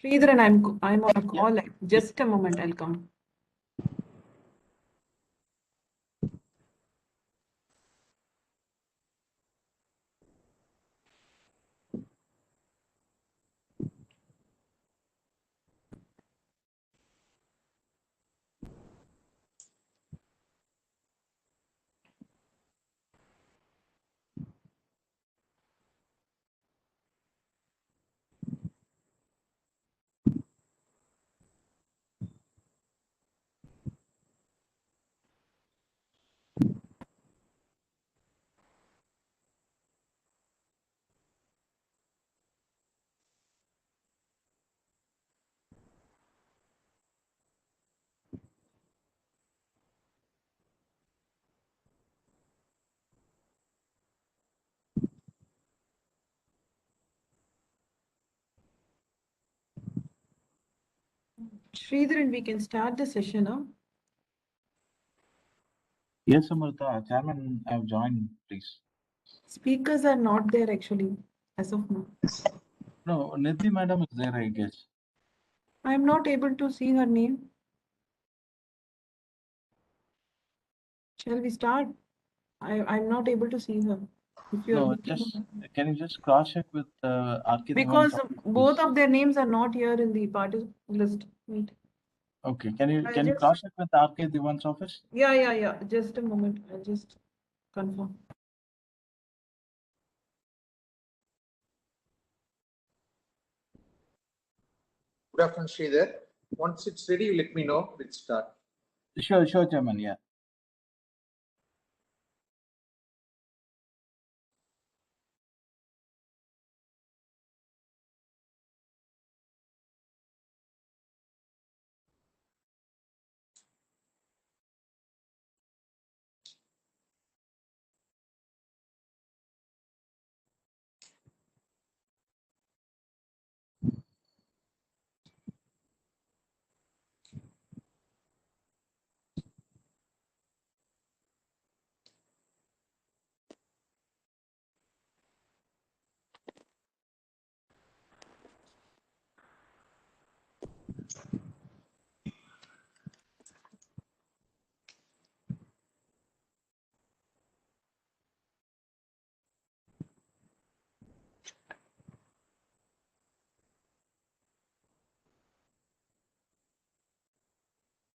Sridharan, I'm on a call. Just a moment, I'll come. Sridharan, we can start the session now. Yes, Amrita. Chairman, I've joined, please. Speakers are not there actually, as of now. No, Nidhi madam is there, I guess. I'm not able to see her name. Shall we start? I'm not able to see her. If you're No, looking. can you just cross check with RK? Because both of their names are not here in the party list. Wait. Okay, can you just- cross check with RK Divan's office? Yeah. Just a moment. I'll just confirm. Good afternoon, Sridhar. Once it's ready, let me know. We'll start. Sure, Chairman. Yeah.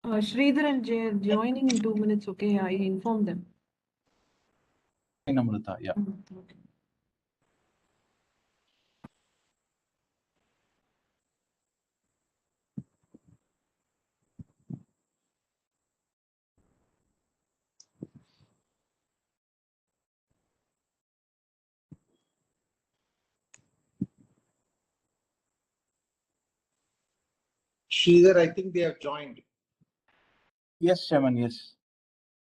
Sridharan joining in 2 minutes. Okay, I inform them. Amrita, yeah. Okay. Sridhar, I think they have joined. Yes, Chairman, yes.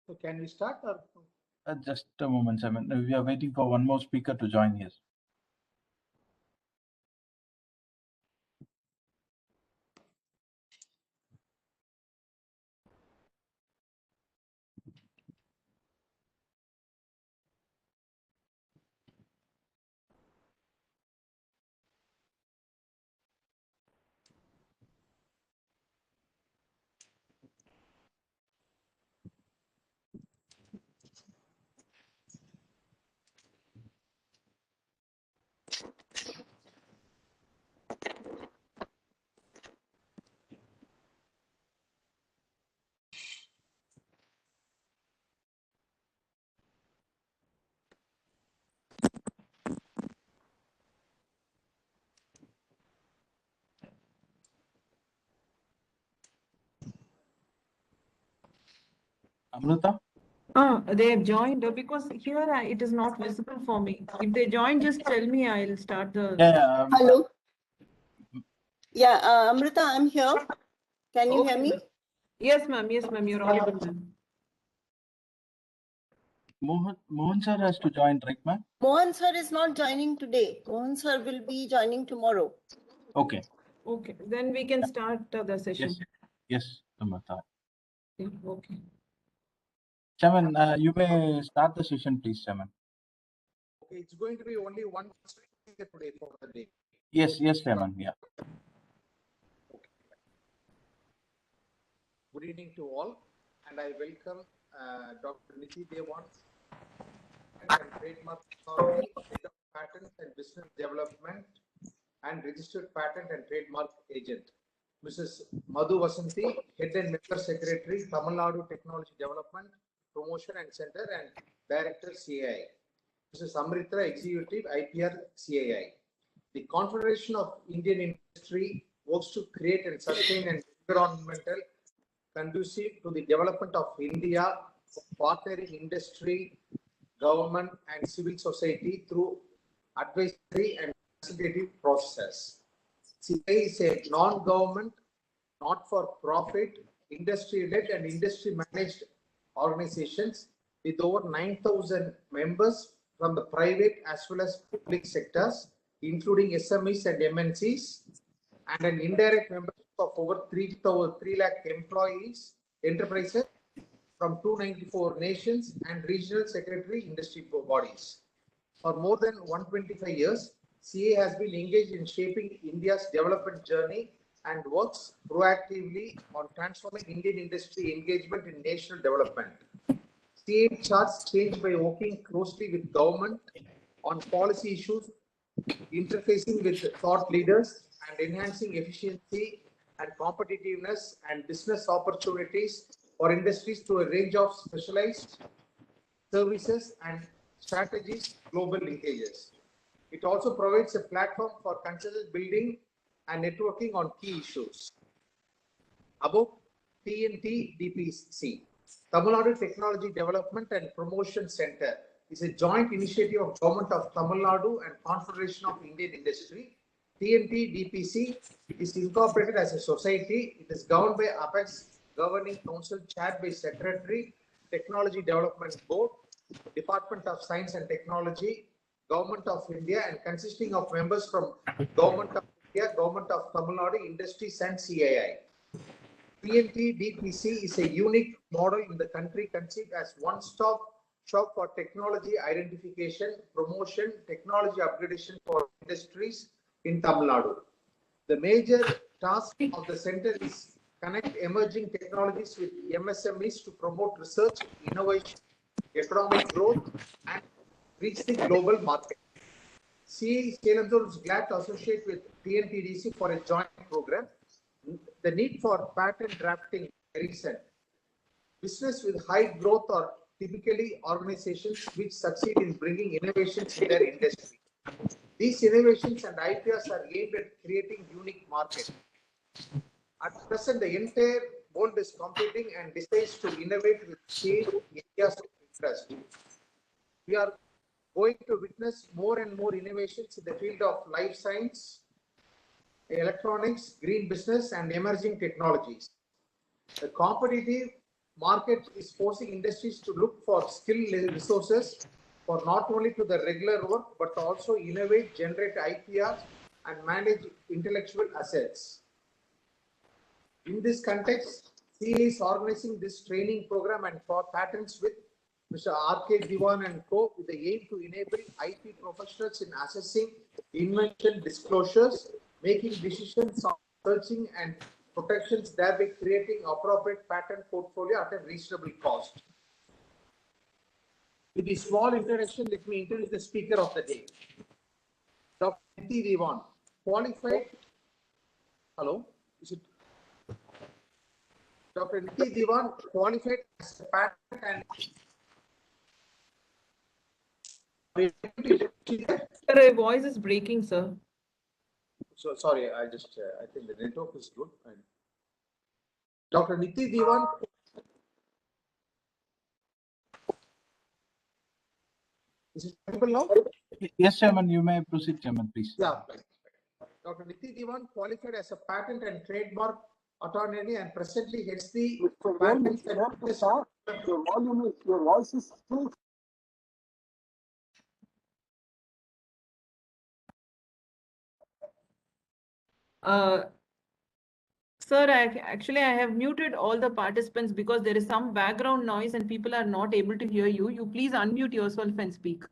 So can we start? Or? Just a moment, Chairman. We are waiting for one more speaker to join here. Amrita? They have joined because here it is not visible for me. If they join, just tell me. I'll start the. Yeah. Hello. Yeah, Amrita, I'm here. Can you hear me? Yes, ma'am. Yes, ma'am. You're audible, ma'am. Mohan sir has to join, right, ma'am? Mohan sir is not joining today. Mohan sir will be joining tomorrow. Okay. Okay, then we can start the session. Yes, Amrita. Okay. Chairman, you may start the session, please, Chairman. Okay, it's going to be only one speaker today for the day. Yes, Chairman. Yeah. Good evening to all, and I welcome Dr. Niti Devan and Trademark Authority, Head of Patent and Business Development and Registered Patent and Trademark Agent. Mrs. Madhu Vasanti, Head and Member Secretary, Tamil Nadu Technology Development, Promotion and Center and Director CAI. Mrs. Amrita, Executive IPR CAI. The Confederation of Indian Industry works to create and sustain an environmental conducive to the development of India, partnering industry, government, and civil society through advisory and consultative process. CA is a non-government, not-for-profit, industry-led and industry-managed organizations with over 9,000 members from the private as well as public sectors, including SMEs and MNCs, and an indirect membership of over 3 lakh employees, enterprises from 294 nations and regional secretary industry bodies. For more than 125 years, CA has been engaged in shaping India's development journey and works proactively on transforming Indian industry engagement in national development. CA charts change by working closely with government on policy issues, interfacing with thought leaders, and enhancing efficiency and competitiveness and business opportunities for industries through a range of specialized services and strategies, global linkages. It also provides a platform for consensus building and networking on key issues. About TNT DPC, Tamil Nadu Technology Development and Promotion Center is a joint initiative of Government of Tamil Nadu and Confederation of Indian Industry. TNT DPC is incorporated as a society. It is governed by Apex Governing Council, chaired by Secretary, Technology Development Board, Department of Science and Technology, Government of India, and consisting of members from Government of India, Government of Tamil Nadu, industries and CAI. TNT DPC is a unique model in the country conceived as one-stop shop for technology identification, promotion, technology upgradation for industries in Tamil Nadu. The major task of the center is connect emerging technologies with MSMEs to promote research, innovation, economic growth, and reach the global market. CA Salem is glad to associate with TNTDC for a joint program. The need for patent drafting is recent. Business with high growth are typically organizations which succeed in bringing innovations in their industry. These innovations and IPRs are aimed at creating unique markets. At present, the entire world is competing and decides to innovate with change areas of interest. We are going to witness more and more innovations in the field of life science, electronics, green business, and emerging technologies. The competitive market is forcing industries to look for skilled resources for not only to the regular work, but also innovate, generate IPR, and manage intellectual assets. In this context, CA is organizing this training program and for patents with Mr. R.K. Diwan and Co. with the aim to enable IP professionals in assessing invention disclosures, making decisions on searching and protections, thereby creating appropriate patent portfolio at a reasonable cost. With a small introduction, let me introduce the speaker of the day. Dr. Niti Devan, qualified. Hello, is it? Dr. Niti Devan, qualified as a patent and Sir, your voice is breaking, sir. So sorry, I think the network is good. Dr. Niti Devan. Is it possible now? Yes, Chairman, you may proceed, Chairman, please. Yeah. Dr. Niti Devan qualified as a patent and trademark attorney and presently heads the patents and your voice is too. Sir, I have muted all the participants because there is some background noise and people are not able to hear you. You please unmute yourself and speak.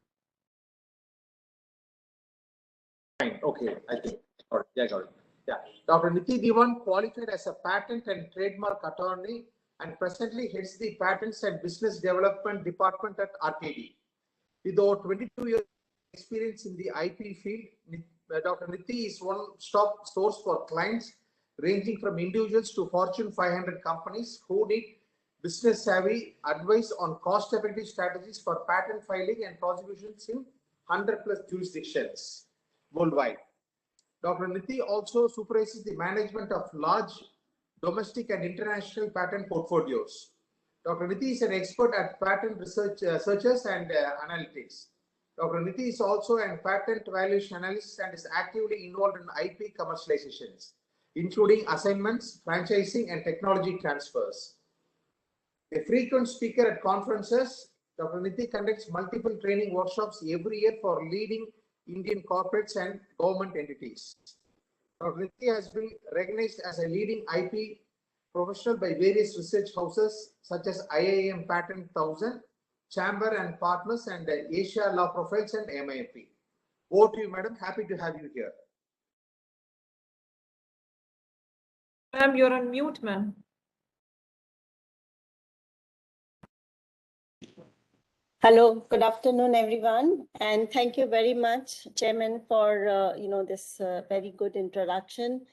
Fine. Okay, I think. All right. Yeah, got it. Yeah, Dr. Niti Diwan qualified as a patent and trademark attorney and presently heads the Patents and Business Development Department at RKD. With over 22 years experience in the IP field, Dr. Niti is one-stop source for clients ranging from individuals to Fortune 500 companies who need business savvy advice on cost-effective strategies for patent filing and prosecutions in 100+ jurisdictions worldwide. Dr. Niti also supervises the management of large domestic and international patent portfolios. Dr. Niti is an expert at patent researches and analytics. Dr. Niti is also a patent valuation analyst and is actively involved in IP commercializations, including assignments, franchising, and technology transfers. A frequent speaker at conferences, Dr. Niti conducts multiple training workshops every year for leading Indian corporates and government entities. Dr. Niti has been recognized as a leading IP professional by various research houses such as IIM Patent 1000, Chamber and Partners, and Asia Law Profiles and MIP. Over to you, madam. Happy to have you here. Ma'am, you're on mute, ma'am. Hello, good afternoon, everyone, and thank you very much, Chairman, for this very good introduction.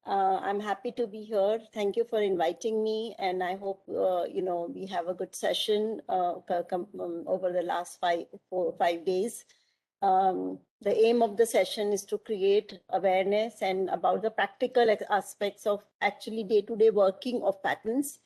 I'm happy to be here. Thank you for inviting me, and I hope we have a good session over the last 5 days. The aim of the session is to create awareness and about the practical aspects of actually day-to-day working of patents.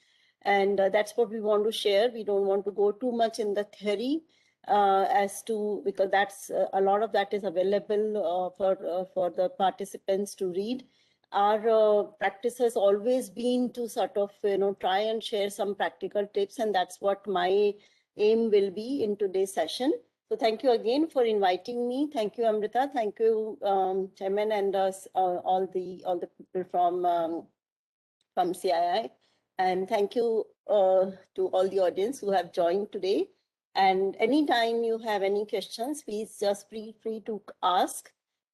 And that's what we want to share. We don't want to go too much in the theory because that's a lot of that is available for the participants to read. Our practice has always been to sort of try and share some practical tips, and that's what my aim will be in today's session. So thank you again for inviting me. Thank you, Amrita. Thank you, Chairman, and all the people from CII. And thank you to all the audience who have joined today. And anytime you have any questions, please just feel free to ask.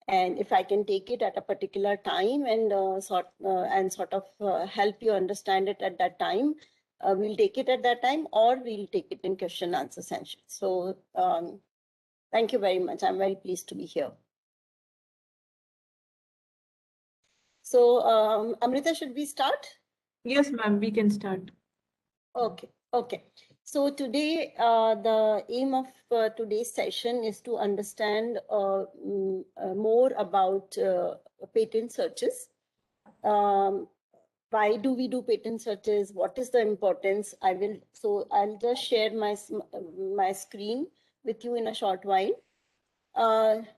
And if I can take it at a particular time and sort of help you understand it at that time, we'll take it at that time, or we'll take it in question answer session. So thank you very much. I'm very pleased to be here. So Amrita, should we start? Yes, ma'am, we can start. Okay. So today, the aim of today's session is to understand more about patent searches. Why do we do patent searches? What is the importance? I'll just share my screen with you in a short while.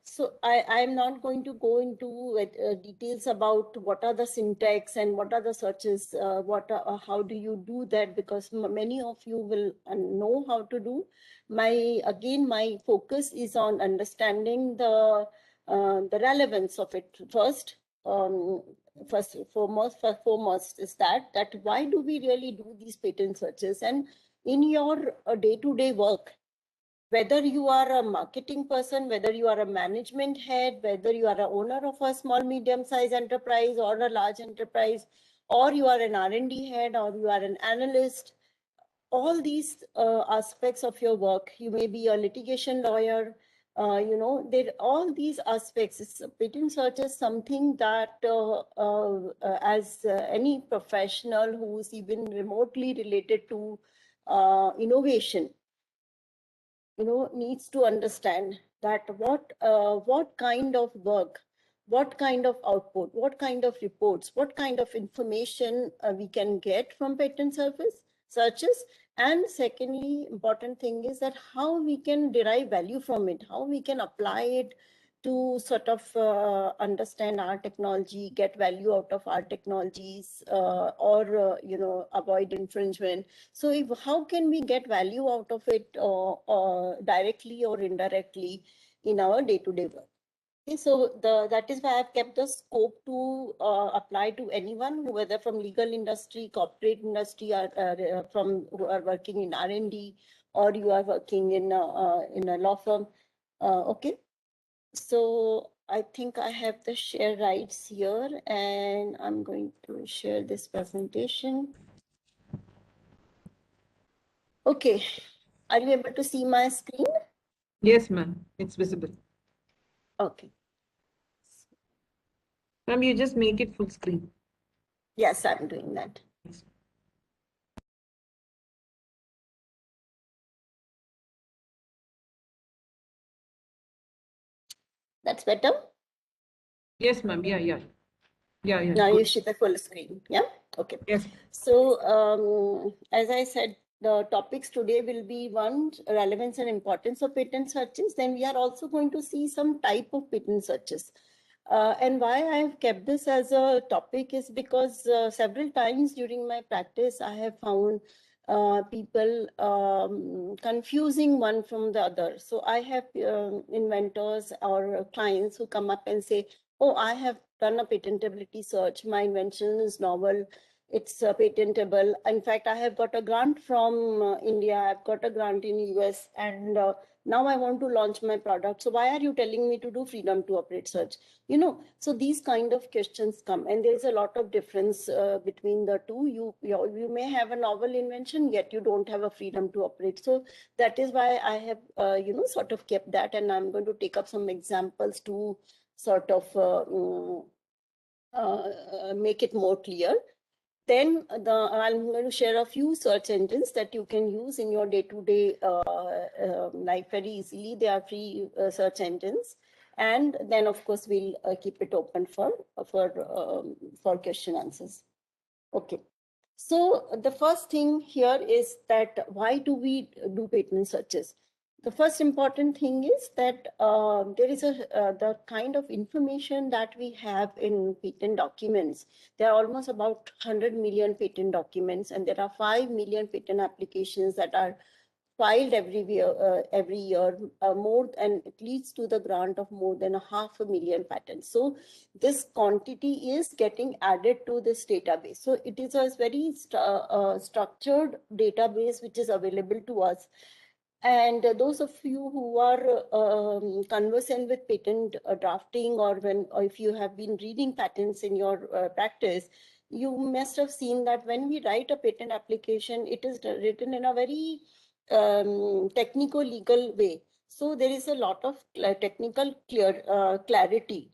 So I'm not going to go into details about what are the syntax and what are the searches, how do you do that, because many of you will know how to do. My focus is on understanding the relevance of it first. First foremost is that why do we really do these patent searches? And in your day-to-day work, whether you are a marketing person, whether you are a management head, whether you are an owner of a small, medium-sized enterprise or a large enterprise, or you are an R&D head, or you are an analyst, all these aspects of your work, you may be a litigation lawyer, all these aspects. Patent search is something that as any professional who's even remotely related to innovation, needs to understand that what kind of work, what kind of output, what kind of reports, what kind of information we can get from patent searches. And secondly, important thing is that how we can derive value from it, how we can apply it to sort of understand our technology, get value out of our technologies, or avoid infringement. So how can we get value out of it directly or indirectly in our day-to-day work? Okay, so that is why I've kept the scope to apply to anyone, whether from legal industry, corporate industry, or from who are working in R&D, or you are working in a law firm. Okay. So I think I have the share rights here, and I'm going to share this presentation. Okay, are you able to see my screen? Yes, ma'am. It's visible. Okay. Ma'am, you just make it full screen. Yes, I'm doing that. That's better? Yes, ma'am. Yeah. Now you Good. see the full screen. Yeah. Okay. Yes. So, as I said, the topics today will be one, relevance and importance of patent searches. Then we are also going to see some type of patent searches. And why I have kept this as a topic is because several times during my practice, I have found people confusing one from the other. So I have inventors or clients who come up and say, oh, I have done a patentability search. My invention is novel. It's patentable. In fact, I have got a grant from India. I've got a grant in US, and now I want to launch my product. So why are you telling me to do freedom to operate search? You know, so these kind of questions come, and there's a lot of difference between the two. You may have a novel invention, yet you don't have a freedom to operate. So that is why I have sort of kept that, and I'm going to take up some examples to sort of make it more clear. Then I'm going to share a few search engines that you can use in your day-to-day life very easily. They are free search engines. And then, of course, we'll keep it open for question answers. Okay. So the first thing here is that why do we do patent searches? The first important thing is that there is the kind of information that we have in patent documents. There are almost about 100 million patent documents, and there are 5 million patent applications that are filed every year, more, and it leads to the grant of more than 500,000 patents. So this quantity is getting added to this database. So it is a very structured database which is available to us. And those of you who are conversant with patent drafting, or if you have been reading patents in your practice, you must have seen that when we write a patent application, it is written in a very technical-legal way. So there is a lot of technical clarity.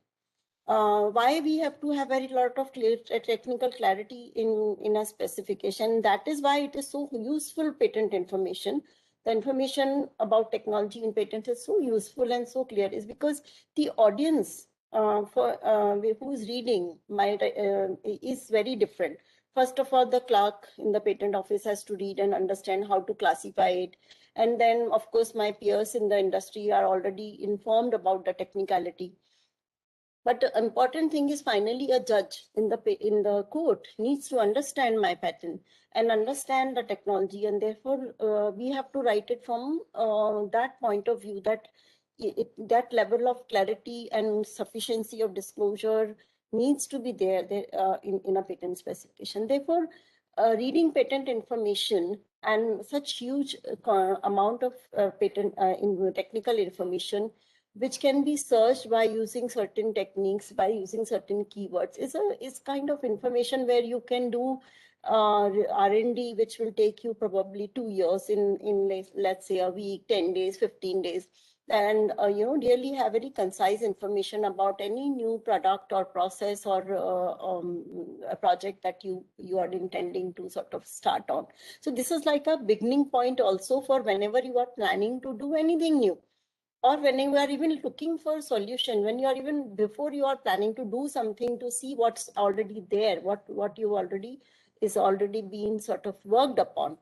Why we have to have very lot of technical clarity in a specification? That is why it is so useful, patent information. The information about technology in patent is so useful and so clear, is because the audience who is reading is very different. First of all, the clerk in the patent office has to read and understand how to classify it. And then, of course, my peers in the industry are already informed about the technicality. But the important thing is, finally, a judge in the court needs to understand my patent and understand the technology, and therefore we have to write it from that point of view, that that level of clarity and sufficiency of disclosure needs to be there in a patent specification. Therefore, reading patent information and such huge amount of technical information, which can be searched by using certain techniques, by using certain keywords, is kind of information where you can do R&D, which will take you probably 2 years in let's say a week, 10 days, 15 days. And really have very concise information about any new product or process or a project that you are intending to sort of start on. So this is like a beginning point also for whenever you are planning to do anything new, or when you are even looking for a solution, when you are even before you are planning to do something, to see what's already there, what you already is already being sort of worked upon.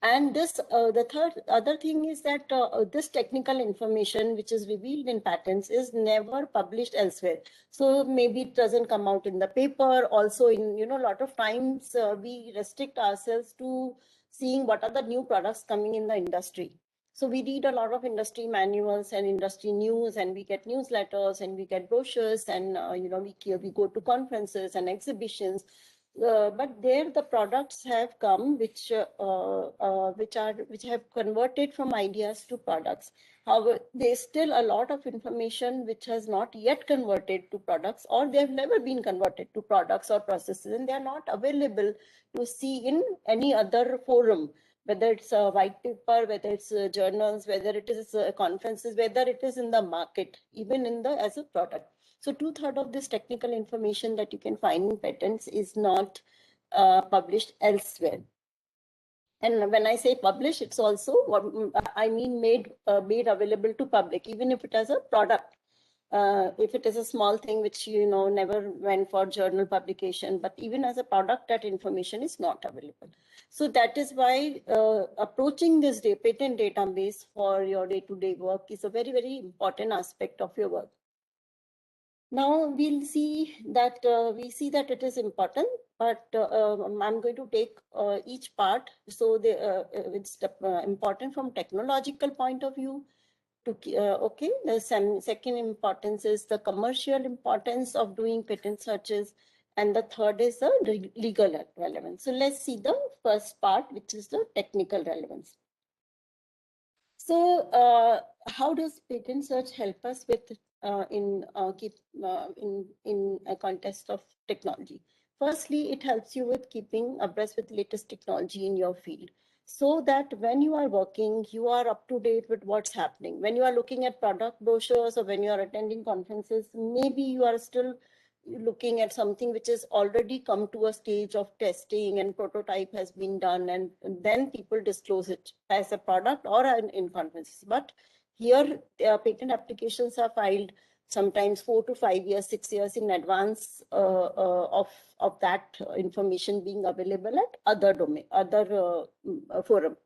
And this, the other thing is that this technical information which is revealed in patents is never published elsewhere. So maybe it doesn't come out in the paper. Also, in a lot of times we restrict ourselves to seeing what are the new products coming in the industry. So we read a lot of industry manuals and industry news, and we get newsletters and we get brochures, and we go to conferences and exhibitions. but there the products have come which have converted from ideas to products. However, there's still a lot of information which has not yet converted to products, or they have never been converted to products or processes, and they are not available to see in any other forum, whether it's a white paper, whether it's journals, whether it is conferences, whether it is in the market, even in the as a product. So 2/3 of this technical information that you can find in patents is not published elsewhere. And when I say publish, it's also what I mean made available to public, even if it is a product. If it is a small thing which never went for journal publication, but even as a product, that information is not available. So that is why approaching this patent database for your day-to-day work is a very, very important aspect of your work. Now we'll see that it is important, but I'm going to take each part. So it's important from technological point of view. Okay, the second importance is the commercial importance of doing patent searches, and the third is the legal relevance. So let's see the first part, which is the technical relevance. So how does patent search help us with in a context of technology? Firstly, it helps you with keeping abreast with latest technology in your field, so that when you are working, you are up to date with what's happening. When you are looking at product brochures or when you are attending conferences, maybe you are still looking at something which has already come to a stage of testing and prototype has been done, and then people disclose it as a product or in conferences. But here, patent applications are filed sometimes 4 to 5 years, 6 years in advance of that information being available at other forum.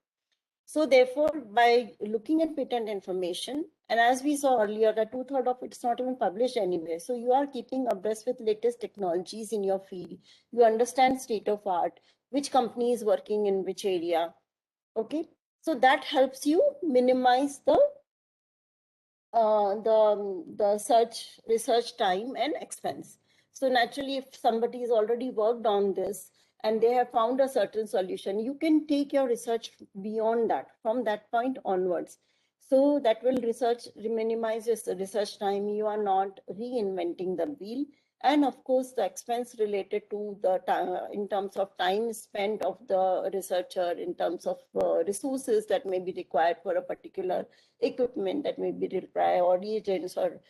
So therefore, by looking at patent information, and as we saw earlier, that 2/3 of it's not even published anywhere. So you are keeping abreast with latest technologies in your field. You understand state of art, which company is working in which area. Okay, so that helps you minimize the research time and expense. So naturally, if somebody has already worked on this and they have found a certain solution, you can take your research beyond that, from that point onwards. So that will minimize your research time. You are not reinventing the wheel. And of course, the expense related to the time, in terms of time spent of the researcher, in terms of resources that may be required for a particular equipment that may be required, or reagents, or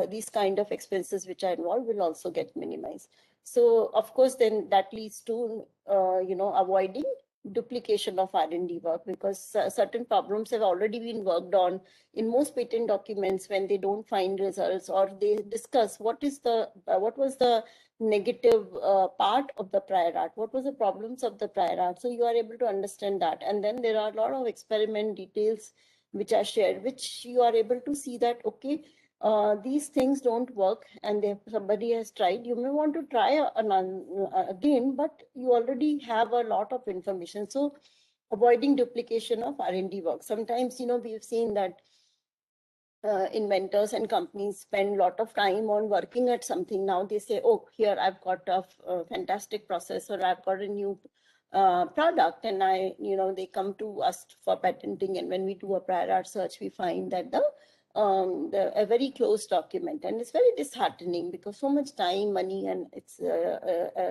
these kind of expenses which are involved will also get minimized. So of course, then that leads to avoiding duplication of R&D work, because certain problems have already been worked on in most patent documents. When they don't find results, or they discuss what was the negative part of the prior art, what was the problems of the prior art, so you are able to understand that. And then there are a lot of experiment details which are shared, which you are able to see that, okay, these things don't work, and if somebody has tried, you may want to try again, but you already have a lot of information. So avoiding duplication of R&D work. Sometimes, we've seen that inventors and companies spend a lot of time on working at something. Now they say, oh, here I've got a fantastic process, or I've got a new product, and they come to us for patenting. And when we do a prior art search, we find that a very close document, and it's very disheartening, because so much time, money, and its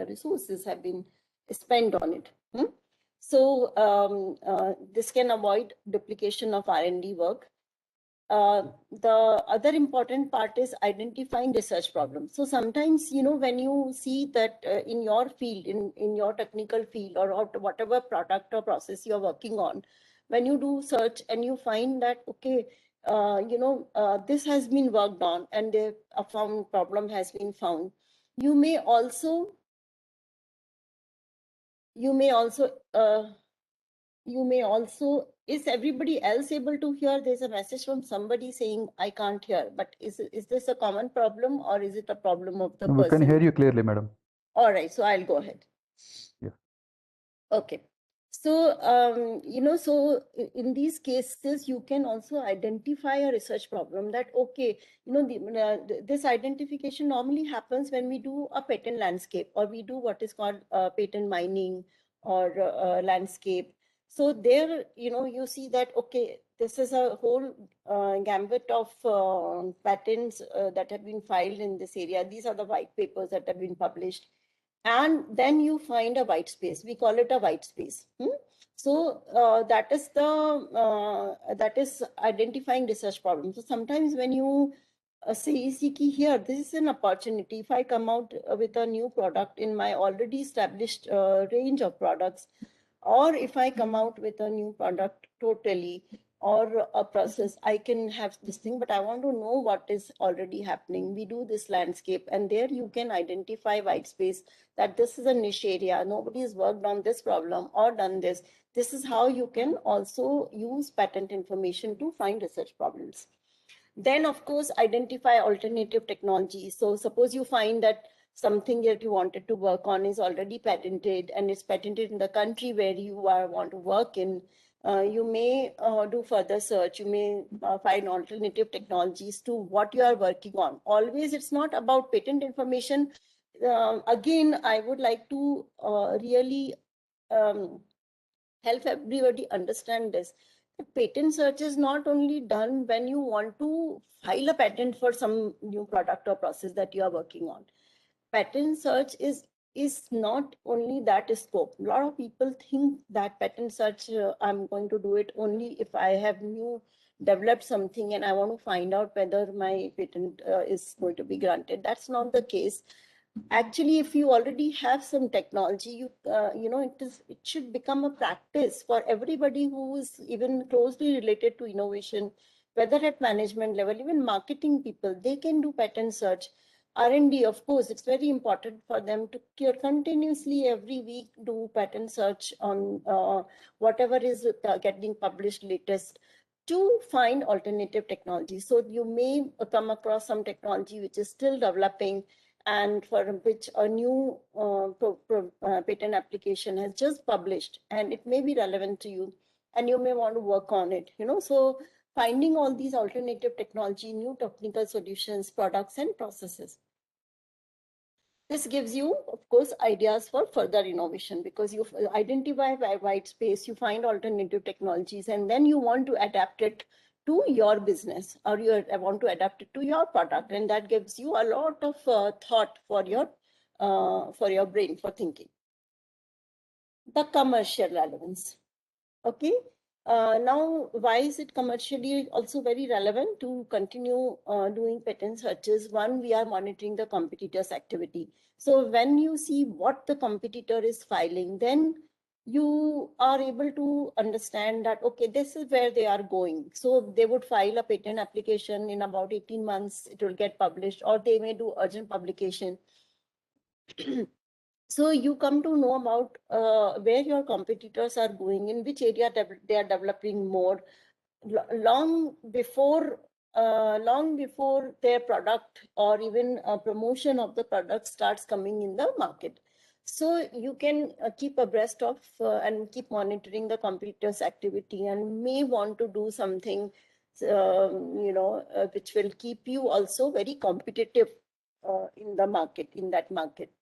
resources have been spent on it. So this can avoid duplication of R&D work. The other important part is identifying research problems. So sometimes, when you see that in your field, in your technical field, or whatever product or process you're working on, when you do search and you find that, okay, this has been worked on and a problem has been found, you may also is everybody else able to hear? There's a message from somebody saying, I can't hear, but is this a common problem, or is it a problem of the person? We can hear you clearly, madam. All right, so I'll go ahead. Yeah. Okay. So, so in these cases, you can also identify a research problem that, okay, this identification normally happens when we do a patent landscape, or we do what is called patent mining or landscape. So there, you see that, okay, this is a whole gambit of patents that have been filed in this area. These are the white papers that have been published. And then you find a white space. We call it a white space. So that is identifying research problems. So sometimes when you say here, this is an opportunity. If I come out with a new product in my already established range of products, or if I come out with a new product totally, or a process, I can have this thing, but I want to know what is already happening. We do this landscape, and there you can identify white space, that this is a niche area. Nobody has worked on this problem or done this. This is how you can also use patent information to find research problems. Then, of course, identify alternative technologies. So suppose you find that something that you wanted to work on is already patented, and it's patented in the country where you want to work in. You may do further search. You may find alternative technologies to what you are working on. Always, it's not about patent information. Again, I would like to really help everybody understand this. The patent search is not only done when you want to file a patent for some new product or process that you are working on. Patent search is not only that scope. A lot of people think that patent search, I'm going to do it only if I have developed something and I want to find out whether my patent is going to be granted. That's not the case. Actually, if you already have some technology, it should become a practice for everybody who is even closely related to innovation, whether at management level, even marketing people, they can do patent search. R&D, of course, it's very important for them to continuously every week do patent search on whatever is getting published latest, to find alternative technology. So you may come across some technology which is still developing, and for which a new patent application has just published, and it may be relevant to you, and you may want to work on it. So finding all these alternative technology, new technical solutions, products, and processes. This gives you, of course, ideas for further innovation, because you identify white space, you find alternative technologies, and then you want to adapt it to your business, or you want to adapt it to your product, and that gives you a lot of thought for your brain for thinking. The commercial relevance. Okay. Now, why is it commercially also very relevant to continue doing patent searches? One, we are monitoring the competitor's activity. So when you see what the competitor is filing, then you are able to understand that, okay, this is where they are going. So they would file a patent application in about 18 months, it will get published, or they may do urgent publication. So you come to know about where your competitors are going, in which area they are developing more, long before their product or even promotion of the product starts coming in the market. So you can keep abreast of and keep monitoring the competitors' activity, and may want to do something, which will keep you also very competitive in the market, in that market.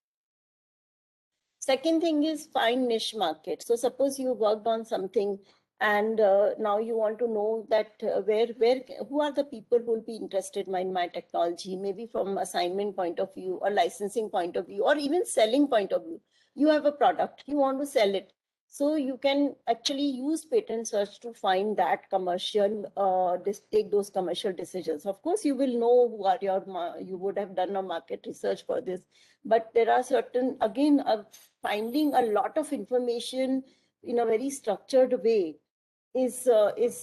Second thing is find niche market. So suppose you worked on something, and now you want to know that who are the people who will be interested in my technology, maybe from assignment point of view, or licensing point of view, or even selling point of view. You have a product, you want to sell it. So you can actually use patent search to find that commercial, take those commercial decisions. Of course, you will know who are you would have done a market research for this, but there are certain, again, finding a lot of information in a very structured way is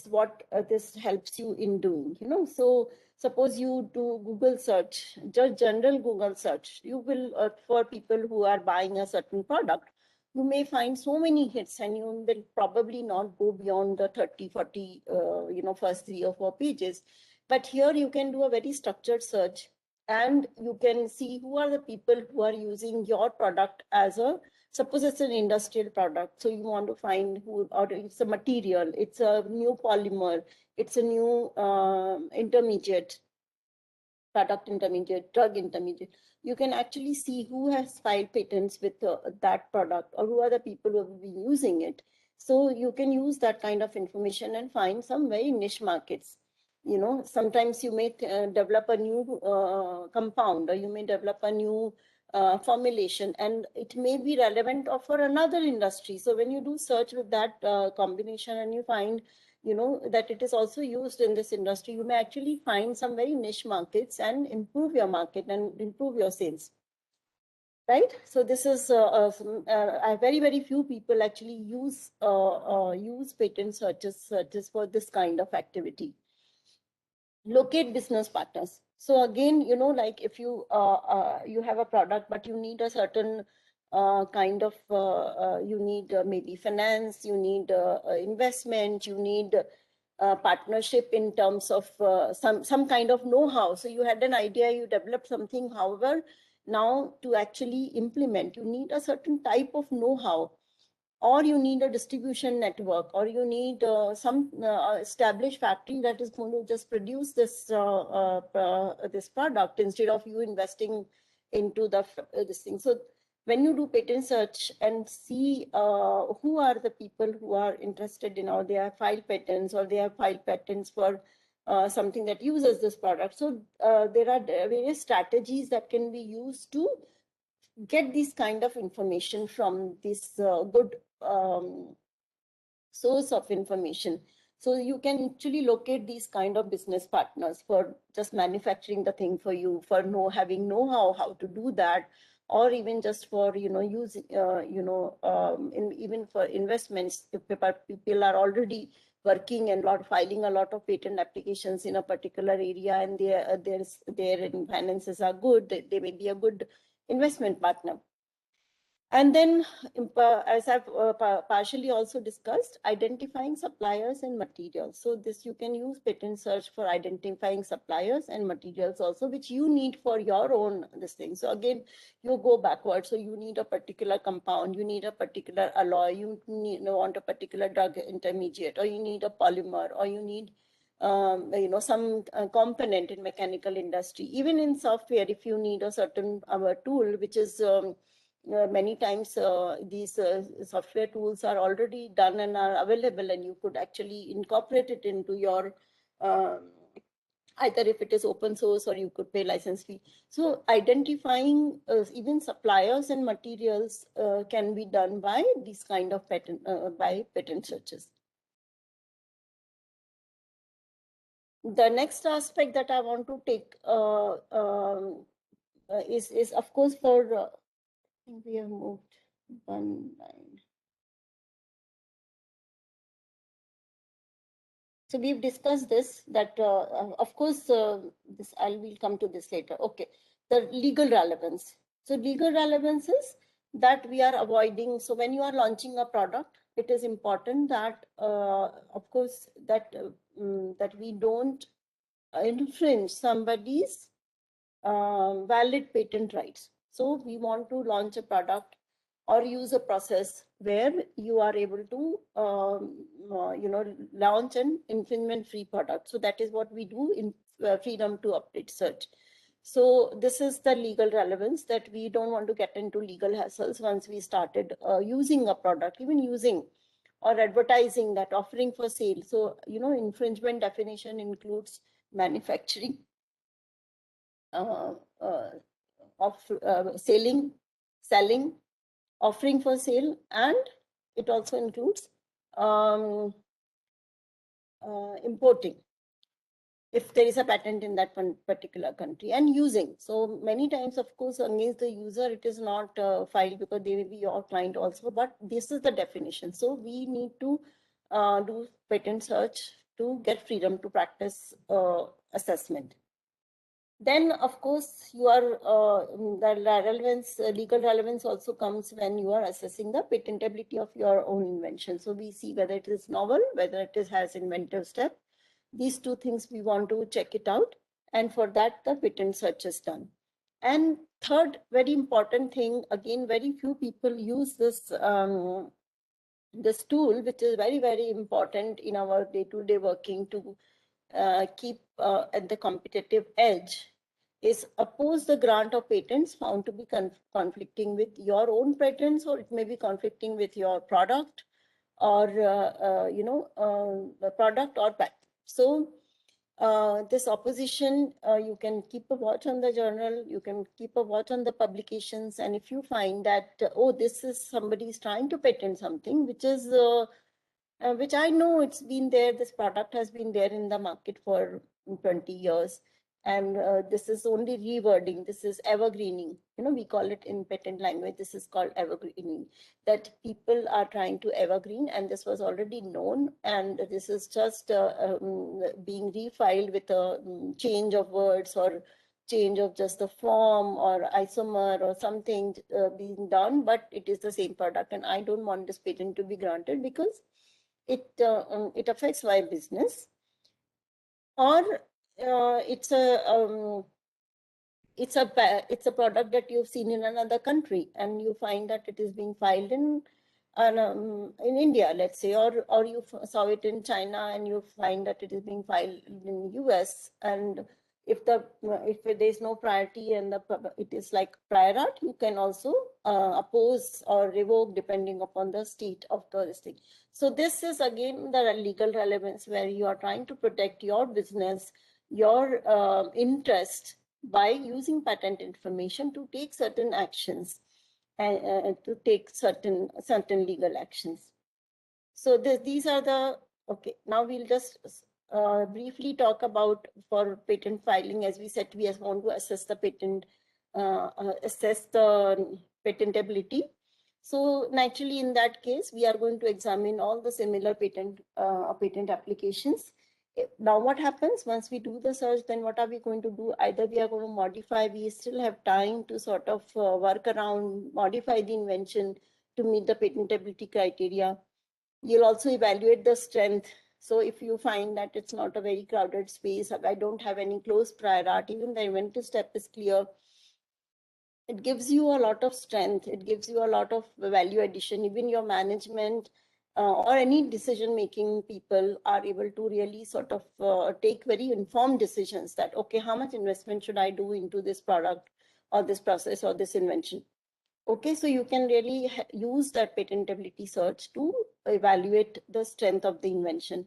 what this helps you in doing. So suppose you do Google search, just general Google search, you will for people who are buying a certain product, you may find so many hits, and you will probably not go beyond the 30-40 first 3 or 4 pages. But here you can do a very structured search, and you can see who are the people who are using your product as a Suppose it's an industrial product, so you want to find who, or it's a material, it's a new polymer, it's a new intermediate, product intermediate, drug intermediate. You can actually see who has filed patents with that product, or who are the people who have been using it. So you can use that kind of information and find some very niche markets. Sometimes you may develop a new compound, or you may develop a new formulation, and it may be relevant for another industry. So when you do search with that combination and you find that it is also used in this industry, you may actually find some very niche markets and improve your market and improve your sales. Right? So this is very few people actually use patent searches for this kind of activity. Locate business partners. So again, like if you you have a product, but you need a certain kind of you need maybe finance, you need investment, you need partnership in terms of some kind of know-how. So you had an idea, you developed something. However, now to actually implement, you need a certain type of know-how, or you need a distribution network, or you need some established factory that is going to just produce this this product, instead of you investing into this thing. So when you do patent search and see who are the people who are interested in, or they have filed patents, or they have filed patents for something that uses this product. So there are various strategies that can be used to get this kind of information from this good source of information. So you can actually locate these kind of business partners for just manufacturing the thing for you, for having know-how how to do that, or even just for using even for investments. If people are already working and filing a lot of patent applications in a particular area, and their finances are good, they may be a good investment partner. And then, as I've partially also discussed, identifying suppliers and materials. So this, you can use patent search for identifying suppliers and materials also, which you need for your own this thing. So again, you go backwards. So you need a particular compound, you need a particular alloy, you want a particular drug intermediate, or you need a polymer, or you need some component in mechanical industry. Even in software, if you need a certain tool, which is many times these software tools are already done and are available, and you could actually incorporate it into your either if it is open source, or you could pay license fee. So identifying even suppliers and materials can be done by these kind of patent searches. The next aspect that I want to take is of course for I think we have moved one line. So we've discussed this, that of course this will come to this later. Okay, the legal relevance. So legal relevance is that we are avoiding. So when you are launching a product, it is important that of course that that we don't infringe somebody's valid patent rights. So we want to launch a product or use a process where you are able to launch an infringement-free product. So that is what we do in freedom to operate search. So this is the legal relevance, that we don't want to get into legal hassles once we started using a product, even using or advertising that, offering for sale. So infringement definition includes manufacturing, selling, offering for sale, and it also includes importing, if there is a patent in that one particular country, and using. So many times, of course, against the user, it is not filed because they will be your client also, but this is the definition. So we need to do patent search to get freedom to practice assessment. Then, of course, you are the relevance, legal relevance also comes when you are assessing the patentability of your own invention. So we see whether it is novel, whether it has inventive step. These two things we want to check it out, and for that the patent search is done. And third, very important thing, again, very few people use this this tool, which is very, very important in our day-to-day working to keep at the competitive edge, is oppose the grant of patents found to be conflicting with your own patents, or it may be conflicting with your product, or the product or patent. So this opposition, you can keep a watch on the journal, you can keep a watch on the publications, and if you find that, oh, this is somebody is trying to patent something, which is which I know it's been there, this product has been there in the market for 20 years. And this is only rewording, this is evergreening. We call it in patent language, this is called evergreening, that people are trying to evergreen, and this was already known. And this is just being refiled with a change of words, or change of just the form or isomer or something being done, but it is the same product. And I don't want this patent to be granted because it affects my business, or it's a product that you've seen in another country, and you find that it is being filed in India, let's say, or you saw it in China and you find that it is being filed in US. And if there's no priority and it is like prior art, you can also oppose or revoke depending upon the state of the thing. So this is again the legal relevance, where you are trying to protect your business, your interest, by using patent information to take certain actions and to take certain legal actions. So these are the, okay, now we'll just briefly talk about, for patent filing, as we said, we want to assess the patent, assess the patentability. So naturally, in that case, we are going to examine all the similar patent applications. Now, what happens once we do the search? Then what are we going to do? Either we are going to modify, we still have time to sort of work around, modify the invention to meet the patentability criteria. You'll also evaluate the strength. So if you find that it's not a very crowded space, I don't have any close prior art, even the inventive step is clear, it gives you a lot of strength, it gives you a lot of value addition. Even your management or any decision making people are able to really sort of take very informed decisions, that okay, how much investment should I do into this product or this process or this invention? Okay, so you can really use that patentability search to evaluate the strength of the invention.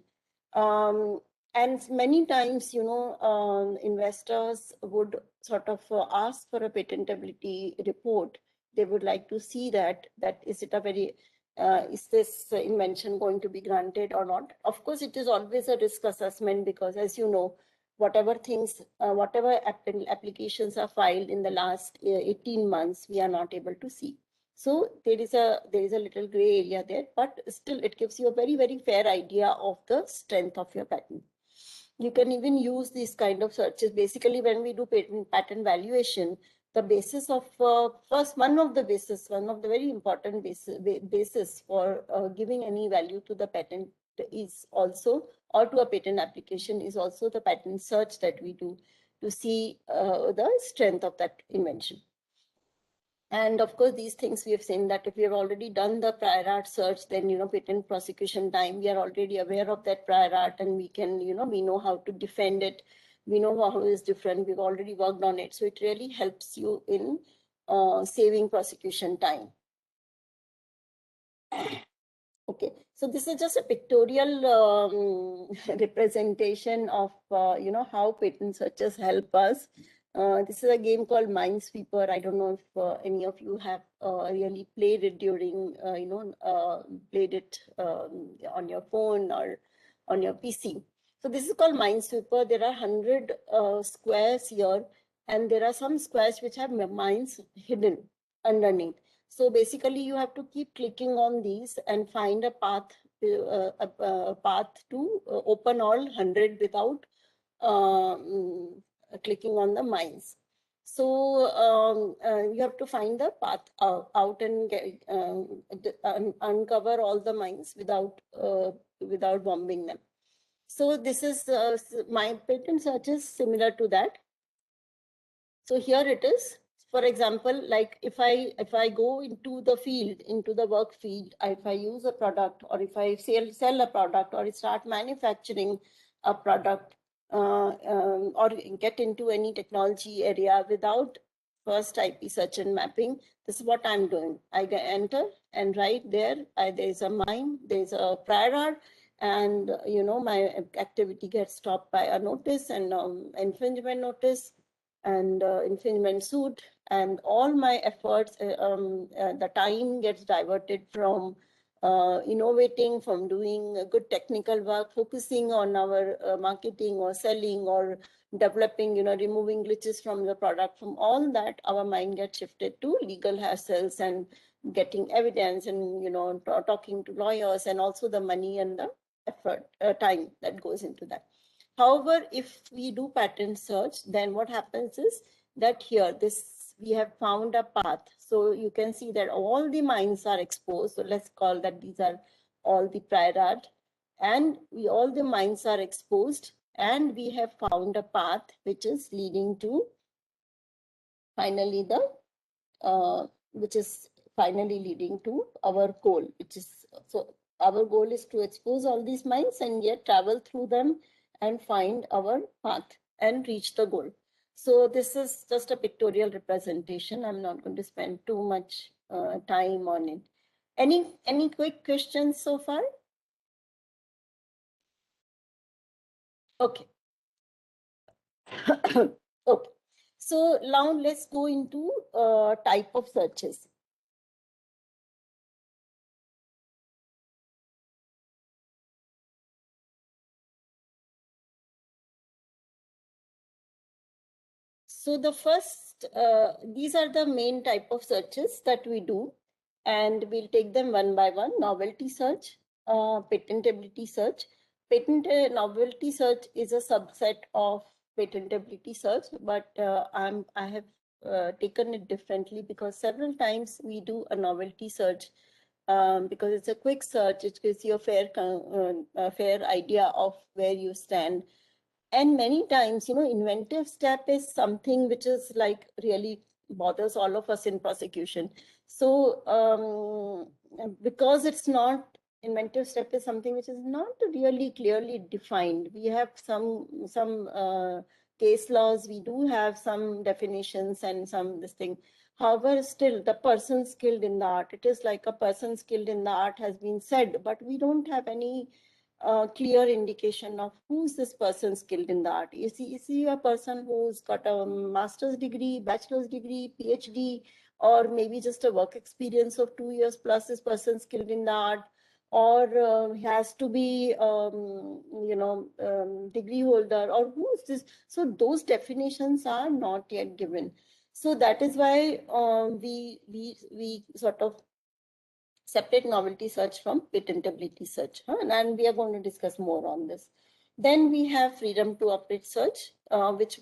And many times, investors would sort of ask for a patentability report. They would like to see that is it a very, is this invention going to be granted or not? Of course, it is always a risk assessment, because as you know, whatever things, whatever applications are filed in the last 18 months, we are not able to see. So there is a little gray area there, but still it gives you a very, very fair idea of the strength of your patent. You can even use these kind of searches. Basically, when we do patent valuation, the basis of first, one of the very important basis for giving any value to the patent is also, or to a patent application, is also the patent search that we do to see the strength of that invention. And of course, these things we have seen that if we have already done the prior art search, then, patent prosecution time, we are already aware of that prior art, and we can, we know how to defend it. We know how it is different. We've already worked on it. So it really helps you in saving prosecution time. Okay, so this is just a pictorial representation of, how patent searches help us. This is a game called Minesweeper. I don't know if any of you have really played it during, played it on your phone or on your PC. So this is called Minesweeper. There are 100 squares here, and there are some squares which have mines hidden underneath. So basically, you have to keep clicking on these and find a path, to open all 100 without clicking on the mines. So you have to find the path out and get, uncover all the mines without bombing them. So this is my patent search is similar to that. So here it is. for example, like if I go into the field, into the work field, if I use a product, or if I sell a product, or start manufacturing a product, or get into any technology area without first IP search and mapping, this is what I'm doing. I enter, and right there, there's a mine, there's a prior art, and my activity gets stopped by a notice and infringement notice and infringement suit, and all my efforts, the time gets diverted from innovating, from doing good technical work, focusing on our marketing or selling or developing, removing glitches from the product. From all that, our mind gets shifted to legal hassles and getting evidence and, talking to lawyers, and also the money and the effort, time that goes into that. However, if we do patent search, then what happens is that here, we have found a path. So you can see that all the mines are exposed. So let's call that these are all the prior art, and all the mines are exposed, and we have found a path which is leading to finally leading to our goal, which is, so our goal is to expose all these mines and yet travel through them and find our path and reach the goal. So this is just a pictorial representation. I'm not going to spend too much time on it. Any quick questions so far? Okay. Okay. So now let's go into type of searches. So the first, these are the main type of searches that we do, and we'll take them one by one. Novelty search, patentability search. Novelty search is a subset of patentability search, but I have taken it differently, because several times we do a novelty search because it's a quick search. It gives you a fair idea of where you stand. And many times, inventive step is something which is like really bothers all of us in prosecution. So because it's not, inventive step is something which is not really clearly defined. We have some case laws, we do have some definitions and some this thing. However, still the person skilled in the art, it is like a person skilled in the art has been said, but we don't have any clear indication of who's this person skilled in the art. Is he a person who's got a master's degree, bachelor's degree, PhD, or maybe just a work experience of 2 years plus this person skilled in the art, or has to be, degree holder, or who's this? So those definitions are not yet given. So that is why we sort of separate novelty search from patentability search. And we are going to discuss more on this. Then we have freedom to operate search, which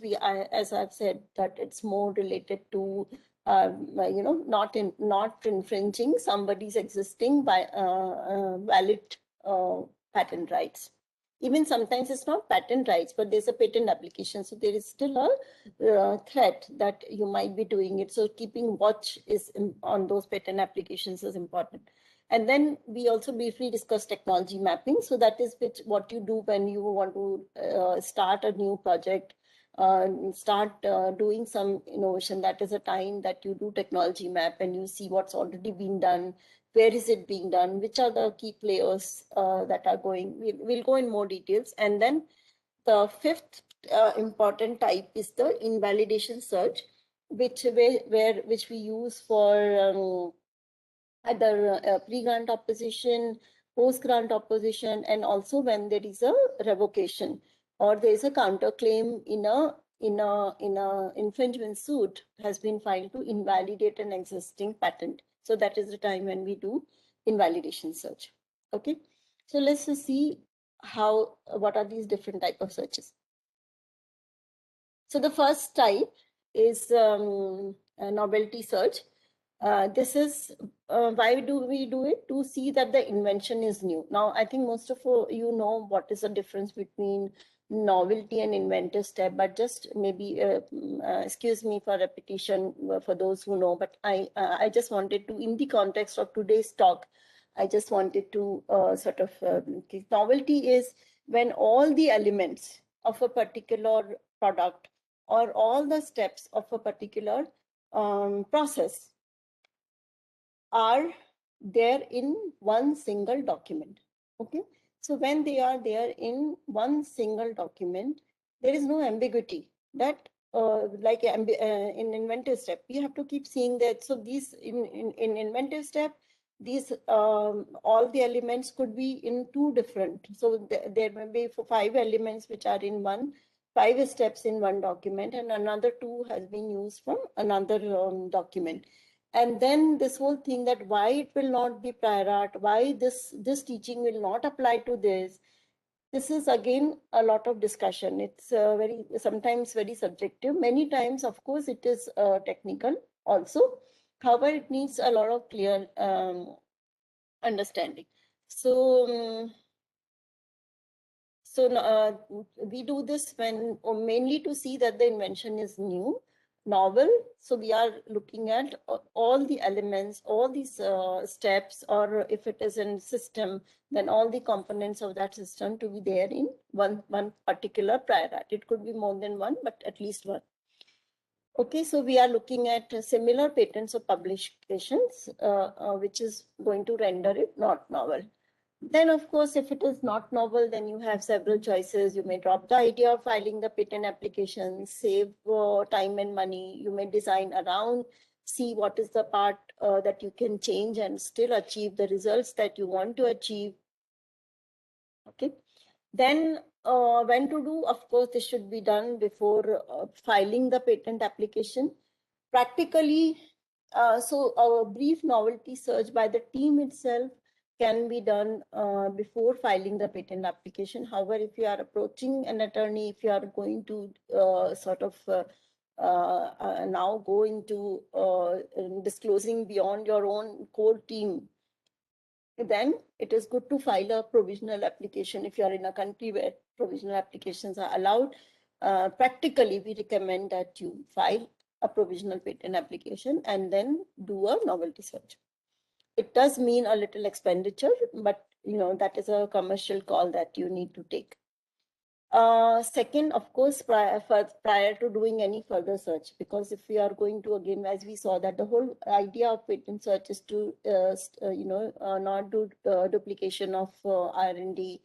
as I've said, that it's more related to, not infringing somebody's existing by valid patent rights. Even sometimes it's not patent rights, but there's a patent application. So there is still a threat that you might be doing it. So keeping watch on those patent applications is important. And then we also briefly discuss technology mapping. So that is what you do when you want to start a new project, start doing some innovation. That is a time that you do technology map and you see what's already been done, where is it being done, which are the key players that are going. We'll go in more details. And then the fifth important type is the invalidation search, which we use for either pre-grant opposition, post-grant opposition, and also when there is a revocation or there is a counterclaim in a infringement suit has been filed to invalidate an existing patent. So that is the time when we do invalidation search. Okay, so let's just see what are these different type of searches. So the first type is a novelty search. This is why do we do it? To see that the invention is new. Now, I think most of you know what is the difference between novelty and inventive step, but just maybe, excuse me for repetition for those who know, but I just wanted to, in the context of today's talk, I just wanted to novelty is when all the elements of a particular product or all the steps of a particular process are there in one single document. Okay, so when they are there in one single document, there is no ambiguity that in inventive step, you have to keep seeing that. So these in inventive step, these all the elements could be in two different. So there may be 5 elements which are in 5 steps in one document, and another 2 has been used from another document. And then this whole thing that why it will not be prior art, why this teaching will not apply to this. This is again a lot of discussion. It's sometimes very subjective. Many times, of course, it is technical also. However, it needs a lot of clear understanding. So, we do this when mainly to see that the invention is new, novel. So we are looking at all the elements, all these steps, or if it is in system, then all the components of that system to be there in one particular prior art. It could be more than one, but at least one. Okay, so we are looking at similar patents or publications, which is going to render it not novel. Then, of course, if it is not novel, then you have several choices. You may drop the idea of filing the patent application, save time and money. You may design around, see what is the part that you can change and still achieve the results that you want to achieve. Okay. Then when to do, of course, this should be done before filing the patent application. Practically, so a brief novelty search by the team itself can be done before filing the patent application. However, if you are approaching an attorney, if you are going to now go into disclosing beyond your own core team, then it is good to file a provisional application. If you are in a country where provisional applications are allowed, practically we recommend that you file a provisional patent application and then do a novelty search. It does mean a little expenditure, but that is a commercial call that you need to take. Second, of course, prior to doing any further search, because if we are going to, again, as we saw, that the whole idea of patent search is to not do duplication of R&D,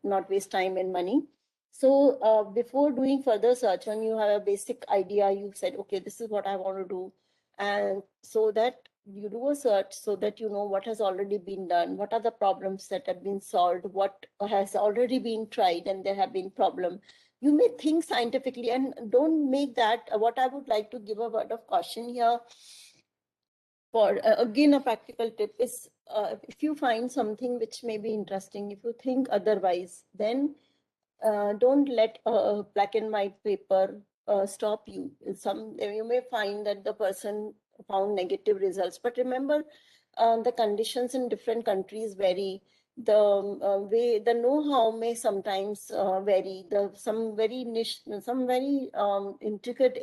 not waste time and money. So before doing further search, when you have a basic idea, you said, okay, this is what I want to do, and so that you do a search so that you know what has already been done, what are the problems that have been solved, what has already been tried and there have been problems. You may think scientifically and don't make that. What I would like to give a word of caution here for, again, a practical tip is if you find something which may be interesting, if you think otherwise, then don't let a black and white paper stop you. You may find that the person found negative results, but remember the conditions in different countries vary. The know-how may sometimes vary. Some very niche, some very intricate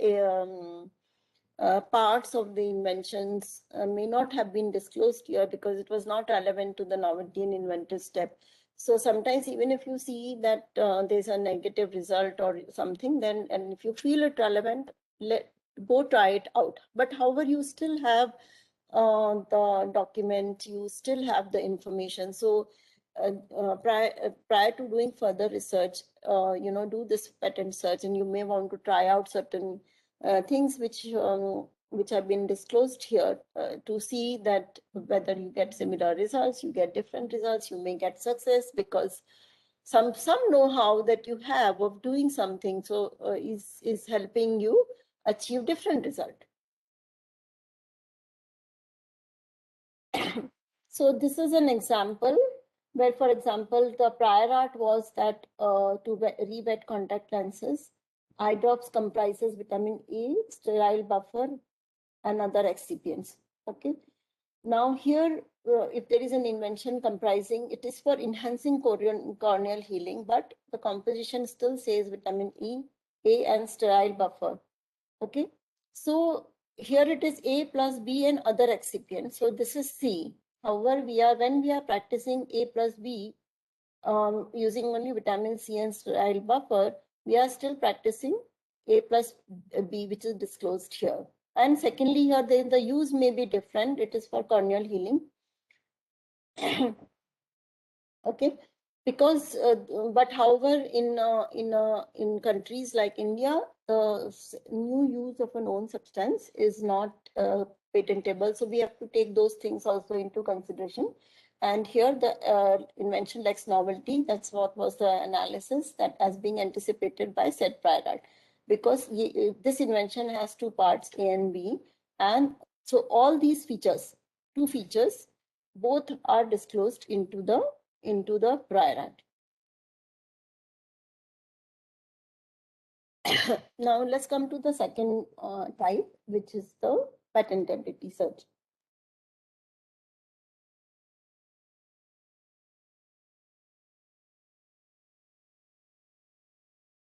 parts of the inventions may not have been disclosed here because it was not relevant to the novelty and inventive step. So sometimes even if you see that there's a negative result or something, then, and if you feel it relevant, go try it out. But however, you still have the document, you still have the information. So prior to doing further research, do this patent search, and you may want to try out certain things which have been disclosed here to see that whether you get similar results, you get different results, you may get success because some know-how that you have of doing something is helping you achieve different result. So this is an example where, for example, the prior art was that to re-wet contact lenses, eye drops comprises vitamin A, sterile buffer, and other excipients. Okay. Now here if there is an invention comprising, it is for enhancing corneal healing, but the composition still says vitamin E, A, and sterile buffer. Okay, so here it is A plus B and other excipients. So this is C. However, when we are practicing A plus B, using only vitamin C and sterile buffer, we are still practicing A plus B, which is disclosed here. And secondly, here the use may be different. It is for corneal healing. Okay, because but however, in countries like India, the new use of a known substance is not patentable. So we have to take those things also into consideration. And here the invention lacks novelty. That's what was the analysis that as being anticipated by said prior art. Because this invention has two parts, A and B. And so all these features, two features, both are disclosed into the prior art. Now let's come to the second type, which is the patentability search.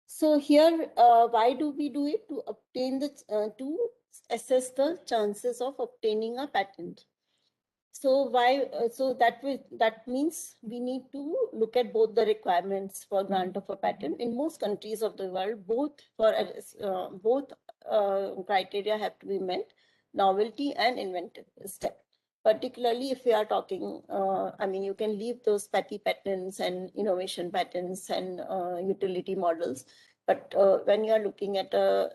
So here, why do we do it? To obtain to assess the chances of obtaining a patent. So why? So that means we need to look at both the requirements for grant of a patent in most countries of the world. Both criteria have to be met: novelty and inventive step. Particularly if we are talking, I mean, you can leave those petty patents and innovation patents and utility models. But when you are looking at a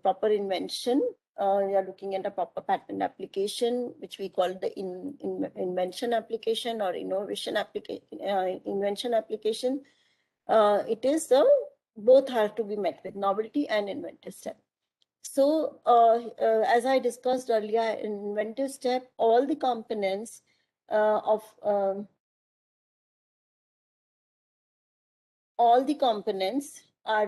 proper invention, we are looking at a proper patent application, which we call the invention application or innovation invention application. It is both have to be met with novelty and inventive step. So as I discussed earlier, in inventive step, all the components of all the components are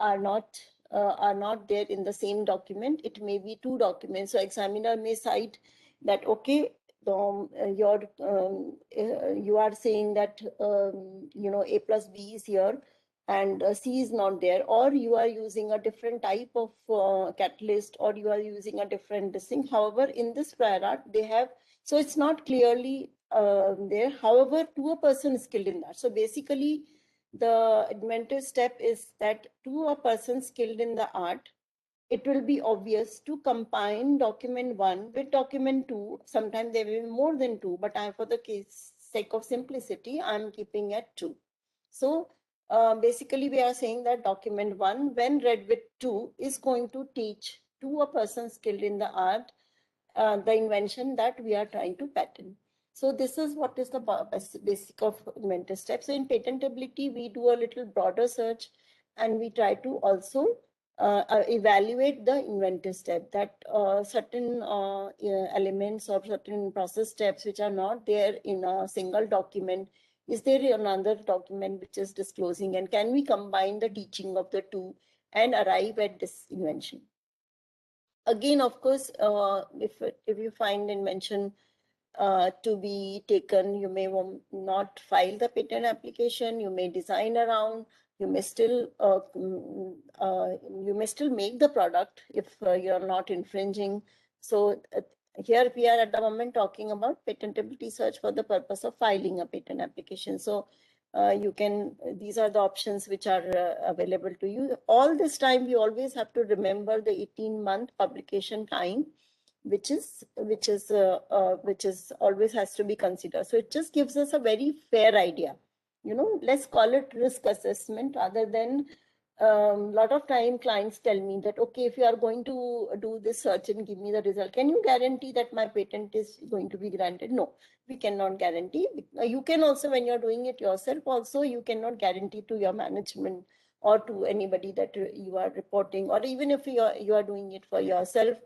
not there in the same document. It may be two documents. So examiner may cite that, okay, you are saying that A plus B is here and C is not there, or you are using a different type of catalyst, or you are using a different thing. However, in this prior art, they have, so it's not clearly there. However, to a person skilled in that. So basically, the inventive step is that to a person skilled in the art, it will be obvious to combine document 1 with document 2. Sometimes there will be more than 2, but for the sake of simplicity, I'm keeping at 2. So basically, we are saying that document 1, when read with 2, is going to teach to a person skilled in the art the invention that we are trying to patent. So this is what is the basic of inventive steps. So in patentability, we do a little broader search, and we try to also evaluate the inventive step, that certain elements or certain process steps which are not there in a single document, is there another document which is disclosing, and can we combine the teaching of the two and arrive at this invention? Again, of course, if you find invention to be taken, you may not file the patent application. You may design around. You may still make the product if you are not infringing. So here we are at the moment talking about patentability search for the purpose of filing a patent application. So these are the options which are available to you. All this time, we always have to remember the 18-month publication time, which is always has to be considered. So it just gives us a very fair idea. Let's call it risk assessment rather than lot of time clients tell me that, okay, if you are going to do this search and give me the result, can you guarantee that my patent is going to be granted? No, we cannot guarantee. You can also, when you're doing it yourself also, you cannot guarantee to your management or to anybody that you are reporting, or even if you are doing it for yourself,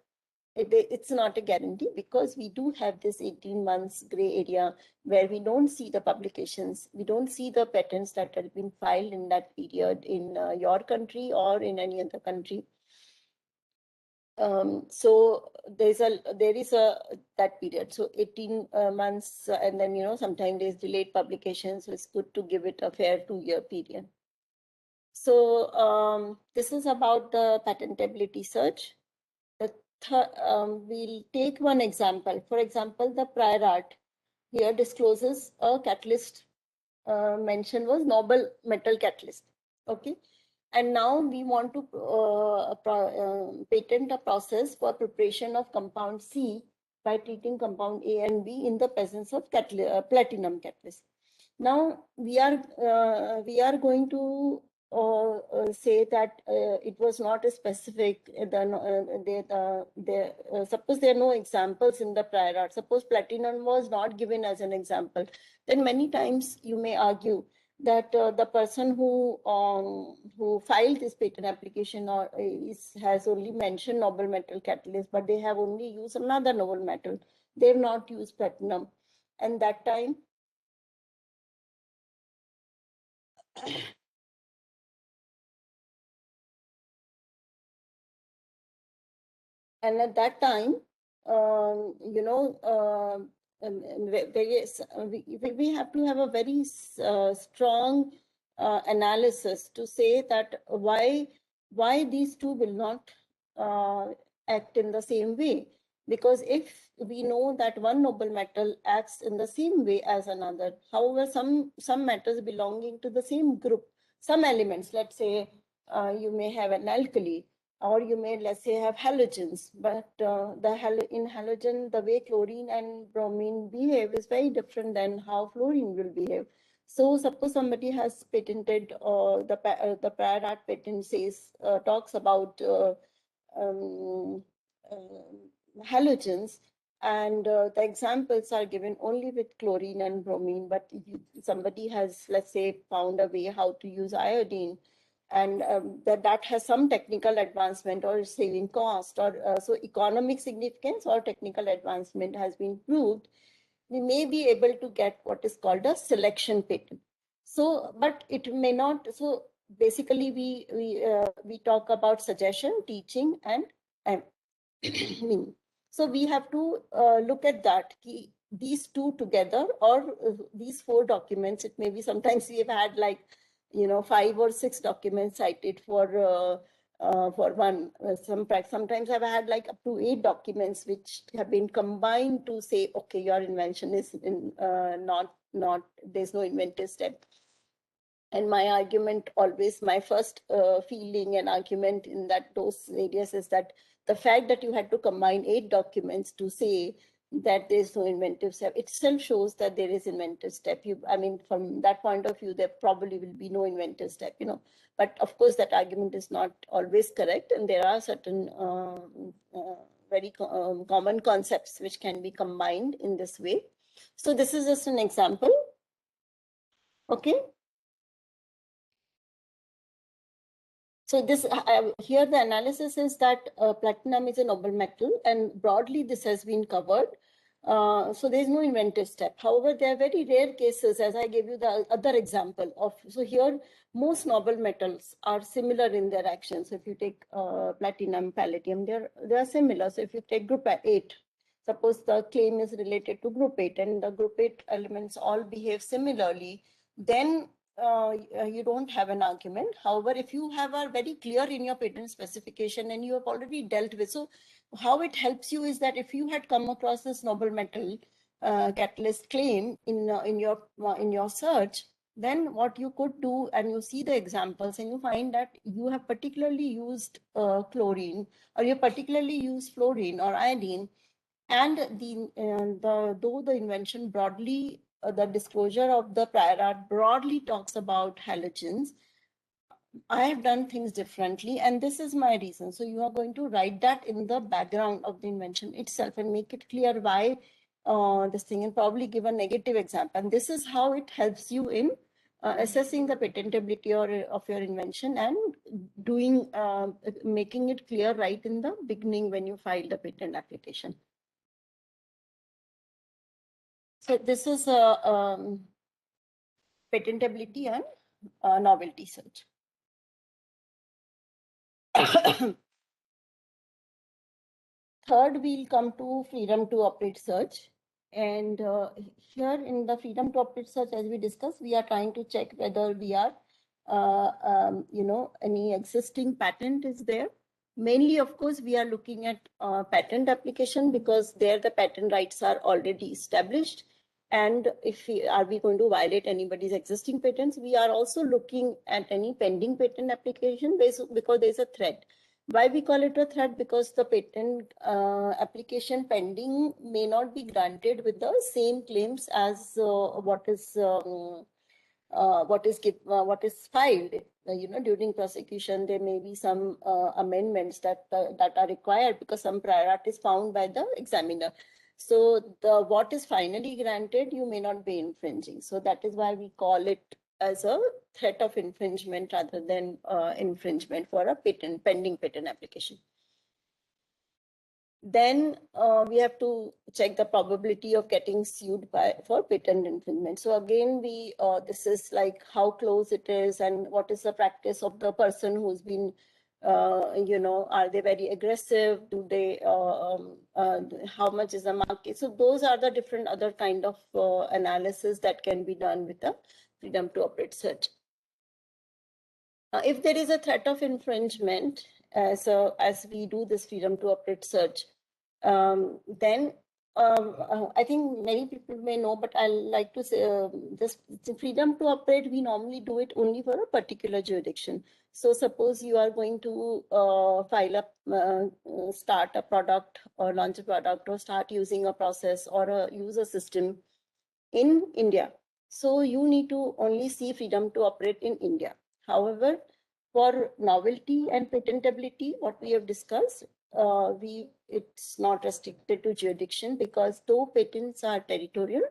it's not a guarantee, because we do have this 18 months gray area where we don't see the publications, we don't see the patents that have been filed in that period in your country or in any other country. So there is a that period. So 18 months, and then sometimes there's delayed publication. So it's good to give it a fair 2-year period. So this is about the patentability search. We'll take one example. For example, the prior art here discloses a catalyst. Mention was noble metal catalyst. Okay. And now we want to patent a process for preparation of compound C by treating compound A and B in the presence of platinum catalyst. Now we are going to say that it was not a specific. Suppose there are no examples in the prior art. Suppose platinum was not given as an example. Then many times you may argue that the person who filed this patent application has only mentioned noble metal catalyst, but they have only used another noble metal. They have not used platinum, and that time. And at that time, we have to have a very strong analysis to say that why these two will not act in the same way. Because if we know that one noble metal acts in the same way as another, however, some metals belonging to the same group, some elements, let's say you may have an alkali, or you may, let's say, have halogens, but in halogen, the way chlorine and bromine behave is very different than how fluorine will behave. So suppose somebody has patented, the prior art patent says, talks about halogens, and the examples are given only with chlorine and bromine, but somebody has, let's say, found a way how to use iodine, and that has some technical advancement or saving cost, or so economic significance or technical advancement has been proved, we may be able to get what is called a selection patent. So, but it may not. So basically, we talk about suggestion, teaching, and meaning. So we have to look at that. These two together, or these 4 documents. It may be sometimes we have had like 5 or 6 documents cited for one. Sometimes I've had like up to 8 documents which have been combined to say, okay, your invention is not there's no inventive step. And my argument always, my first feeling and argument in those areas is that the fact that you had to combine 8 documents to say that there's no inventive step itself shows that there is inventive step. I mean, from that point of view, there probably will be no inventive step, But of course, that argument is not always correct, and there are certain very common concepts which can be combined in this way. So this is just an example. Okay. So this here the analysis is that platinum is a noble metal, and broadly this has been covered. So there is no inventive step. However, there are very rare cases, as I gave you the other example of. So here, most noble metals are similar in their action. So if you take platinum, palladium, they are similar. So if you take group 8, suppose the claim is related to group 8, and the group 8 elements all behave similarly, then you don't have an argument. However, if you have a very clear in your patent specification and you have already dealt with, so how it helps you is that if you had come across this noble metal catalyst claim in your search, then what you could do, and you see the examples and you find that you have particularly used chlorine, or you particularly used fluorine or iodine, and though the invention broadly, the disclosure of the prior art broadly talks about halogens, I have done things differently, and this is my reason. So you are going to write that in the background of the invention itself and make it clear why this thing, and probably give a negative example. And this is how it helps you in assessing the patentability of your invention and making it clear right in the beginning when you file the patent application. So this is patentability and novelty search. third, we'll come to freedom to operate search. And here in the freedom to operate search, as we discussed, we are trying to check whether we are, any existing patent is there. Mainly, of course, we are looking at patent application because there the patent rights are already established. And if are we going to violate anybody's existing patents, we are also looking at any pending patent application because there's a threat. Why we call it a threat? Because the patent application pending may not be granted with the same claims as what is filed. During prosecution, there may be some amendments that are required because some prior art is found by the examiner. So what is finally granted, you may not be infringing. So that is why we call it as a threat of infringement rather than infringement for a pending patent application. Then we have to check the probability of getting sued for patent infringement. So again, this is like how close it is and what is the practice of the person who's been, are they very aggressive? Do they, how much is the market? So those are the different other kind of analysis that can be done with the freedom to operate search. If there is a threat of infringement, so as we do this freedom to operate search, then I think many people may know, but I like to say this freedom to operate, we normally do it only for a particular jurisdiction. So suppose you are going to start a product or launch a product or start using a process or use a system in India. So you need to only see freedom to operate in India. However, for novelty and patentability, what we have discussed, it's not restricted to jurisdiction because though patents are territorial,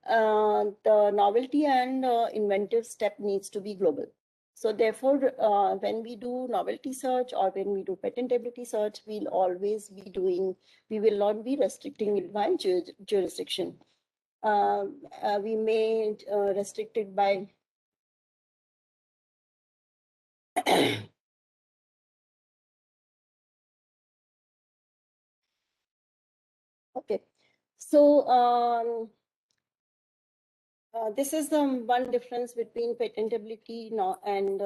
the novelty and inventive step needs to be global. So therefore, when we do novelty search or when we do patentability search, we will not be restricting it by jurisdiction. We may restrict it by okay. So this is the one difference between patentability and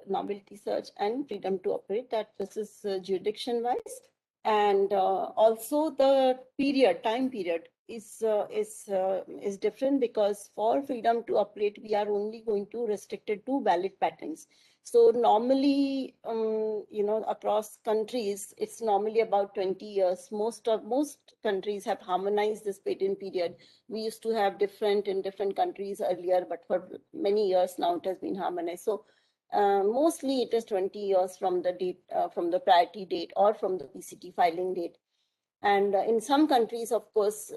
novelty search and freedom to operate, that this is jurisdiction wise, and also the time period is different because for freedom to operate we are only going to restrict it to valid patents. So normally, across countries, it's normally about 20 years. Most countries have harmonized this patent period. We used to have different in different countries earlier, but for many years now it has been harmonized. So mostly it is 20 years from the date, from the priority date or from the PCT filing date. And in some countries, of course,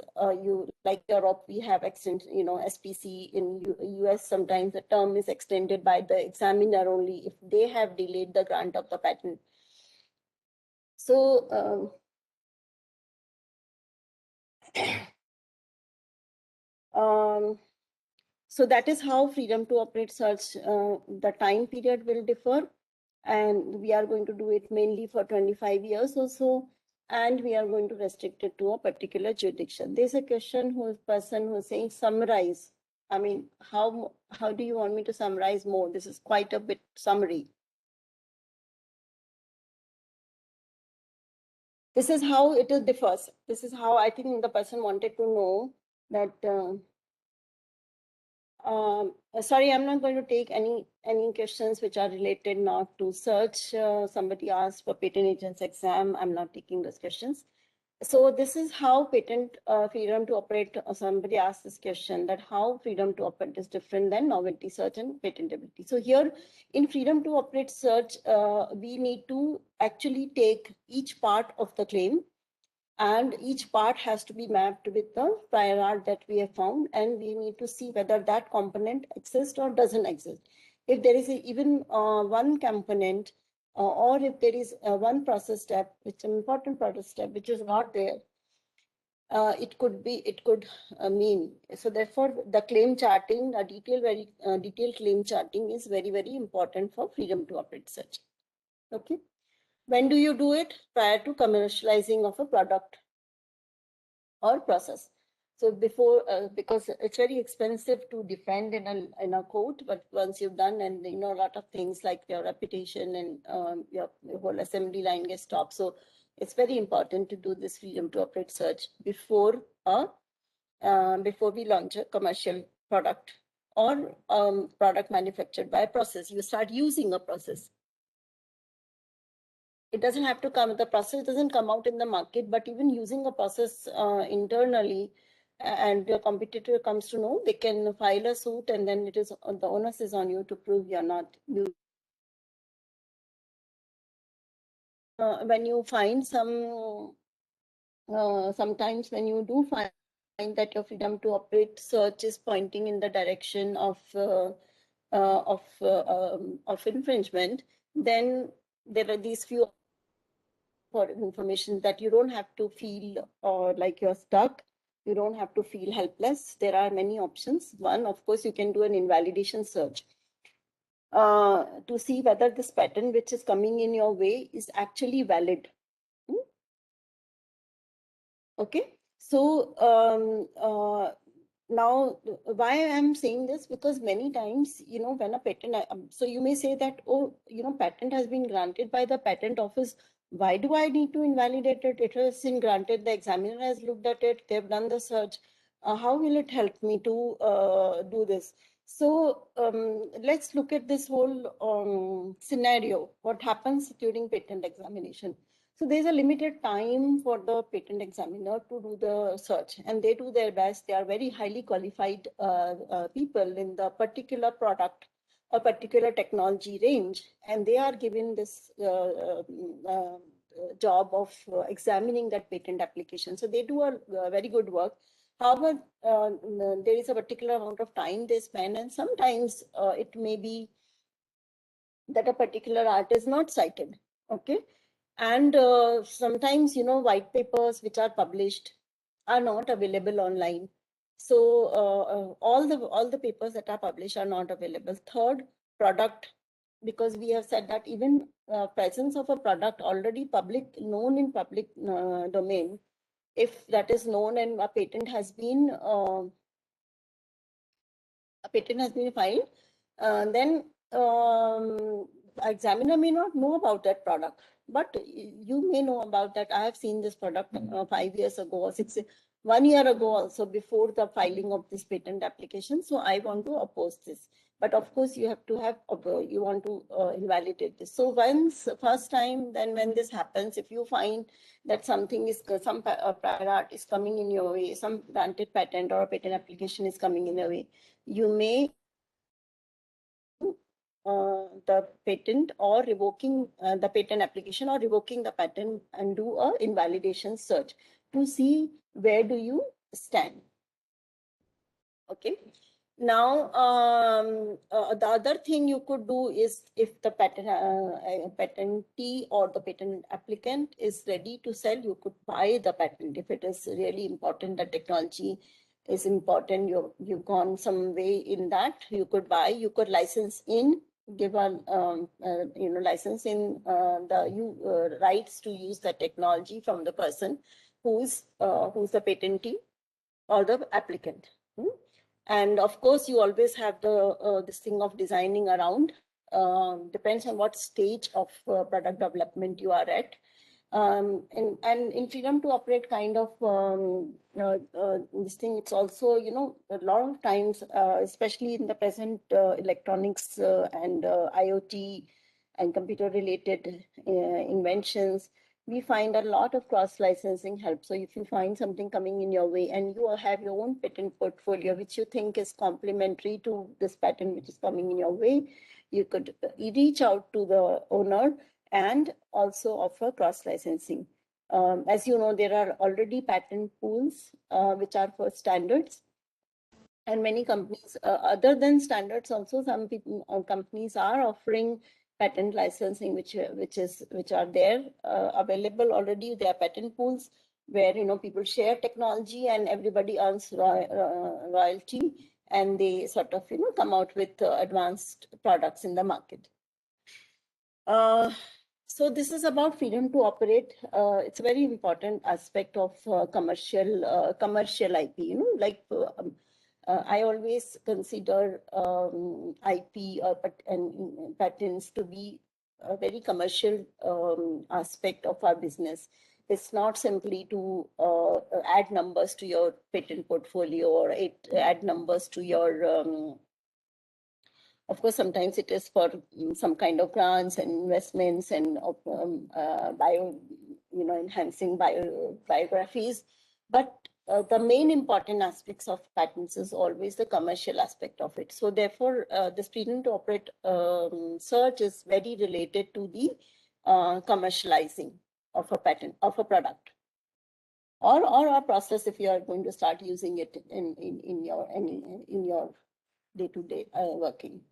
like Europe, we have SPC. In US, sometimes the term is extended by the examiner only if they have delayed the grant of the patent. So so that is how freedom to operate search, the time period will differ, and we are going to do it mainly for 25 years or so, and we are going to restrict it to a particular jurisdiction. There's a person who's saying summarize. I mean, how do you want me to summarize more? This is quite a bit summary. This is how it differs. This is how I think the person wanted to know that. Sorry, I'm not going to take any questions which are related not to search. Somebody asked for patent agents exam. I'm not taking those questions. So this is how patent freedom to operate. Somebody asked this question, that how freedom to operate is different than novelty search and patentability. So here in freedom to operate search, we need to actually take each part of the claim, and each part has to be mapped with the prior art that we have found, and we need to see whether that component exists or doesn't exist. If there is even one component, or if there is one process step, which is an important process step, which is not there, it could mean. So therefore, the claim charting, a detailed claim charting is very, very important for freedom to operate search. Okay. When do you do it? Prior to commercializing of a product or process. So before, because it's very expensive to defend in a court, but once you've done, and a lot of things like your reputation and your whole assembly line gets stopped. So it's very important to do this freedom to operate search before we launch a commercial product or product manufactured by a process. You start using a process. It doesn't have to come, the process doesn't come out in the market, but even using a process internally, and your competitor comes to know, they can file a suit, and then it is the onus is on you to prove you're not using. When you find sometimes when you do find that your freedom to operate search is pointing in the direction of infringement, then there are these few information that you don't have to feel like you're stuck. You don't have to feel helpless. There are many options. One, of course, you can do an invalidation search to see whether this patent which is coming in your way is actually valid. Okay, so now why I'm saying this, because many times, when a patent, so you may say that, oh, patent has been granted by the patent office. Why do I need to invalidate it? It has been granted, the examiner has looked at it, they've done the search. How will it help me to do this? So let's look at this whole scenario. What happens during patent examination? So there's a limited time for the patent examiner to do the search, and they do their best. They are very highly qualified people in the particular product, a particular technology range, and they are given this job of examining that patent application. So they do a very good work. However, there is a particular amount of time they spend, and sometimes it may be that a particular art is not cited. Okay. And sometimes, white papers which are published are not available online. So all the papers that are published are not available. Third, product, because we have said that even presence of a product already known in public domain, if that is known and a patent has been filed, then examiner may not know about that product, but you may know about that. I have seen this product 5 years ago or 1 year ago also, before the filing of this patent application. So I want to oppose this. But of course, you have to have, you want to invalidate this. So once, first time, then when this happens, if you find that something is, some prior art is coming in your way, some granted patent or a patent application is coming in your way, you may the patent or revoking the patent application or revoking the patent and do a invalidation search to see where do you stand. Okay. Now, the other thing you could do is, if the patentee or the patent applicant is ready to sell, you could buy the patent. If it is really important, the technology is important, you've gone some way in that, you could buy, you could license in, give a license in the rights to use the technology from the person who's the patentee or the applicant. And of course, you always have the this thing of designing around. Depends on what stage of product development you are at. And in freedom to operate kind of this thing, it's also, a lot of times, especially in the present electronics and IoT and computer related inventions, we find a lot of cross-licensing help. So if you find something coming in your way and you have your own patent portfolio, which you think is complementary to this patent which is coming in your way, you could reach out to the owner and also offer cross-licensing. As you know, there are already patent pools which are for standards. And many companies, other than standards, also some people, companies are offering patent licensing, which are there available already. There are patent pools where people share technology and everybody earns royalty, and they sort of come out with advanced products in the market. So So this is about freedom to operate. It's a very important aspect of commercial IP. Like I always consider IP and patents to be a very commercial aspect of our business. It's not simply to add numbers to your patent portfolio or add numbers to your of course, sometimes it is for some kind of grants and investments and enhancing biographies. But the main important aspects of patents is always the commercial aspect of it. So therefore, this freedom to operate search is very related to the commercializing of a patent, of a product. Or a process if you are going to start using it in your day-to-day working.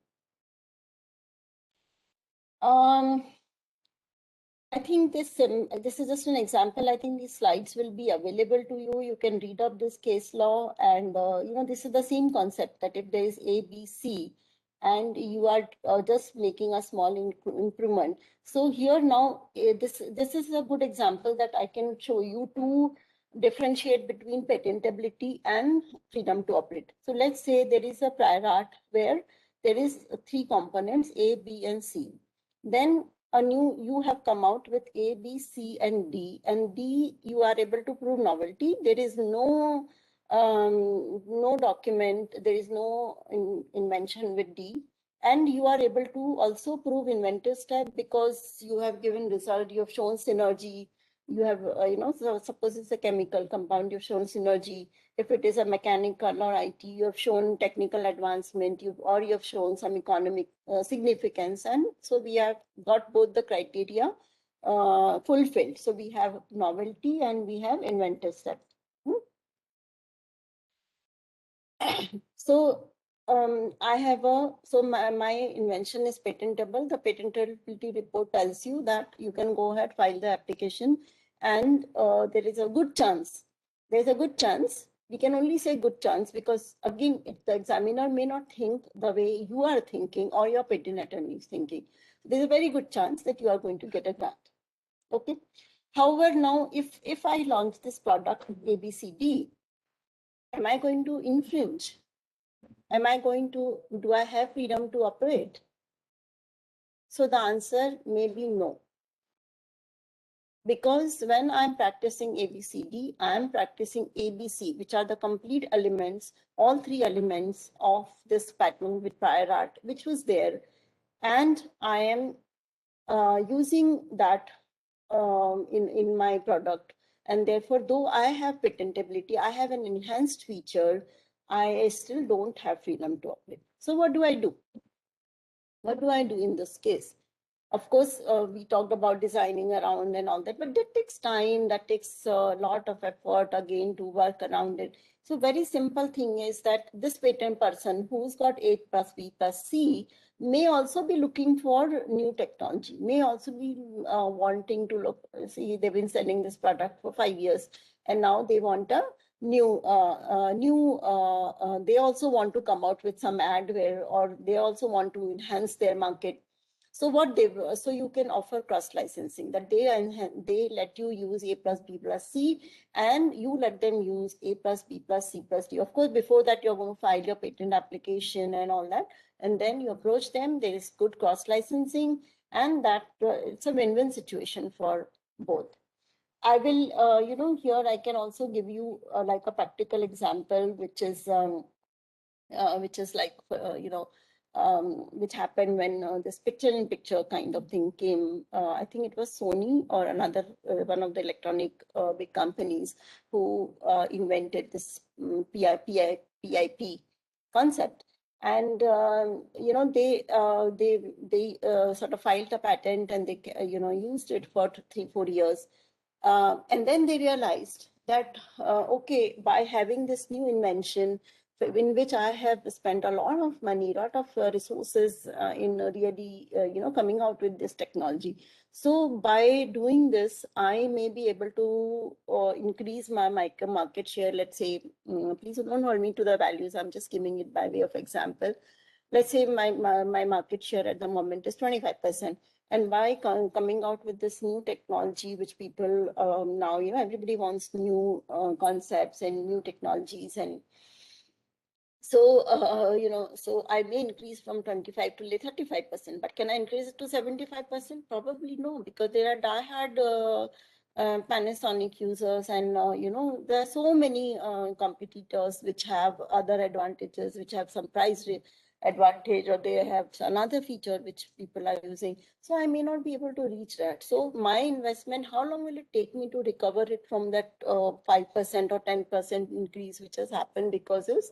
I think this is just an example. I think these slides will be available to you. You can read up this case law, and this is the same concept that if there is A, B, C, and you are just making a small improvement. So here now, this is a good example that I can show you to differentiate between patentability and freedom to operate. So let's say there is a prior art where there is 3 components, A, B, and C. Then you have come out with A, B, C, and D, and D you are able to prove novelty. There is no document, there is no invention with D, and you are able to also prove inventive step because you have given result, you have shown synergy. You have, so suppose it's a chemical compound, you've shown synergy. If it is a mechanical or IT, you have shown technical advancement, you have shown some economic significance. And so we have got both the criteria fulfilled. So we have novelty and we have inventive step. So I have my invention is patentable. The patentability report tells you that you can go ahead, file the application, and there is a good chance. There's a good chance. We can only say good chance because again, the examiner may not think the way you are thinking or your patent attorney is thinking. There's a very good chance that you are going to get a grant. Okay. However, now if I launch this product ABCD, am I going to infringe? Do I have freedom to operate? So the answer may be no. Because when I'm practicing ABCD, I'm practicing ABC, which are the complete elements, all 3 elements of this patent with prior art, which was there. And I am using that in my product. And therefore, though I have patentability, I have an enhanced feature, I still don't have freedom to operate. So what do I do? What do I do in this case? Of course, we talked about designing around and all that, but that takes time, that takes a lot of effort again to work around it. So very simple thing is that this patent person who's got A plus B plus C may also be looking for new technology, may also be wanting to look, see, they've been selling this product for 5 years and now they want a new, they also want to come out with some adware, or they also want to enhance their market. So so you can offer cross licensing, that they let you use A plus B plus C and you let them use A plus B plus C plus D. Of course, before that, you're going to file your patent application and all that. And then you approach them, there is good cross licensing, and that it's a win-win situation for both. I will, here I can also give you like a practical example, which is like, which happened when this picture-in-picture kind of thing came. I think it was Sony or another one of the electronic big companies who invented this PIP concept. And they sort of filed a patent and they used it for 3-4 years. And then they realized that, okay, by having this new invention, in which I have spent a lot of money, a lot of resources in really, coming out with this technology. So by doing this, I may be able to increase my market share. Let's say, please don't hold me to the values. I'm just giving it by way of example. Let's say my market share at the moment is 25%. And by coming out with this new technology, which people now, everybody wants new concepts and new technologies. And so, so I may increase from 25 to 35%, but can I increase it to 75%? Probably no, because there are diehard Panasonic users, and there are so many competitors which have other advantages, which have some price advantage, or they have another feature which people are using. So I may not be able to reach that. So my investment, how long will it take me to recover it from that 5% or 10% increase which has happened because of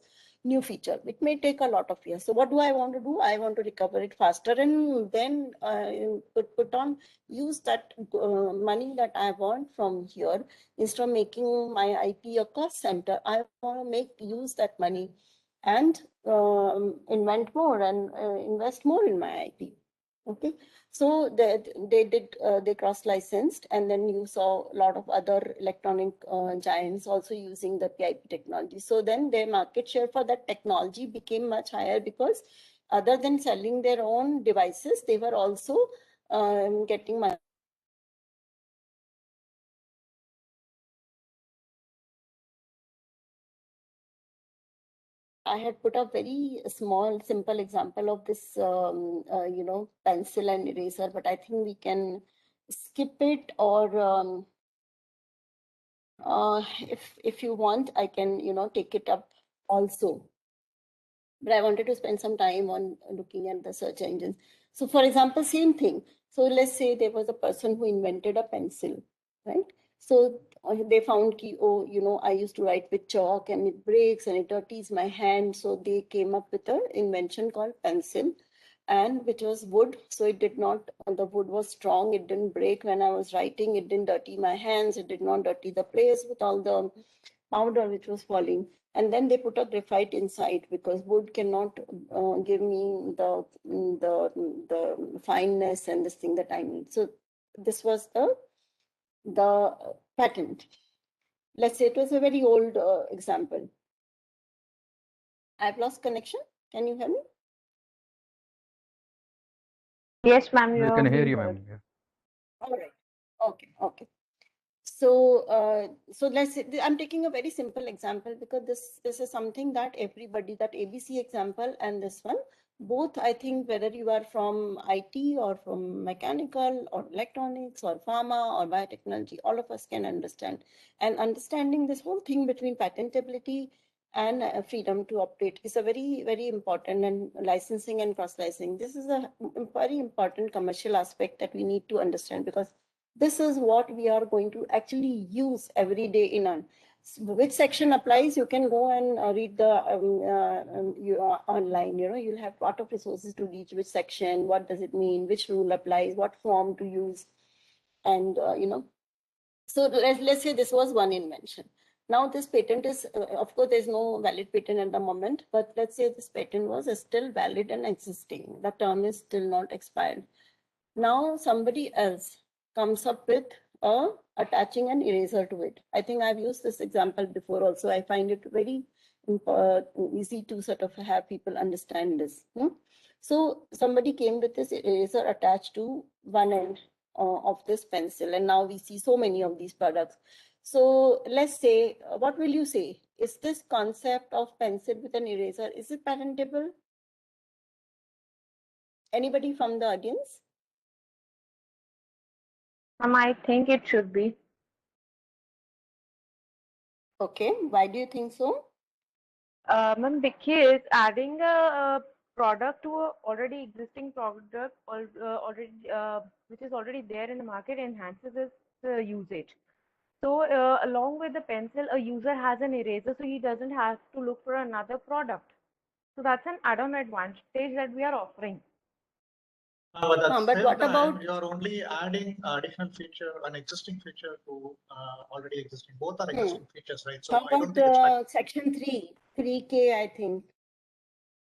new feature? It may take a lot of years. So what do I want to do? I want to recover it faster, and then use that money that I want from here. Instead of making my IP a cost center, I want to use that money and invent more and invest more in my IP. Okay, so they cross-licensed, and then you saw a lot of other electronic giants also using the PIP technology. So then their market share for that technology became much higher, because other than selling their own devices, they were also getting money. I had put a very small, simple example of this, pencil and eraser, but I think we can skip it, or if you want, I can, take it up also. But I wanted to spend some time on looking at the search engines. So for example, same thing. So let's say there was a person who invented a pencil, right? So they found, I used to write with chalk and it breaks and it dirties my hand. So they came up with an invention called pencil, and which was wood. So it did not, the wood was strong. It didn't break when I was writing. It didn't dirty my hands. It did not dirty the place with all the powder which was falling. And then they put a graphite inside, because wood cannot give me the fineness and this thing that I need. So this was the patent. Let's say it was a very old example. I've lost connection. Can you hear me? Yes, ma'am. We can hear you, ma'am. Yeah. All right. Okay. So, so let's say I'm taking a very simple example, because this is something that everybody, that ABC example and this one, both, I think, whether you are from IT or from mechanical or electronics or pharma or biotechnology, all of us can understand. And understanding this whole thing between patentability and freedom to operate is a very, very important, and licensing and cross-licensing. This is a very important commercial aspect that we need to understand, because this is what we are going to actually use every day in on. Which section applies, you can go and read the online, you'll have a lot of resources to reach which section, what does it mean, which rule applies, what form to use. And, so let's say this was one invention. Now this patent is, of course, there's no valid patent at the moment, but let's say this patent was still valid and existing. The term is still not expired. Now somebody else comes up with attaching an eraser to it. I think I've used this example before also. I find it very easy to sort of have people understand this. So somebody came with this eraser attached to one end of this pencil, and now we see so many of these products. So let's say, what will you say? Is this concept of pencil with an eraser, is it patentable? Anybody from the audience? I think it should be. Okay, why do you think so? Ma'am, because adding a product to a already existing product, or already which is already there in the market, enhances its usage. So along with the pencil, a user has an eraser, so he doesn't have to look for another product. So that's an add-on advantage that we are offering. But at the But same what time, about- you are only adding additional feature, an existing feature to already existing. Both are existing features, right? So How I don't about think it's like section 3K, I think,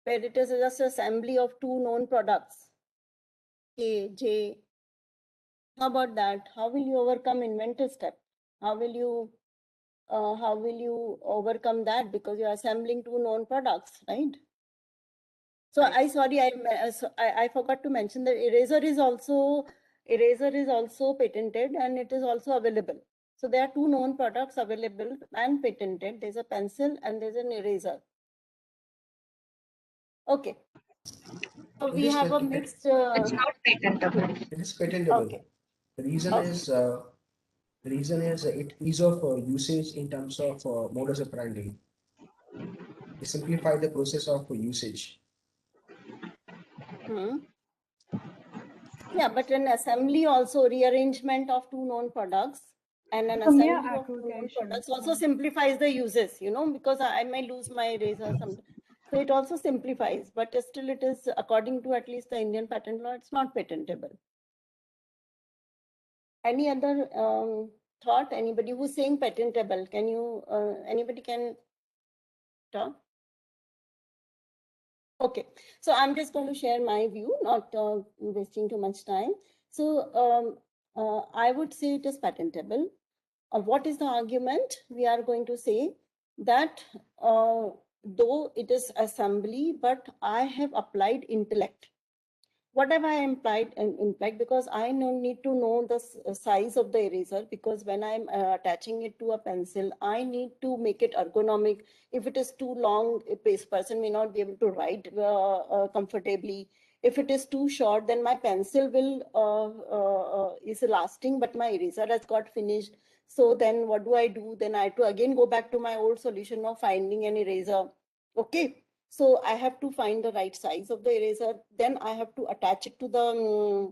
where it is just assembly of two known products, K, J. How about that? How will you overcome inventor step? How will you overcome that? Because you're assembling two known products, right? So I forgot to mention that eraser is also eraser is also patented and it is also available. So there are two known products available and patented. There's a pencil and there's an eraser. Okay. So we have a mixed. It's not patentable. It is patentable. Okay. The reason Okay. is it ease of usage in terms of modus operandi. It simplify the process of usage. Yeah, but an assembly also rearrangement of two known products and an So mere assembly of two known aggregation. products also simplifies the uses, you know, because I may lose my eraser sometimes. So it also simplifies, but still it is, according to at least the Indian patent law, it's not patentable. Any other thought? Anybody who's saying patentable? Can you, anybody can talk? Okay, so I'm just going to share my view, not wasting too much time. So I would say it is patentable. What is the argument? We are going to say that though it is assembly, but I have applied intellect. What have I implied? Because I need to know the size of the eraser, because when I'm attaching it to a pencil, I need to make it ergonomic. If it is too long, a person may not be able to write comfortably. If it is too short, then my pencil will is lasting, but my eraser has got finished. So then what do I do? Then I have to again go back to my old solution of finding an eraser. Okay. So I have to find the right size of the eraser. Then I have to attach it to the,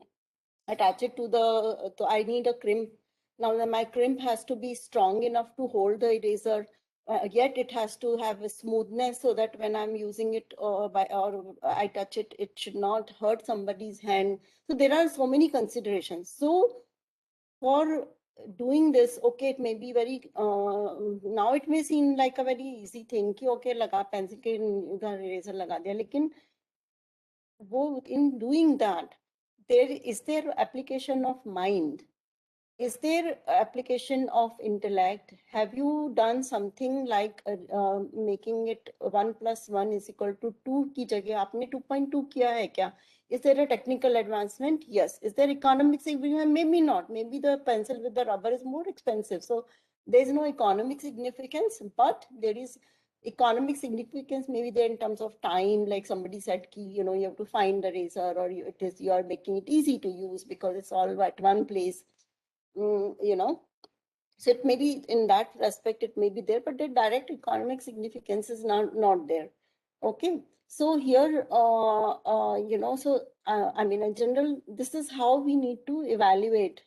I need a crimp. Now my crimp has to be strong enough to hold the eraser. Yet it has to have a smoothness so that when I'm using it or I touch it, it should not hurt somebody's hand. So there are so many considerations. So for doing this, okay, it may be very, now it may seem like a very easy thing कि okay लगा pencil के इधर eraser लगा दिया, लेकिन वो in doing that, is there application of mind? Is there application of intellect? Have you done something like making it 1 + 1 = 2 की जगह आपने 2.2 किया है क्या? Is there a technical advancement? Yes. Is there economic significance? Maybe not. Maybe the pencil with the rubber is more expensive. So there is no economic significance, but there is economic significance maybe there in terms of time. Like somebody said, you know, you have to find the razor, or you are making it easy to use because it's all at one place. You know, so it may be in that respect it may be there, but the direct economic significance is not there. Okay, so here you know, so I mean in general this is how we need to evaluate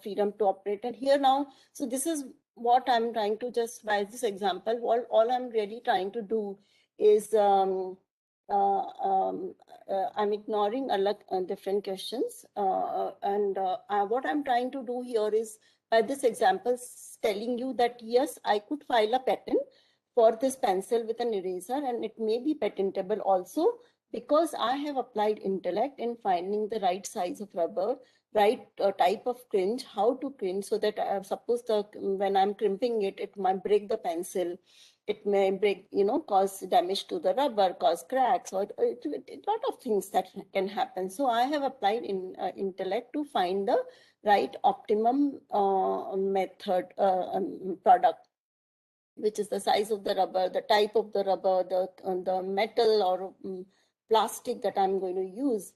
freedom to operate. And here now, so this is what I'm trying to, just by this example, all I'm really trying to do is I'm ignoring different questions, and what I'm trying to do here is, by this example, telling you that yes, I could file a patent for this pencil with an eraser, and it may be patentable also, because I have applied intellect in finding the right size of rubber, right type of cringe, how to cringe, so that suppose when I'm crimping it, it might break the pencil. It may break, you know, cause damage to the rubber, cause cracks, or a lot of things that can happen. So I have applied intellect to find the right optimum method product, which is the size of the rubber, the type of the rubber, the metal or plastic that I'm going to use.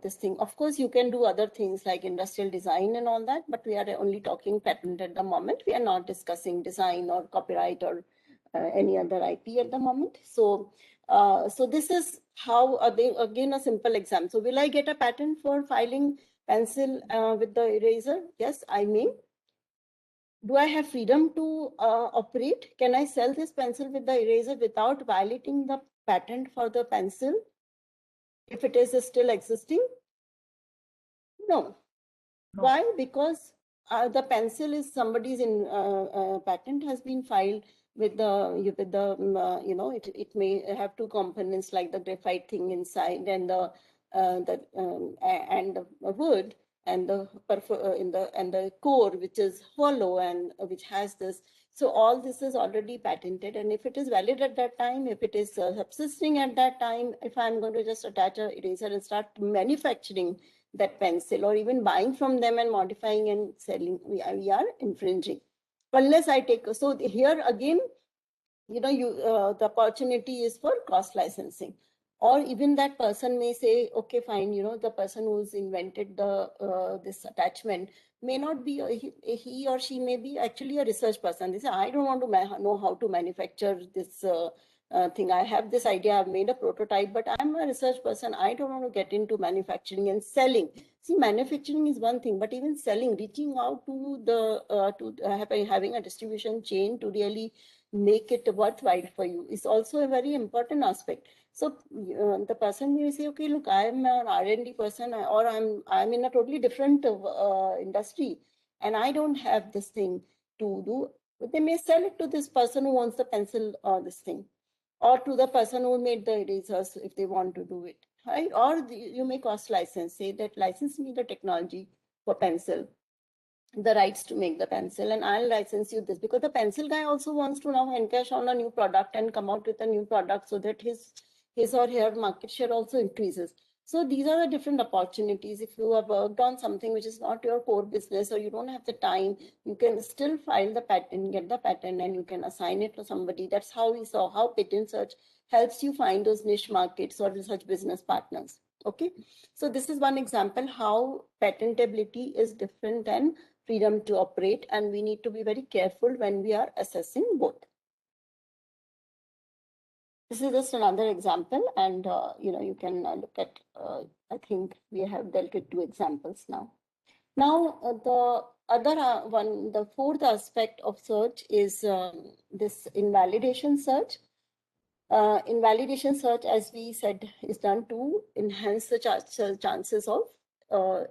This thing, of course, you can do other things like industrial design and all that, but we are only talking patent at the moment. We are not discussing design or copyright or any other IP at the moment. So, so this is how, again, a simple example. So will I get a patent for filing pencil with the eraser? Yes, I may. Do I have freedom to operate? Can I sell this pencil with the eraser without violating the patent for the pencil if it is still existing? No. Why? Because the pencil is somebody's patent has been filed with the you know, it may have two components like the graphite thing inside and the wood and the core, which is hollow and which has this. So all this is already patented, and if it is valid at that time, if it is subsisting at that time, if I'm going to just attach a eraser and start manufacturing that pencil, or even buying from them and modifying and selling, we are infringing. Unless I take, so here again, the opportunity is for cross licensing. Or even that person may say, okay, fine, the person who's invented this attachment may not be, he or she may be actually a research person. They say, I don't want to know how to manufacture this thing. I have this idea, I've made a prototype, but I'm a research person. I don't want to get into manufacturing and selling. See, manufacturing is one thing, but even selling, reaching out to having a distribution chain to really make it worthwhile for you is also a very important aspect. So the person may say, okay, look, I am an R&D person, or I'm in a totally different industry, and I don't have this thing to do. But they may sell it to this person who wants the pencil or this thing, or to the person who made the erasers if they want to do it, right? Or you may cross license, say that license me the technology for pencil, the rights to make the pencil, and I'll license you this, because the pencil guy also wants to now encash on a new product and come out with a new product so that his or her market share also increases. So these are the different opportunities. If you have worked on something which is not your core business, or you don't have the time, you can still file the patent, get the patent, and you can assign it to somebody. That's how we saw how patent search helps you find those niche markets or research business partners. Okay, so this is one example how patentability is different than freedom to operate, and we need to be very careful when we are assessing both. This is just another example, and you can look at, I think we have dealt with 2 examples now. Now, the other one, the fourth aspect of search is this invalidation search. Invalidation search, as we said, is done to enhance the chances of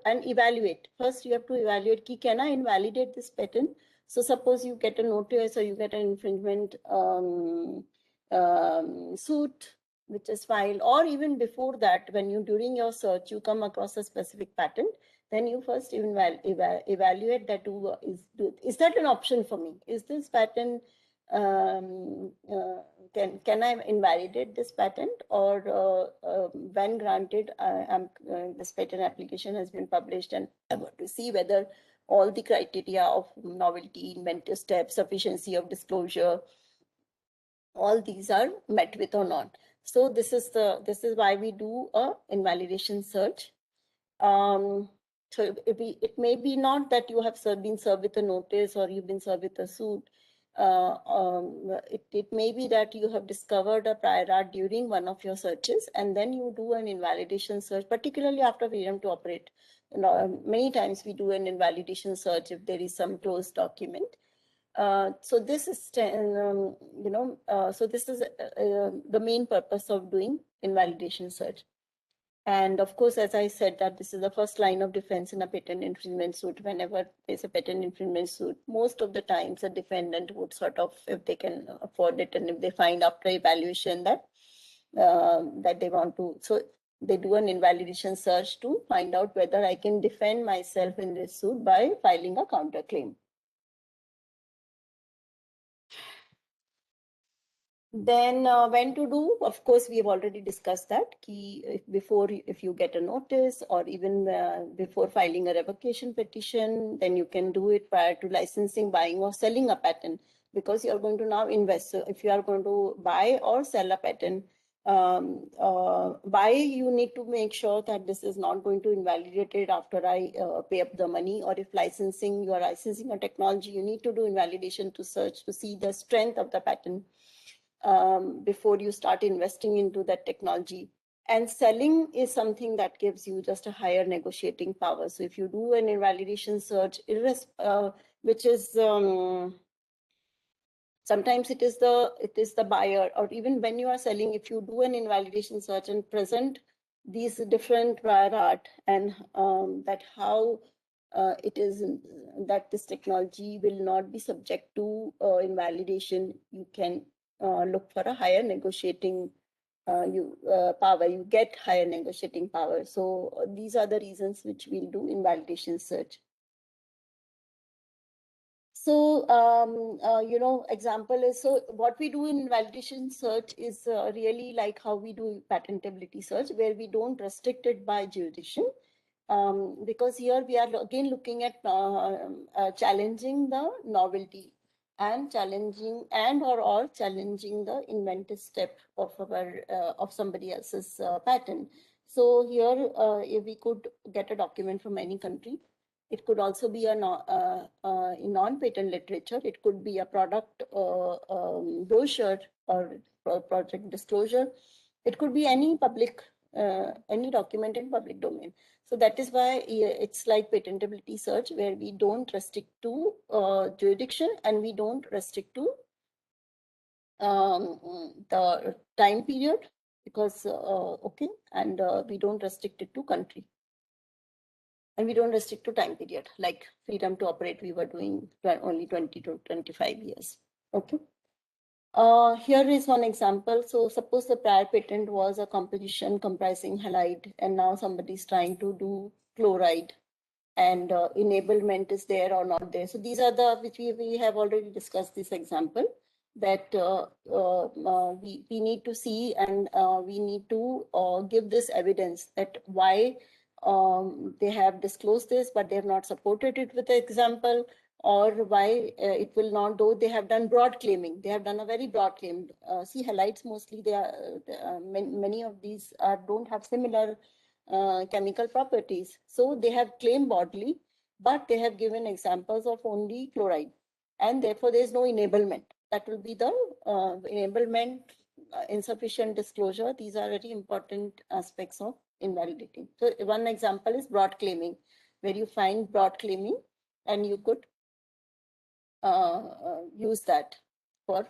and evaluate. First, you have to evaluate, can I invalidate this patent? So suppose you get a notice or you get an infringement suit which is filed, or even before that, when during your search, you come across a specific patent, then you first evaluate that, is that an option for me? Is this patent, can I invalidate this patent? Or when granted, this patent application has been published, and I want to see whether all the criteria of novelty, inventive steps, sufficiency of disclosure, all these are met with or not. So this is why we do a invalidation search. So it may be not that you have been served with a notice or you've been served with a suit. It may be that you have discovered a prior art during one of your searches, and then you do an invalidation search, particularly after freedom to operate. Many times we do an invalidation search if there is some closed document. So this is, so this is the main purpose of doing invalidation search. And of course, as I said, that this is the first line of defense in a patent infringement suit. Whenever there's a patent infringement suit, most of the times a defendant would sort of, if they can afford it, and if they find after evaluation that they want to, so they do an invalidation search to find out whether I can defend myself in this suit by filing a counterclaim. Then when to do, of course, we have already discussed that. If you get a notice, or even before filing a revocation petition, then you can do it prior to licensing, buying, or selling a patent, because you are going to now invest. So if you are going to buy or sell a patent, buy, you need to make sure that this is not going to invalidate it after I pay up the money. Or if licensing, you are licensing a technology, you need to do invalidation to search to see the strength of the patent before you start investing into that technology. And selling is something that gives you just a higher negotiating power. So if you do an invalidation search, which is sometimes it is the buyer, or even when you are selling, if you do an invalidation search and present these different prior art, and that how it is that this technology will not be subject to invalidation, you can look for a higher negotiating power. You get higher negotiating power. So these are the reasons which we'll do invalidation search. So, example is, so what we do in validation search is really like how we do patentability search, where we don't restrict it by jurisdiction. because here we are again looking at challenging the novelty and challenging or challenging the inventive step of our of somebody else's patent. So here, if we could get a document from any country, it could also be a non-patent literature. It could be a product brochure or project disclosure. It could be any public, any document in public domain. So that is why it's like patentability search, where we don't restrict to jurisdiction and we don't restrict to the time period, because okay, and we don't restrict it to country. And we don't restrict to time period, like freedom to operate, we were doing only 20 to 25 years. Okay. Here is one example. So suppose the prior patent was a composition comprising halide, and now somebody is trying to do chloride, and enablement is there or not there. So these are the, which we have already discussed this example, that we need to see, and we need to give this evidence that why they have disclosed this, but they have not supported it with the example, or why it will not, though they have done broad claiming. They have done a very broad claim. See, halides mostly, they are many of these don't have similar chemical properties. So they have claimed broadly, but they have given examples of only chloride, and therefore there is no enablement. That will be the enablement, insufficient disclosure. These are very important aspects of invalidating. So one example is broad claiming, where you find broad claiming and you could use that for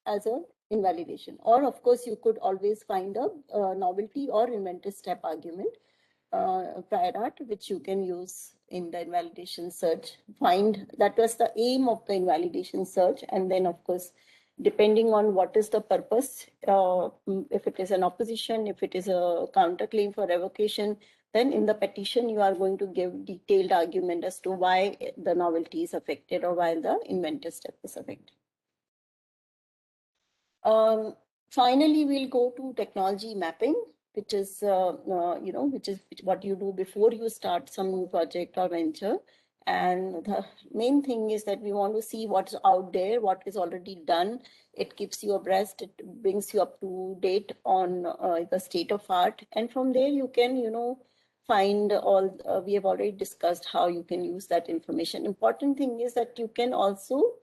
as a invalidation. Or of course, you could always find a novelty or inventive step argument, prior art, which you can use in the invalidation search. That was the aim of the invalidation search. And then of course, depending on what is the purpose, if it is an opposition, if it is a counterclaim for revocation, then in the petition, you are going to give detailed argument as to why the novelty is affected or why the inventive step is affected. Finally, we'll go to technology mapping, which is, which is what you do before you start some new project or venture. And the main thing is that we want to see what's out there, what is already done. It keeps you abreast, it brings you up to date on the state of art. And from there, you can, find all, we have already discussed how you can use that information. Important thing is that you can also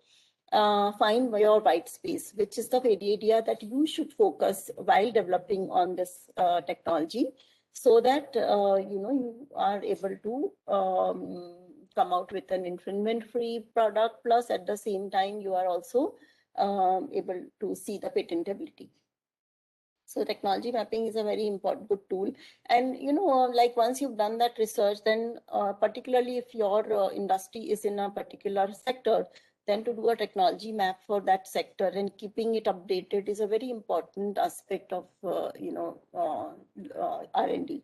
find your white space, which is the area that you should focus while developing on this technology, so that you are able to come out with an infringement-free product. Plus, at the same time, you are also able to see the patentability. So technology mapping is a very important good tool. And, like once you've done that research, then particularly if your industry is in a particular sector, then to do a technology map for that sector and keeping it updated is a very important aspect of, R&D.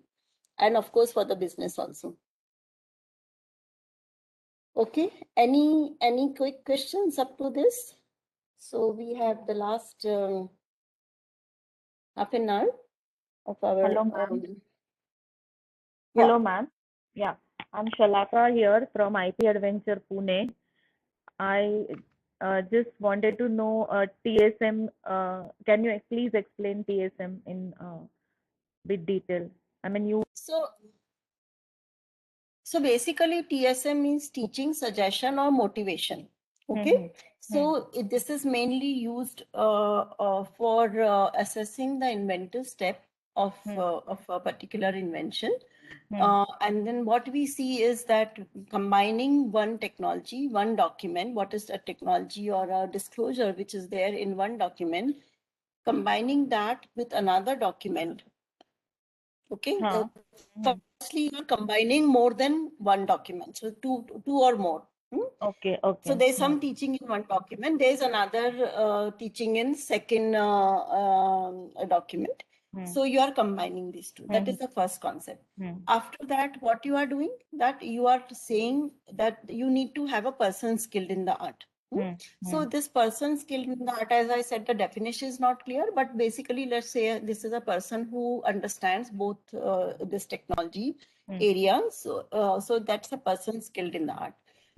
And of course, for the business also. Okay, any quick questions up to this? So we have the last half an hour of our. Hello, ma'am. Yeah. Hello, ma'am. Yeah, I'm Shalaka here from IP Adventure Pune. I just wanted to know TSM. Can you please explain TSM in bit detail? I mean, you. So basically, TSM means teaching, suggestion, or motivation. Okay. So this is mainly used for assessing the inventive step of a particular invention. And then what we see is that combining one technology, one document, what is a technology or a disclosure which is there in one document, combining that with another document. Okay. Firstly, you're combining more than one document, so two or more. Okay. So there's some teaching in one document. There's another teaching in second document. So you are combining these two. That is the first concept. After that, what you are doing, that you are saying that you need to have a person skilled in the art. So this person skilled in the art, as I said, the definition is not clear, but basically, let's say this is a person who understands both this technology area. So that's a person skilled in the art.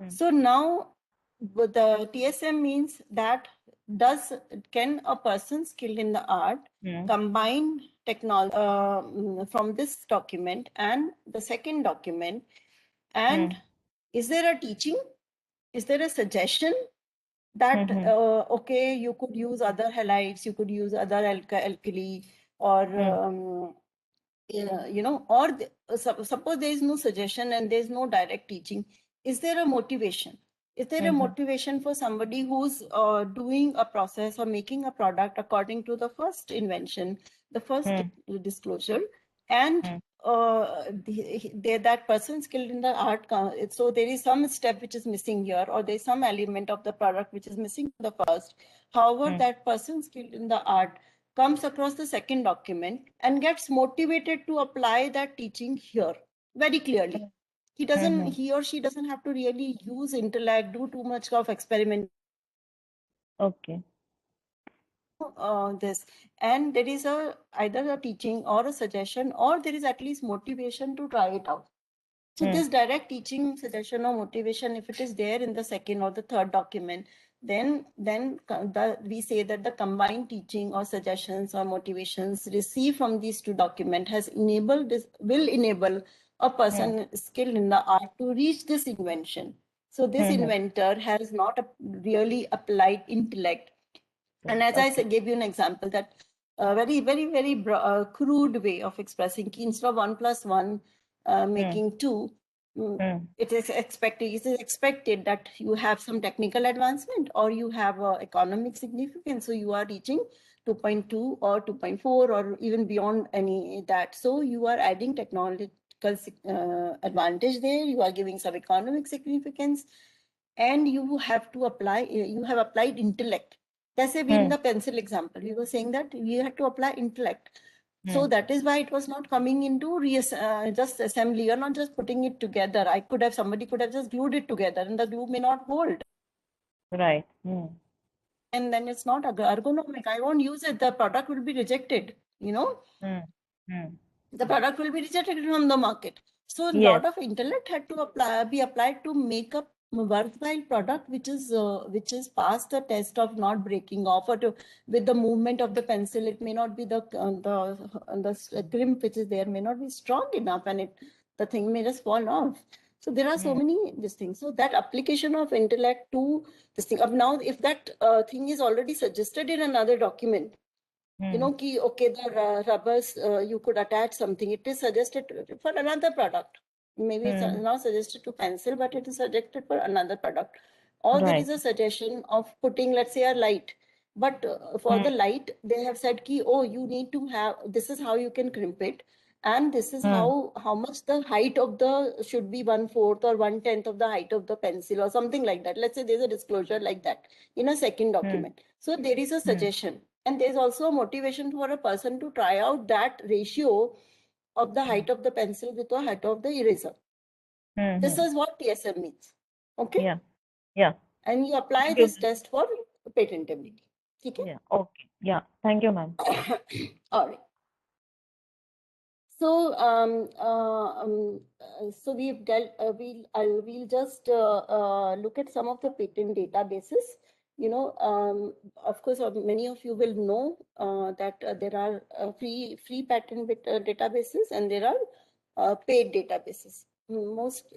So now the TSM means that can a person skilled in the art combine technology from this document and the second document, and is there a teaching? Is there a suggestion that okay, you could use other halides, you could use other alkali, or or suppose there is no suggestion and there is no direct teaching. Is there a motivation? Is there a motivation for somebody who's doing a process or making a product according to the first invention, the first disclosure, and that person skilled in the art, so there is some step which is missing here, or there is some element of the product which is missing from the first. However, that person skilled in the art comes across the second document and gets motivated to apply that teaching here very clearly. He or she doesn't have to really use intellect, do too much of experiment. Okay. This, and there is either a teaching or a suggestion, or there is at least motivation to try it out. So this direct teaching, suggestion, or motivation, if it is there in the second or the third document, then we say that the combined teaching or suggestions or motivations received from these two documents will enable a person skilled in the art to reach this invention. So this inventor has not really applied intellect. And as I gave you an example, that very, very, very crude way of expressing, instead of 1 + 1 making 2, it is expected that you have some technical advancement or you have economic significance. So you are reaching 2.2 or 2.4 or even beyond any that. So you are adding technological advantage there. You are giving some economic significance, and you have to apply. You have applied intellect. Let's say in the pencil example, we were saying that you had to apply intellect. So that is why it was not coming into just assembly. You're not just putting it together. Somebody could have just glued it together, and the glue may not hold. Right. And then it's not ergonomic. I won't use it. The product will be rejected. The product will be rejected from the market. So a lot of intellect had to be applied to make a worthwhile product which is past the test of not breaking off, or with the movement of the pencil, it may not be the crimp which is there may not be strong enough, and the thing may just fall off. So there are so many these things. So that application of intellect to this thing. Now, if that thing is already suggested in another document, okay, the rubbers, you could attach something. It is suggested for another product. Maybe it's not suggested to pencil, but it is suggested for another product. Or there is a suggestion of putting, let's say, a light. But for the light, they have said, you need to have, this is how you can crimp it. And this is how much the height of should be 1/4 or 1/10 of the height of the pencil or something like that. Let's say there's a disclosure like that in a second document. So there is a suggestion. And there's also a motivation for a person to try out that ratio of the height of the pencil with the height of the eraser. This is what TSM means. Okay? Yeah. And you apply this test for patentability. Okay? Yeah. Okay. Yeah. Thank you, ma'am. All right. So, so we've dealt. We'll just look at some of the patent databases. Of course, many of you will know that there are free patent databases, and there are paid databases.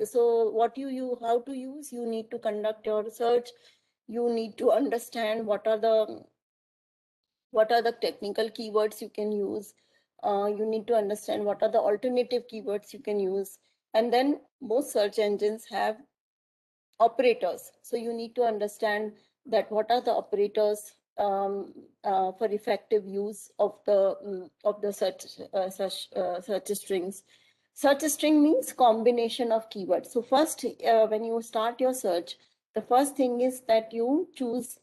So how to use? You need to conduct your search. You need to understand what are the technical keywords you can use. You need to understand what are the alternative keywords you can use. And then most search engines have operators. So you need to understand that what are the operators for effective use of the search strings. Search string means combination of keywords. So first, when you start your search, the first thing is that you choose,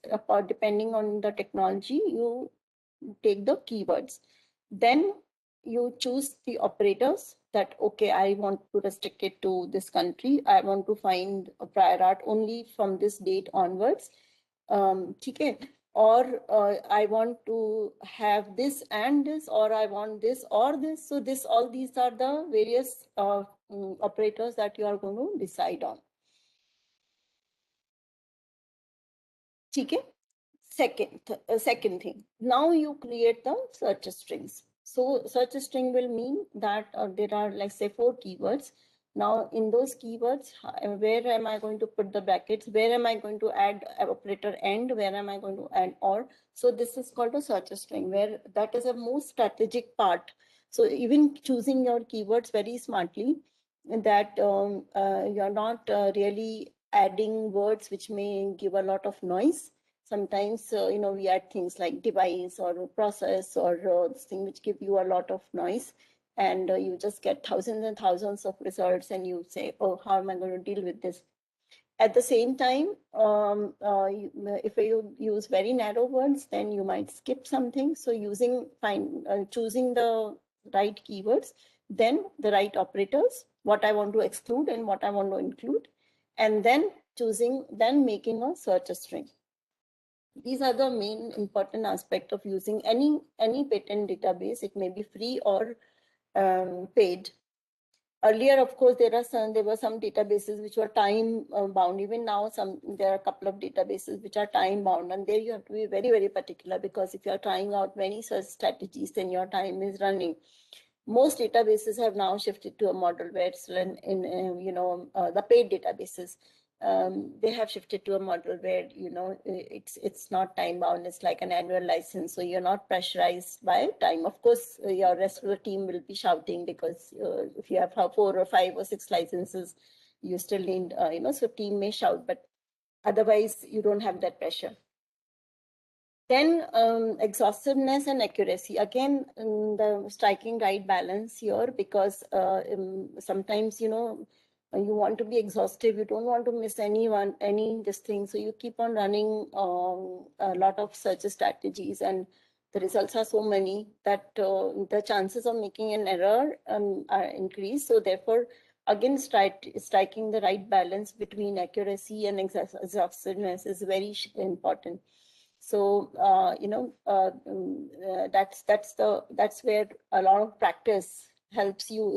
depending on the technology, you take the keywords. Then you choose the operators that, okay, I want to restrict it to this country. I want to find a prior art only from this date onwards. Okay, or I want to have this and this, or I want this or this. So this, all these are the various operators that you are going to decide on. Okay. Second thing, now you create the search strings. So search string will mean that there are, like, say, 4 keywords. Now in those keywords, where am I going to put the brackets? Where am I going to add operator and? Where am I going to add or? So this is called a search string, where that is a most strategic part. So even choosing your keywords very smartly, that you're not really adding words which may give a lot of noise. Sometimes, we add things like device or process or this thing which give you a lot of noise, and you just get thousands and thousands of results, and you say, oh, how am I going to deal with this? At the same time, if you use very narrow words, then you might skip something. So choosing the right keywords, then the right operators, what I want to exclude and what I want to include, and then making a search string. These are the main important aspect of using any patent database. It may be free or paid. Earlier, of course, there were some databases which were time bound. Even now, there are a couple of databases which are time bound, and there you have to be very, very particular, because if you are trying out many such strategies, then your time is running. Most databases have now shifted to a model where it's the paid databases. They have shifted to a model where it's not time bound. It's like an annual license, so you're not pressurized by time. Of course, your rest of the team will be shouting, because if you have 4 or 5 or 6 licenses, you still need so team may shout, but otherwise you don't have that pressure. Then exhaustiveness and accuracy. Again, the striking right balance here, because sometimes, you want to be exhaustive. You don't want to miss this thing. So you keep on running a lot of search strategies, and the results are so many that the chances of making an error are increased. So therefore, again, striking the right balance between accuracy and exhaustiveness is very important. So that's where a lot of practice helps you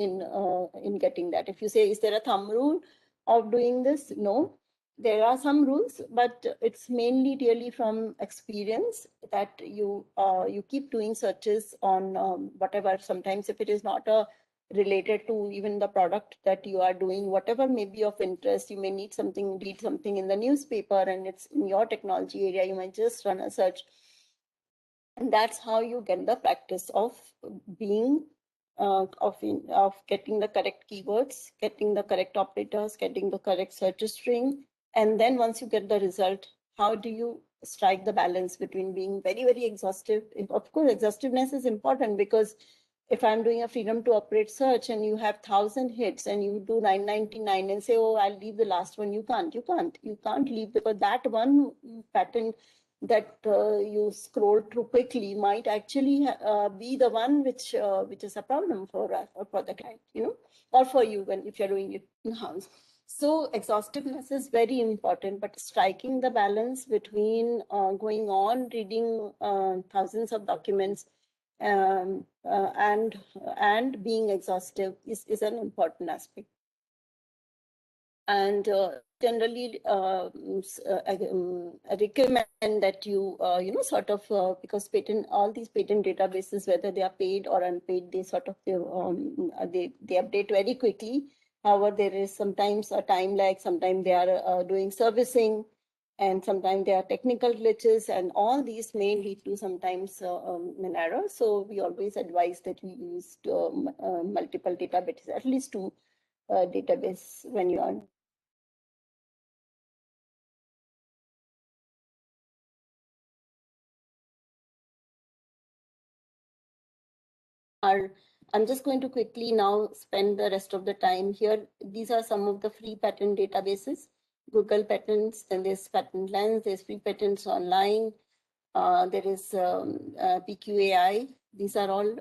in getting that. If you say, is there a thumb rule of doing this? No, there are some rules, but it's mainly really from experience that you keep doing searches on whatever. Sometimes if it is not related to even the product that you are doing, whatever may be of interest, you may read something in the newspaper, and it's in your technology area, you might just run a search. And that's how you get the practice of being of getting the correct keywords, getting the correct operators, getting the correct search string. And then once you get the result, how do you strike the balance between being very, very exhaustive? Of course, exhaustiveness is important, because if I'm doing a freedom to operate search and you have 1,000 hits and you do 999 and say, oh, I'll leave the last one, you can't leave, because that one patent that you scroll through quickly might actually be the one which is a problem for the client, or for you if you're doing it in-house. So exhaustiveness is very important, but striking the balance between going on reading thousands of documents and being exhaustive is an important aspect. And generally recommend that you sort of because all these patent databases, whether they are paid or unpaid, they sort of they update very quickly. However, there is sometimes a time lag. Sometimes they are doing servicing, and sometimes there are technical glitches, and all these may lead to sometimes an error. So we always advise that we use multiple databases, at least 2 database when you are I'm just going to quickly now spend the rest of the time here. These are some of the free patent databases. Google Patents, then there's Patent Lens, there's free patents online. There is PQAI. These are all,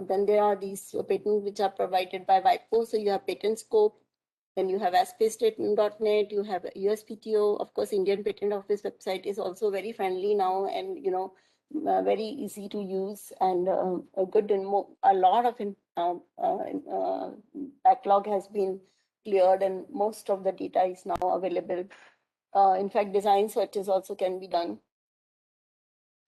then there are these patents which are provided by WIPO. So you have Patent Scope, Then you have aspstatement.net, you have USPTO. Of course, Indian Patent Office website is also very friendly now, and very easy to use, and a good and a lot of backlog has been cleared, and most of the data is now available. In fact, design searches also can be done.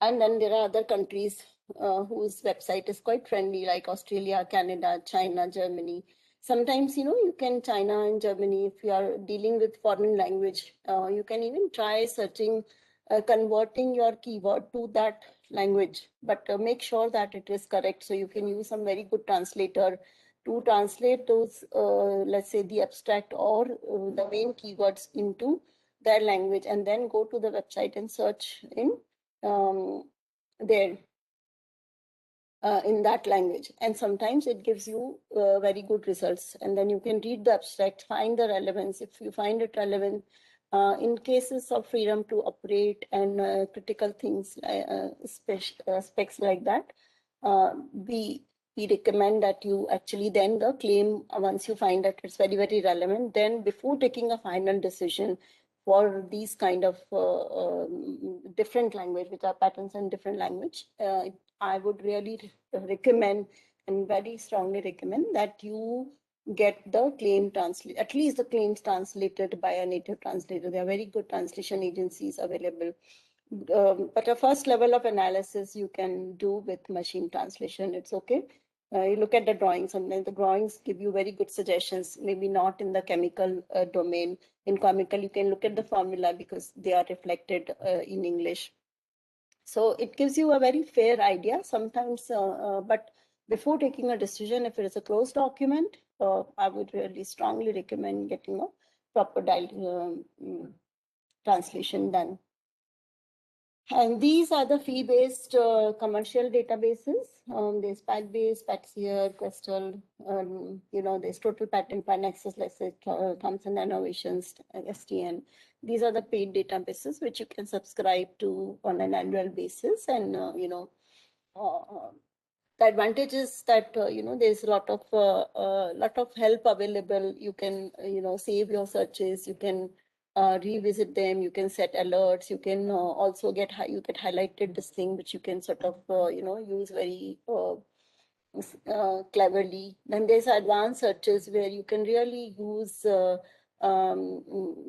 And then there are other countries whose website is quite friendly, like Australia, Canada, China, Germany. Sometimes, you can China and Germany, if you are dealing with foreign language, you can even try searching, converting your keyword to that language, but make sure that it is correct. So you can use some very good translator to translate those, let's say the abstract or the main keywords into their language, and then go to the website and search in there in that language, and sometimes it gives you very good results, and then you can read the abstract, find the relevance. If you find it relevant, in cases of freedom to operate and critical things, specs like that, we recommend that you actually then the claim, once you find that it's very, very relevant, then before taking a final decision for these kind of different language, which are patents in different language, I would really recommend and very strongly recommend that you get the claim translated, at least the claims translated by a native translator. There are very good translation agencies available. But a first level of analysis you can do with machine translation. It's okay. You look at the drawings, sometimes the drawings give you very good suggestions, maybe not in the chemical domain. In chemical, you can look at the formula because they are reflected in English. So it gives you a very fair idea sometimes, but before taking a decision, if it is a closed document, I would really strongly recommend getting a proper translation done. And these are the fee-based commercial databases. There's Packbase, Paxier, Questel, there's Total Patent, Pinexus, let's say Thomson Innovations, STN. These are the paid databases which you can subscribe to on an annual basis. And, the advantage is that, there's a lot of help available. You can, save your searches, you can revisit them, you can set alerts, you can also get highlighted this thing, which you can sort of, use very cleverly. Then there's advanced searches where you can really use, the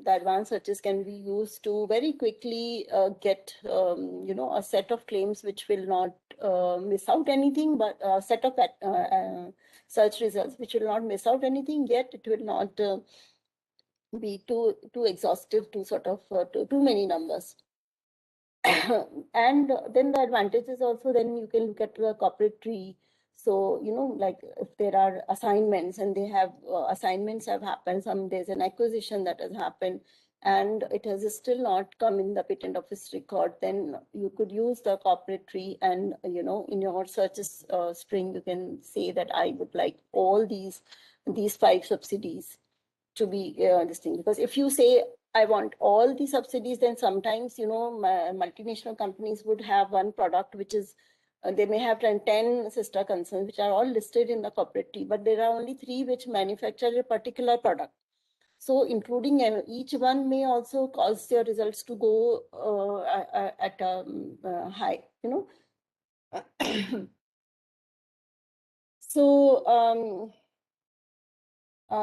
advanced searches can be used to very quickly get, a set of claims which will not miss out anything, but a set of search results which will not miss out anything, yet it will not be too exhaustive to sort of too many numbers. And then the advantage is also, then you can look at the corporate tree. So, like if there are assignments and they have assignments have happened, there's an acquisition that has happened and it has still not come in the patent office record, then you could use the corporate tree, and, in your searches string, you can say that I would like all these 5 subsidies to be this thing. Because if you say I want all the subsidies, then sometimes, multinational companies would have one product which is, they may have 10 sister concerns which are all listed in the corporate tree, but there are only 3 which manufacture a particular product. So including each one may also cause their results to go at a high, So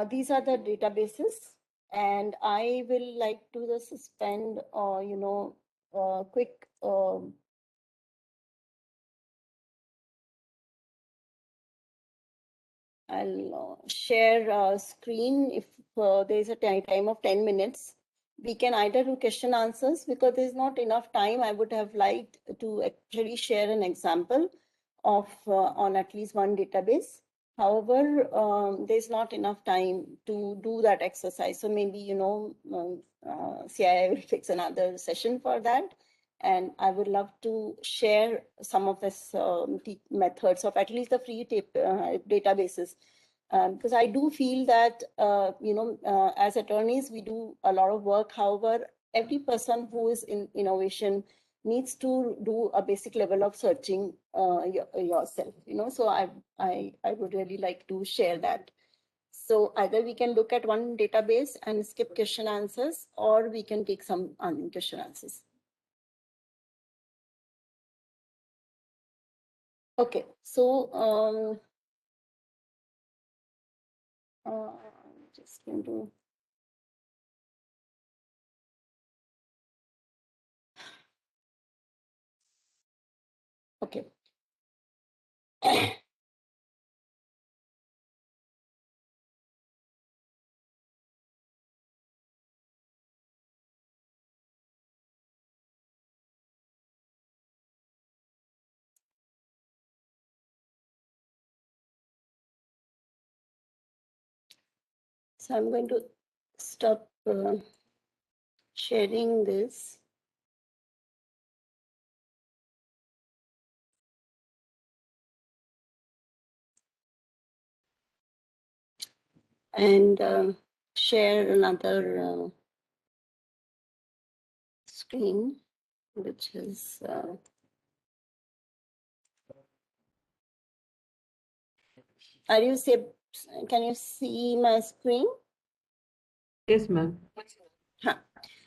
these are the databases, and I will like to just spend, quick I'll share a screen. If there's a time of 10 minutes, we can either do question answers, because there's not enough time. I would have liked to actually share an example of on at least one database. However, there's not enough time to do that exercise. So maybe, CII will fix another session for that. And I would love to share some of this methods of at least the free databases. Because I do feel that, as attorneys, we do a lot of work. However, every person who is in innovation needs to do a basic level of searching yourself, so I would really like to share that. So either we can look at one database and skip question answers, or we can take some question answers. Okay, so just going to. Okay. So I'm going to stop sharing this. And share another screen, which is are you say, can you see my screen? Yes, ma'am. Huh.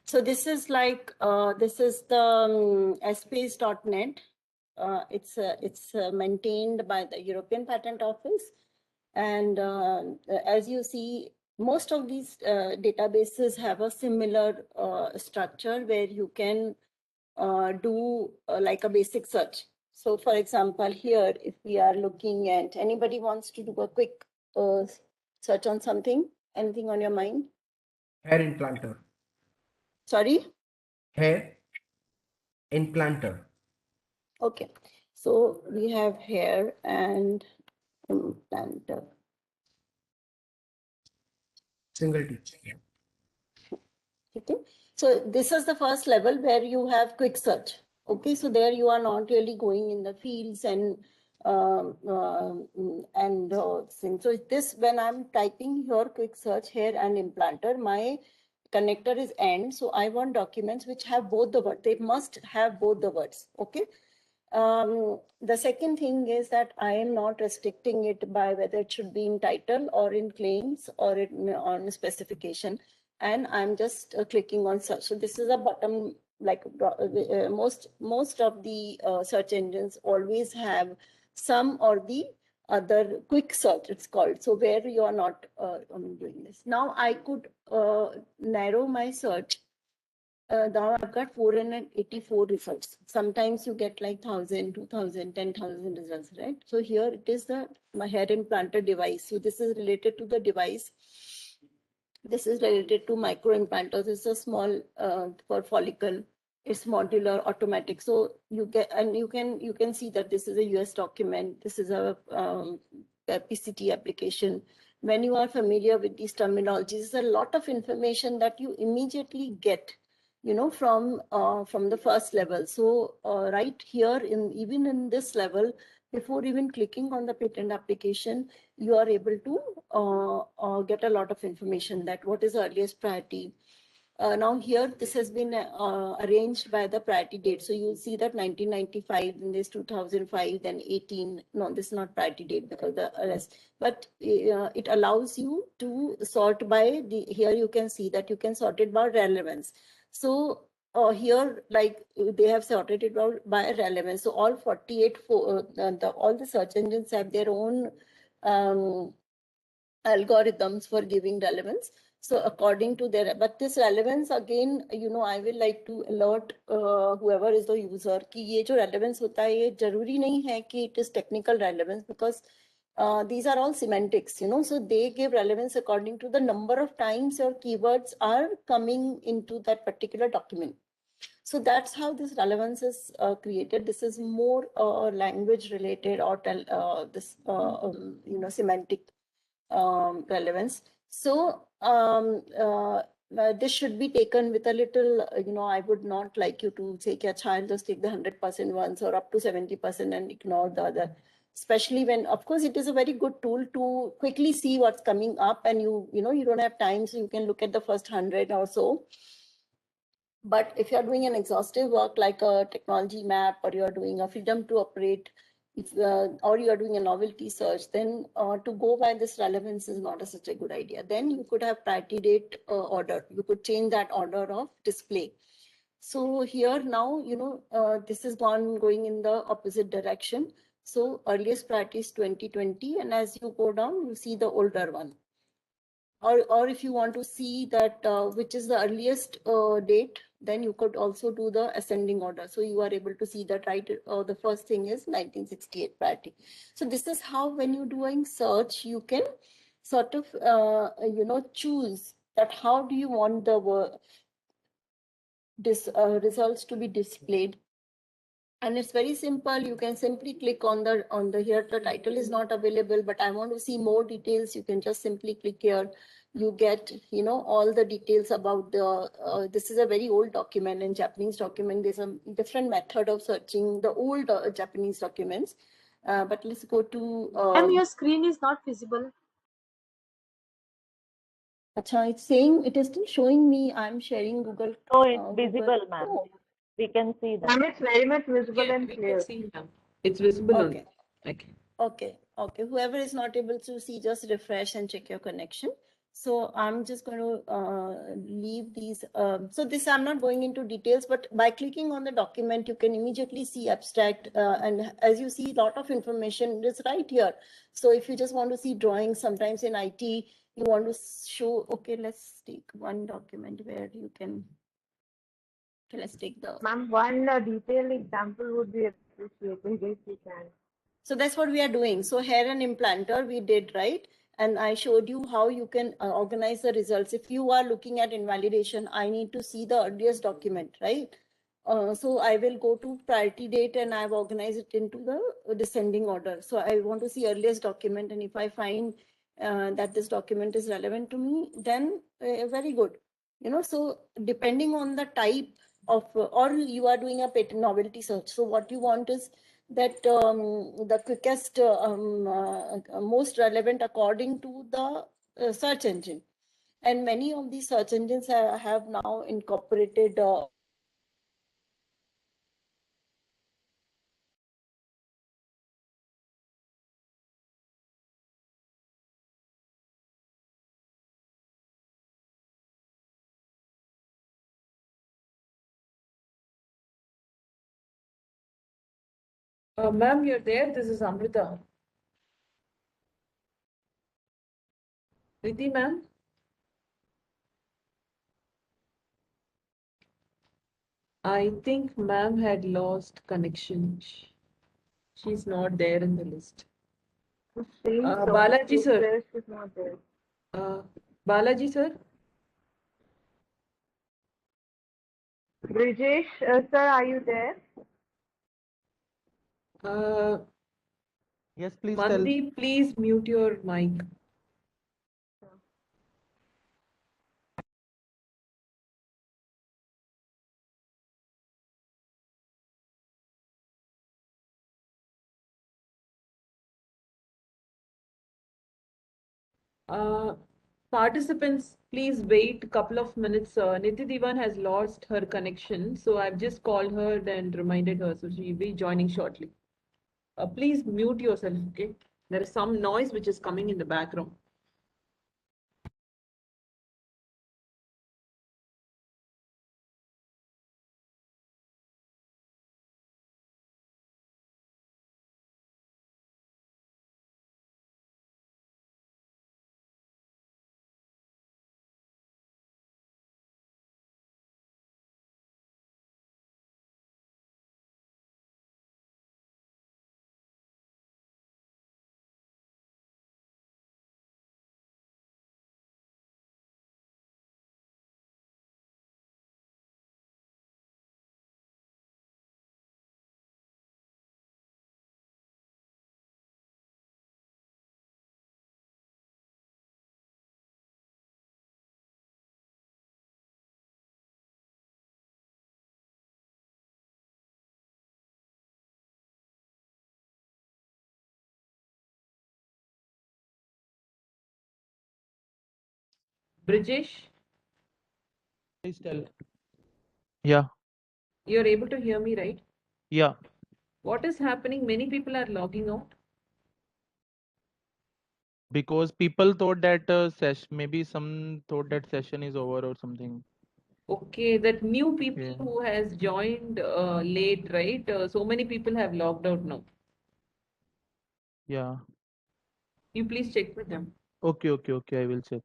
So this is like this is the space.net. It's maintained by the European Patent Office, and as you see, most of these databases have a similar structure where you can do like a basic search. So for example, here, if we are looking at, anybody wants to do a quick search on something, anything on your mind? Hair implanter. Sorry? Hair implanter. Okay, so we have hair and implanter. Single T. Okay, so this is the first level where you have quick search. Okay, so there you are not really going in the fields and things. So this, when I'm typing here quick search hair and implanter, my connector is AND. So I want documents which have both the words. They must have both the words. Okay. The second thing is that I am not restricting it by whether it should be in title or in claims or on specification, and I'm just clicking on search. So this is a button, like most of the search engines always have some or the other quick search, it's called. So where you are not doing this. Now I could narrow my search. Now I've got 484 results. Sometimes you get like 1,000, 2,000, 10,000 results, right? So here it is my hair implanted device. So this is related to the device. This is related to micro implanters. It's a small for follicle. It's modular, automatic. So you get, and you can see that this is a US document. This is a PCT application. When you are familiar with these terminologies, there's a lot of information that you immediately get, you know, from the first level. So right here, even in this level, before even clicking on the patent application, you are able to get a lot of information, that what is the earliest priority. Now here, this has been arranged by the priority date. So you'll see that 1995, then there's 2005, then 18. No, this is not priority date because the rest, but it allows you to sort by here you can see that you can sort it by relevance. So here, like they have sorted it out by relevance. So all 48, all the search engines have their own algorithms for giving relevance. So according to their, but this relevance again, you know, I will like to alert whoever is the user कि ये जो relevance होता है ये जरूरी नहीं है कि it is technical relevance, because these are all semantics, you know, so they give relevance according to the number of times your keywords are coming into that particular document. So that's how this relevance is created. This is more language related or you know, semantic relevance. So this should be taken with a little, you know, I would not like you to say, I'll just take the 100% ones or up to 70% and ignore the other. Especially when, of course, it is a very good tool to quickly see what's coming up, and you know, you don't have time, so you can look at the first 100 or so. But if you're doing an exhaustive work like a technology map, or you're doing a freedom to operate, if, or you are doing a novelty search, then to go by this relevance is not such a good idea. Then you could have priority date order. You could change that order of display. So here now, this is going in the opposite direction. So earliest priority is 2020, and as you go down, you see the older one. Or if you want to see that which is the earliest date, then you could also do the ascending order. So you are able to see that, right? The first thing is 1968 priority. So this is how, when you're doing search, you can sort of, choose that how do you want the results to be displayed. And it's very simple. You can simply click on the here. The title is not available, but I want to see more details. You can just simply click here. You get, all the details about the, this is a very old document. In Japanese document, there's a different method of searching the old Japanese documents. But let's go to. Ma'am, your screen is not visible. Acha, it's saying, it is still showing me I'm sharing Google. So it's visible, ma'am. Oh. We can see that. Ma'am, it's very much visible Yeah, and we clear. can see now. It's visible. Okay. Okay. Okay. Whoever is not able to see, just refresh and check your connection. So I'm just going to leave these. So this, I'm not going into details, but by clicking on the document, you can immediately see abstract. And as you see, a lot of information is right here. So if you just want to see drawings, sometimes in IT, you want to show, okay, let's take one document where you can, okay, let's take the. Ma'am, one detailed example would be appreciated if you can. So that's what we are doing. So hair and implanter we did, right? And I showed you how you can organize the results. If you are looking at invalidation, I need to see the earliest document, right? So I will go to priority date and I've organized it into the descending order. So I want to see earliest document. And if I find that this document is relevant to me, then very good. So depending on the type of, or you are doing a patent novelty search. So what you want is that the quickest, most relevant according to the search engine. And many of these search engines have now incorporated Ma'am, you're there. This is Amrita. Riti, ma'am. I think ma'am had lost connection. She's not there in the list. Balaji, sir. Is not there. Balaji, sir. Brijesh, sir, are you there? Yes, please Mandeep, please mute your mic. Participants, please wait a couple of minutes. Niti Divan has lost her connection, so I've just called her and reminded her, so she'll be joining shortly. Please mute yourself, okay? There is some noise which is coming in the background. Brijesh, please tell. Yeah. you're able to hear me, right? Yeah. What is happening? Many people are logging out. Because people thought that session, maybe some thought that session is over or something. Okay, that new people Yeah. who has joined late, right? So many people have logged out now. Yeah. You please check with them. Okay, okay, okay. I will check.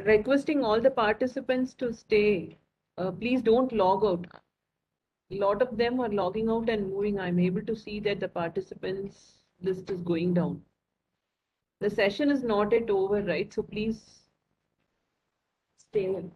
Requesting all the participants to stay. Please don't log out. A lot of them are logging out and moving. I'm able to see that the participants list is going down. The session is not yet over, right? So please stay in.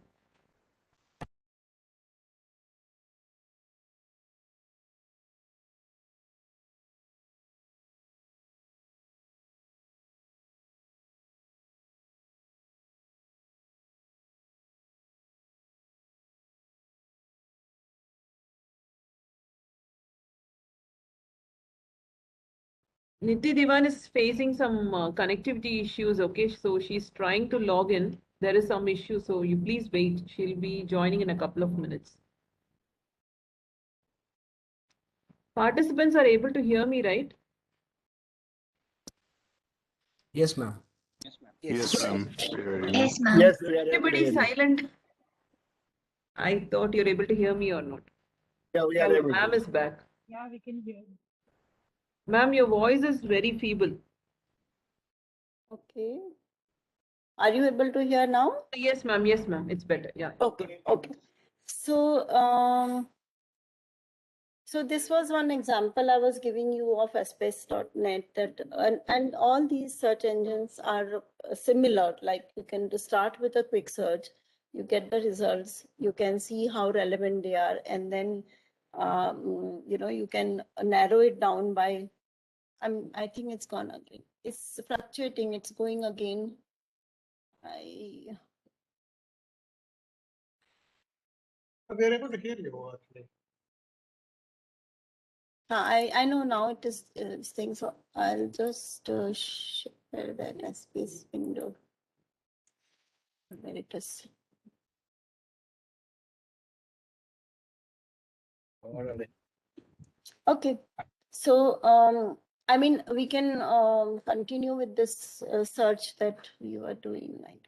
Niti Divan is facing some connectivity issues, okay? So she's trying to log in. There is some issue, so you please wait. She'll be joining in a couple of minutes. Participants are able to hear me, right? Yes, ma'am. Yes, ma'am. Yes, ma'am. Yes, we are able to Everybody hear you. silent. I thought you're able to hear me or not. Yeah, we Yeah, are able ma'am to. is back. Yeah, we can hear. Ma'am, your voice is very feeble. Okay. Are you able to hear now? Yes, ma'am. Yes, ma'am. It's better. Yeah. Okay, okay. So, so this was one example I was giving you of space.net that, and all these search engines are similar. Like you can just start with a quick search, you get the results, you can see how relevant they are, and then, you can narrow it down by, I think it's gone again. It's fluctuating, it's going again. We are able to hear you actually. I know now it is thing, so I'll just share that as space window. Where it is. Okay, so I mean we can continue with this search that we were doing, right?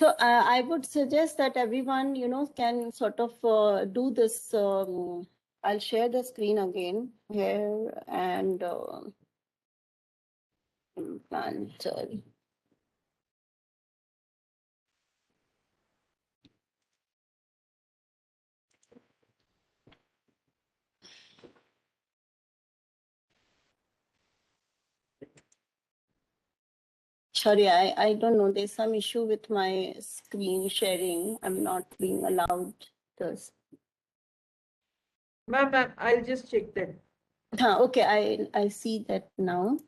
So I would suggest that everyone, can sort of do this. I'll share the screen again here and sorry. Sorry, I don't know. There's some issue with my screen sharing. I'm not being allowed this. Ma'am, I'll just check that. Okay, I see that now.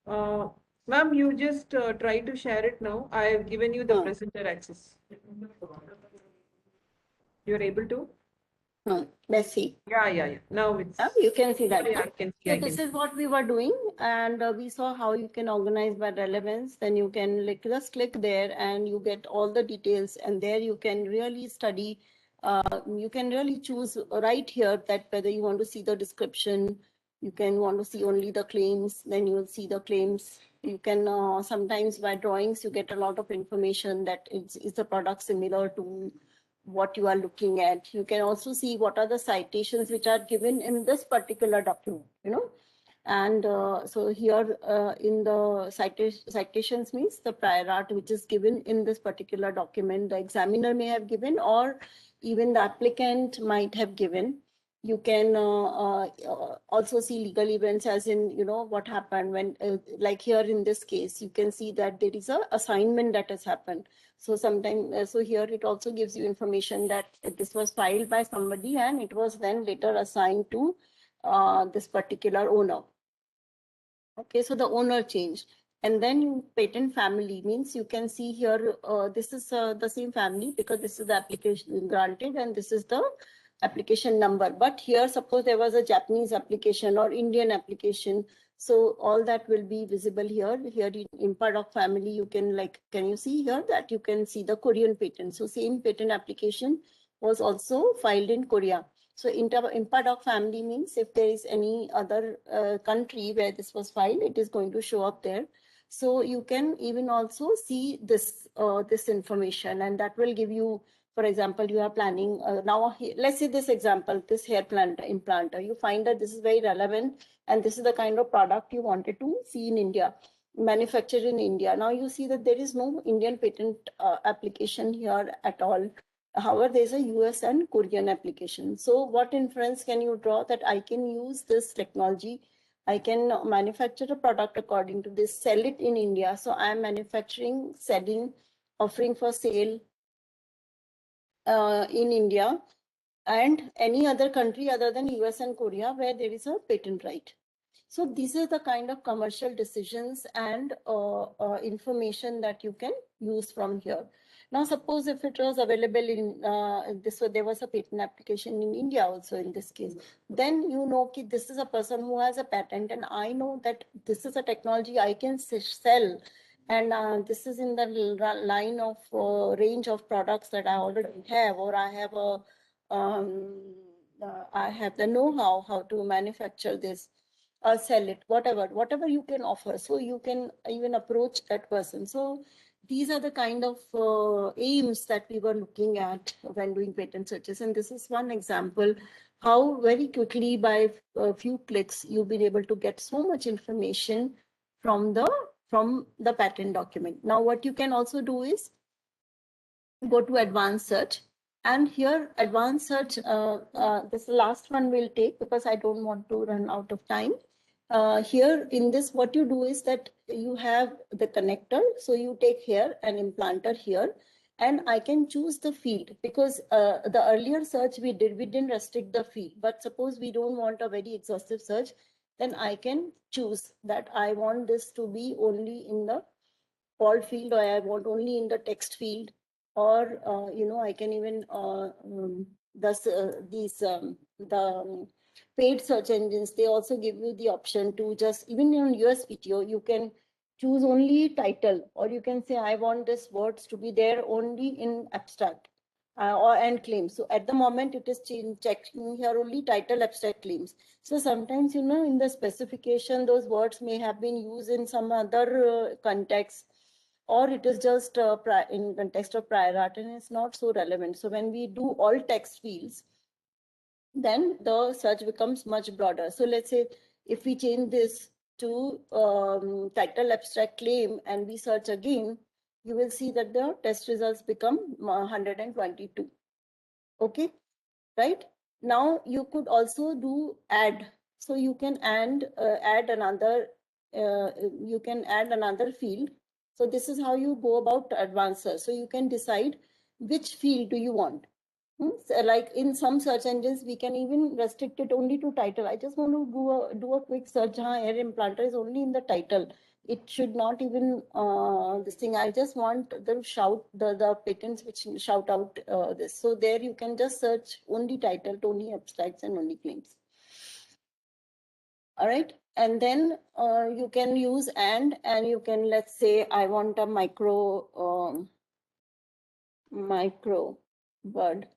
Ma'am, you just try to share it now. I have given you the presenter access. You're able to? Let's see. Yeah. Now it's. You can see that. Yeah, I can see. So this is what we were doing, and we saw how you can organize by relevance. Then you can just click there, and you get all the details. And there you can really study. You can really choose right here that whether you want to see the description, you can want to see only the claims. Then you will see the claims. You can sometimes by drawings you get a lot of information that is the product similar to what you are looking at. You can also see what are the citations which are given in this particular document, And so here in the citations means the prior art which is given in this particular document, the examiner may have given, or even the applicant might have given. You can also see legal events, as in, what happened when, like here in this case, you can see that there is a assignment that has happened. So sometimes, so here it also gives you information that this was filed by somebody and it was then later assigned to this particular owner. Okay, so the owner changed. And then patent family means you can see here, this is the same family because this is the application granted and this is the application number. But here, suppose there was a Japanese application or Indian application. So all that will be visible here. Here in part of family, you can can you see here that you can see the Korean patent. So same patent application was also filed in Korea. So impart of family means if there is any other country where this was filed, it is going to show up there. So you can even also see this this information, and that will give you, for example, you are planning now. Let's say this example, this hair implanter. You find that this is very relevant, and this is the kind of product you wanted to see in India, manufactured in India. Now you see that there is no Indian patent application here at all. However, there's a US and Korean application. So what inference can you draw? That I can use this technology. I can manufacture a product according to this, sell it in India. So I'm manufacturing, selling, offering for sale in India and any other country other than US and Korea where there is a patent right. So these are the kind of commercial decisions and information that you can use from here. Now, suppose if it was available in there was a patent application in India also in this case, then you know that this is a person who has a patent, and I know that this is a technology I can sell, and this is in the line of range of products that I already have, or I have I have the know-how how to manufacture this or sell it, whatever you can offer. So you can even approach that person. So these are the kind of aims that we were looking at when doing patent searches. And this is one example how very quickly by a few clicks, you've been able to get so much information from the patent document. Now, what you can also do is go to advanced search. And here, advanced search, this last one will take because I don't want to run out of time. Here in this, what you do is that you have the connector. So you take here an implanter here, and I can choose the field because the earlier search we didn't restrict the field. But suppose we don't want a very exhaustive search, then I can choose that I want this to be only in the alt field, or I want only in the text field, or I can even the paid search engines, they also give you the option to just, even in USPTO, you can choose only title, or you can say I want this words to be there only in abstract and claims. So at the moment it is checking here only title, abstract, claims. So sometimes in the specification those words may have been used in some other context, or it is just in context of prior art and it's not so relevant. So when we do all text fields, then the search becomes much broader. So let's say if we change this to title, abstract, claim, and we search again, you will see that the test results become 122. Okay, right? Now you could also do add. So you can add another field. So this is how you go about advanced search. So you can decide which field do you want. So like in some search engines, we can even restrict it only to title. I just want to do a quick search. Hair implanter is only in the title. It should not even this thing. I just want the shout the patents which shout out this. So there you can just search only title, only abstracts, and only claims. All right, and then you can use and you can, let's say I want a micro word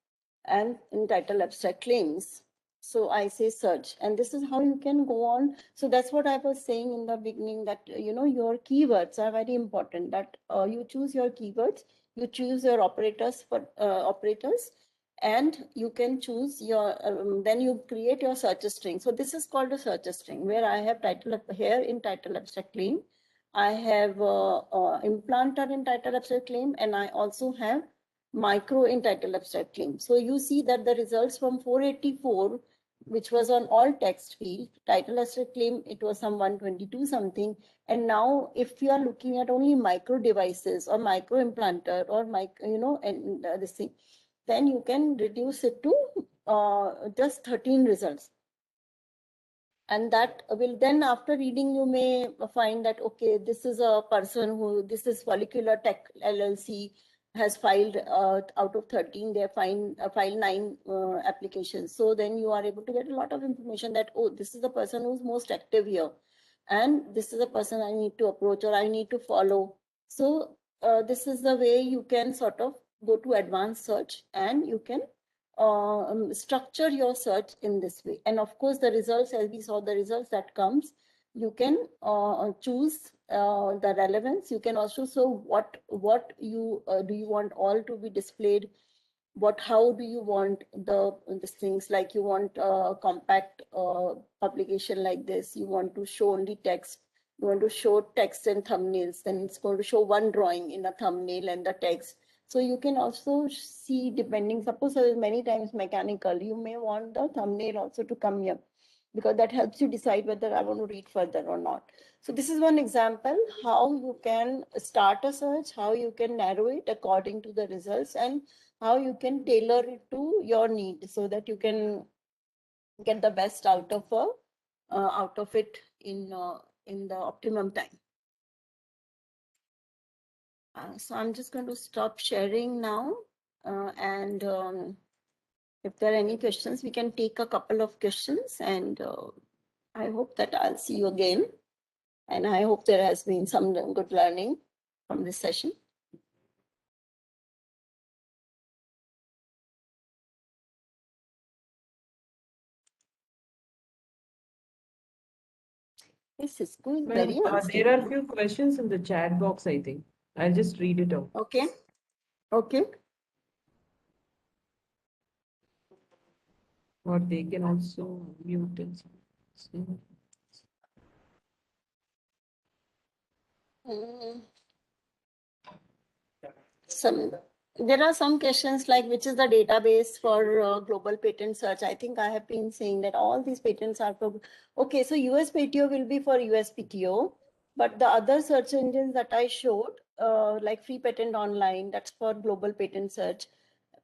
and in title, abstract, claims. So I say search, and this is how you can go on. So that's what I was saying in the beginning, that your keywords are very important, that you choose your keywords, you choose your operators for operators, and you can choose your, then you create your search string. So this is called a search string, where I have title here in title abstract claim. I have implanter in title abstract claim, and I also have micro in title abstract claim. So you see that the results from 484, which was on all text field, title abstract claim, it was some 122 something. And now if you are looking at only micro devices or micro implanter or and this thing, then you can reduce it to just 13 results. And that will then, after reading, you may find that, okay, this is a person who, this is Follicular Tech LLC has filed out of 13, they have filed 9 applications. So then you are able to get a lot of information that, oh, this is the person who's most active here. And this is a person I need to approach or I need to follow. So this is the way you can sort of go to advanced search, and you can structure your search in this way. And of course, the results, as we saw, the results that comes, you can choose the relevance. You can also show what you do you want all to be displayed. How do you want these things, like you want a compact publication like this, you want to show only text, you want to show text and thumbnails, then it's going to show one drawing in a thumbnail and the text. So you can also see, depending, suppose many times mechanical, you may want the thumbnail also to come here, because that helps you decide whether I want to read further or not. So this is one example how you can start a search, how you can narrow it according to the results, and how you can tailor it to your need so that you can get the best out of it in the optimum time. So I'm just going to stop sharing now, and if there are any questions, we can take a couple of questions, and I hope that I'll see you again, and I hope there has been some good learning from this session. Yes, Cisco is very There are unstable. a few questions in the chat box, I think. I'll just read it out. Okay. Okay. Or they can also mute and There are some questions like, which is the database for global patent search? I think I have been saying that all these patents are for, okay, so USPTO will be for USPTO, but the other search engines that I showed, like Free Patent Online, that's for global patent search.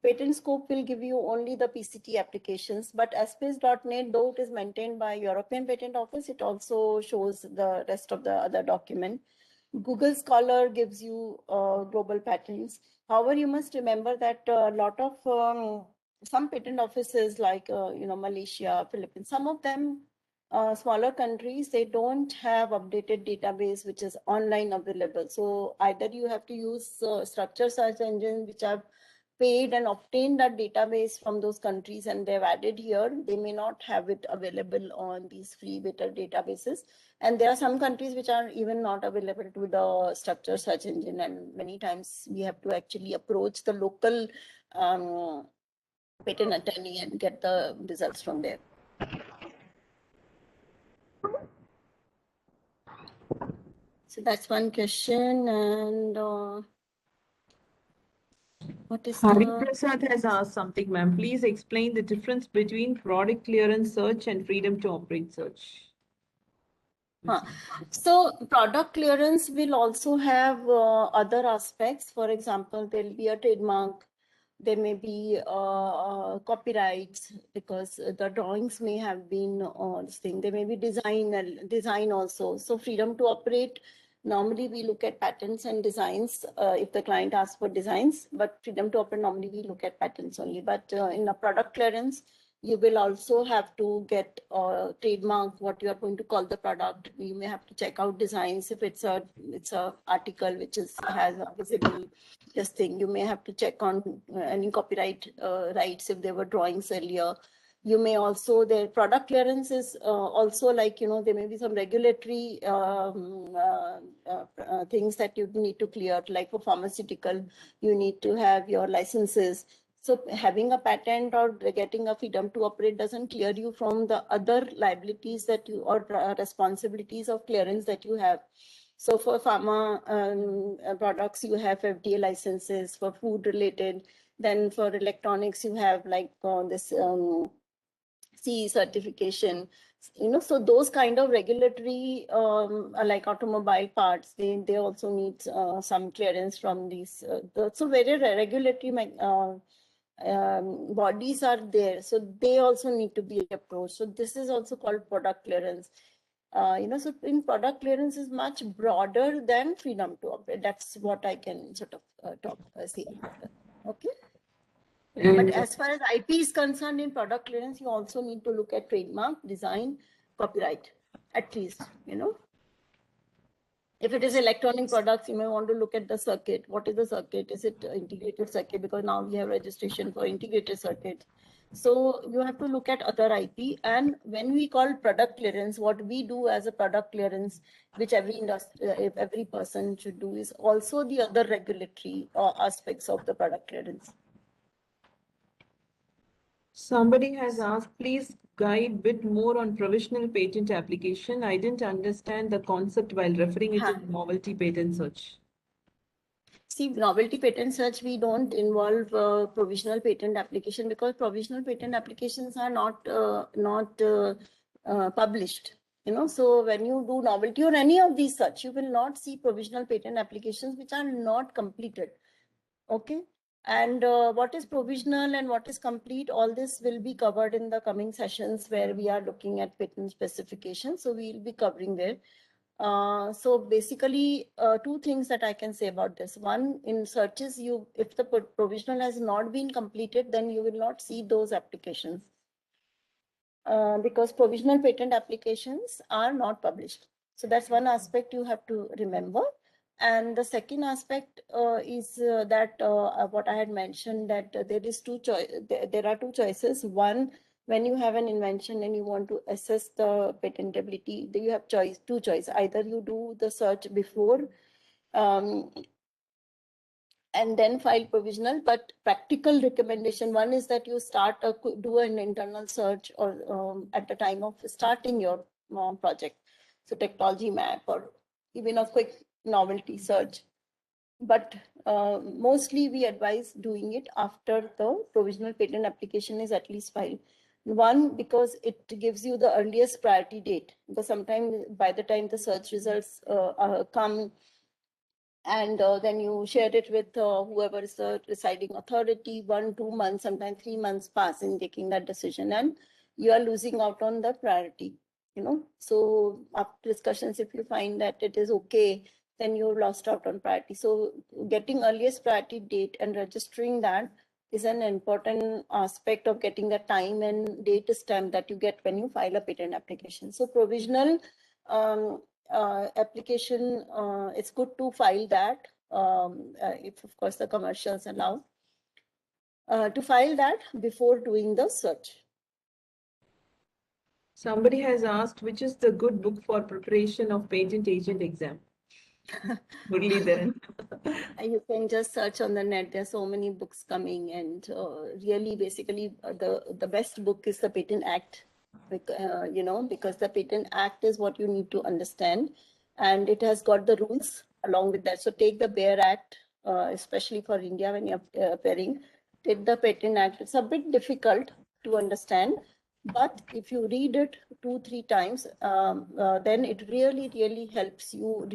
Patent Scope will give you only the PCT applications, but space.net, though it is maintained by European Patent Office, it also shows the rest of the other document. Google Scholar gives you global patents. However, you must remember that a lot of some patent offices like Malaysia, Philippines, some of them smaller countries, they don't have updated database which is online available. So either you have to use structured search engines which have paid and obtained that database from those countries, and they've added here. They may not have it available on these free beta databases. And there are some countries which are even not available to the structured search engine. And many times we have to actually approach the local patent attorney and get the results from there. So that's one question. And what is Hari the... Prasad has asked something, ma'am. Please explain the difference between product clearance search and freedom to operate search. So product clearance will also have other aspects. For example, there will be a trademark. There may be copyrights, because the drawings may have been this thing. There may be design also. So freedom to operate, normally we look at patents and designs if the client asks for designs, but freedom to operate, normally we look at patents only. But in a product clearance, you will also have to get trademark, what you are going to call the product. You may have to check out designs. If it's a article which has a visible this thing, you may have to check on any copyright rights if there were drawings earlier. You may also, their product clearance is also like, there may be some regulatory things that you need to clear, like for pharmaceutical, you need to have your licenses. So having a patent or getting a freedom to operate doesn't clear you from the other liabilities that you or responsibilities of clearance that you have. So for pharma products, you have FDA licenses. For food related, then for electronics, you have like this CE certification. So those kind of regulatory, like automobile parts, they also need some clearance from these. So very regulatory bodies are there, so they also need to be approached. So this is also called product clearance. So in product clearance is much broader than freedom to operate. That's what I can sort of say about it. Okay. But as far as IP is concerned, in product clearance, you also need to look at trademark, design, copyright, at least, If it is electronic products, you may want to look at the circuit. What is the circuit? Is it integrated circuit? Because now we have registration for integrated circuits. So you have to look at other IP. And when we call product clearance, what we do as a product clearance, which every industry, every person should do, is also the other regulatory aspects of the product clearance. Somebody has asked, please guide bit more on provisional patent application. I didn't understand the concept while referring it to novelty patent search. See, novelty patent search, we don't involve provisional patent application because provisional patent applications are not published. So when you do novelty or any of these such, you will not see provisional patent applications which are not completed. Okay. And what is provisional and what is complete, all this will be covered in the coming sessions where we are looking at patent specifications. So we'll be covering there. So basically, two things that I can say about this. One, in searches, if the provisional has not been completed, then you will not see those applications because provisional patent applications are not published. So that's one aspect you have to remember. And the second aspect is that what I had mentioned, that there are two choices. One, when you have an invention and you want to assess the patentability, you have two choices. Either you do the search before and then file provisional, but practical recommendation, one is that you do an internal search or at the time of starting your project. So technology map or even a quick novelty search. But mostly we advise doing it after the provisional patent application is at least filed. One, because it gives you the earliest priority date, because sometimes by the time the search results come, and then you share it with whoever is the deciding authority, 1-2 months, sometimes 3 months pass in taking that decision, and you are losing out on the priority. So after discussions, if you find that it is okay, then you've lost out on priority. So getting earliest priority date and registering that is an important aspect of getting the time and date stamp that you get when you file a patent application. So provisional application, it's good to file that if of course the commercials allow to file that before doing the search. Somebody has asked, which is the good book for preparation of patent agent exam? You can just search on the net. There are so many books coming, and really, basically, the best book is the Patent Act. Because the Patent Act is what you need to understand, and it has got the rules along with that. So take the BEAR Act, especially for India when you're appearing. Take the Patent Act. It's a bit difficult to understand, but if you read it 2-3 times, then it really helps you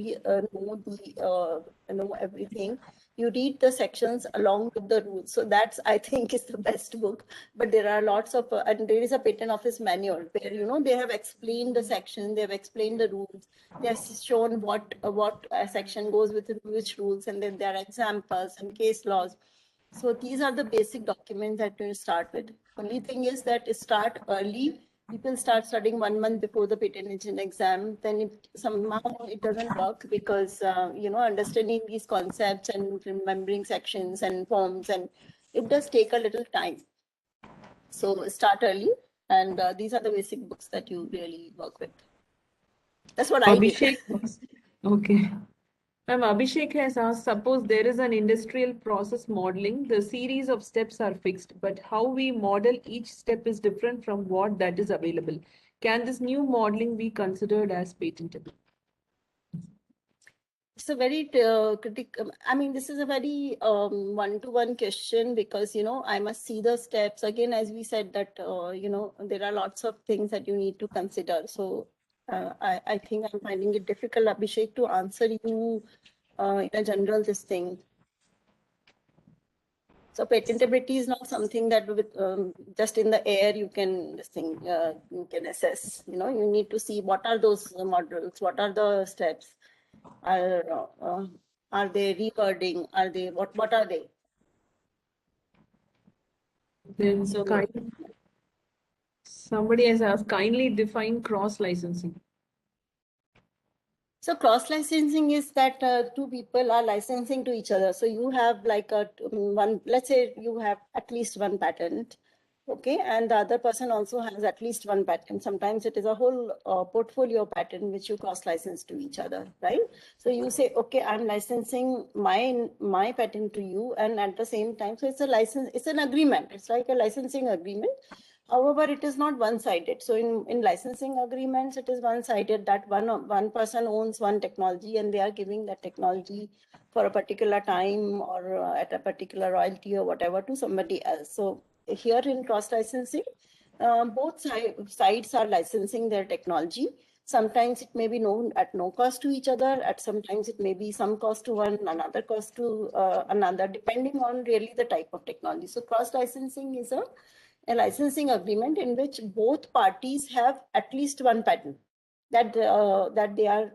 know everything. You read the sections along with the rules. So that's, I think, is the best book. But there are lots of, and there is a patent office manual where, they have explained the section, they have explained the rules, they have shown what section goes with which rules, and then there are examples and case laws. So these are the basic documents that you start with. Only thing is that start early. People start studying 1 month before the patent agent exam. Then somehow it doesn't work because, understanding these concepts and remembering sections and forms, and it does take a little time. So start early, and these are the basic books that you really work with. That's what I did. Okay. Ma'am, Abhishek has asked, suppose there is an industrial process modeling, the series of steps are fixed, but how we model each step is different from what that is available. Can this new modeling be considered as patentable? It's a very critical, I mean, this is a very one-to-one question because, I must see the steps. Again, as we said that, there are lots of things that you need to consider. So I think I'm finding it difficult, Abhishek, to answer you in a general this thing. So patentability is not something that with just in the air you can you can assess. You need to see what are those models, what are the steps, are they rewording, are they what are they? Then So somebody has asked, kindly define cross licensing. So cross-licensing is that two people are licensing to each other. So you have like one, let's say you have at least one patent, okay, and the other person also has at least one patent. Sometimes it is a whole portfolio patent which you cross-license to each other, right? So you say, okay, I'm licensing my patent to you, and at the same time, so it's a license, it's an agreement. It's like a licensing agreement. However, it is not one-sided. So in licensing agreements, it is one-sided that one person owns one technology and they are giving that technology for a particular time or at a particular royalty or whatever to somebody else. So here in cross-licensing, both sides are licensing their technology. Sometimes it may be known at no cost to each other. At sometimes it may be some cost to one, another cost to another, depending on really the type of technology. So cross-licensing is a licensing agreement in which both parties have at least one patent that they are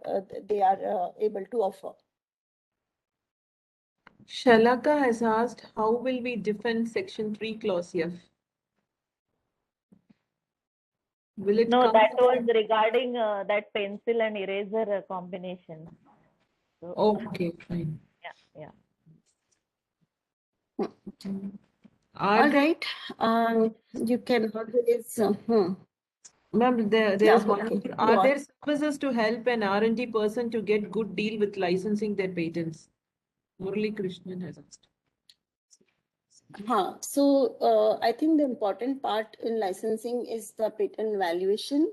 able to offer. Shalaka has asked, how will we defend Section 3 Clause F? Will it No, come that to- was regarding that pencil and eraser combination. So, Okay, fine. yeah. Are All there- right. You can always. Ma'am, there Yeah, is one. okay. Are Go there on. services to help an R&D person to get good deal with licensing their patents? Murali Krishnan has asked. So I think the important part in licensing is the patent valuation.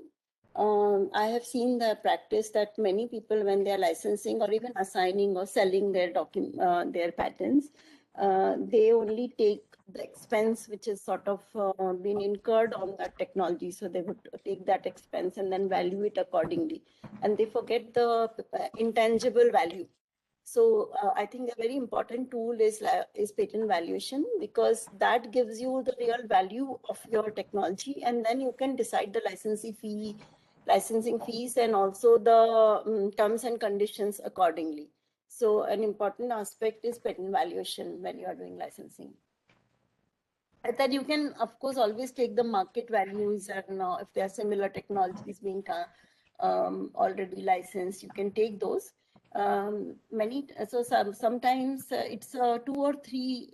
I have seen the practice that many people, when they are licensing or even assigning or selling their patents, they only take the expense which is sort of been incurred on that technology. So they would take that expense and then value it accordingly, and they forget the intangible value. So I think a very important tool is patent valuation, because that gives you the real value of your technology, and then you can decide the licensing fees, and also the terms and conditions accordingly. So an important aspect is patent valuation when you are doing licensing. And then you can, of course, always take the market values, and if there are similar technologies being already licensed, you can take those. Sometimes it's two or three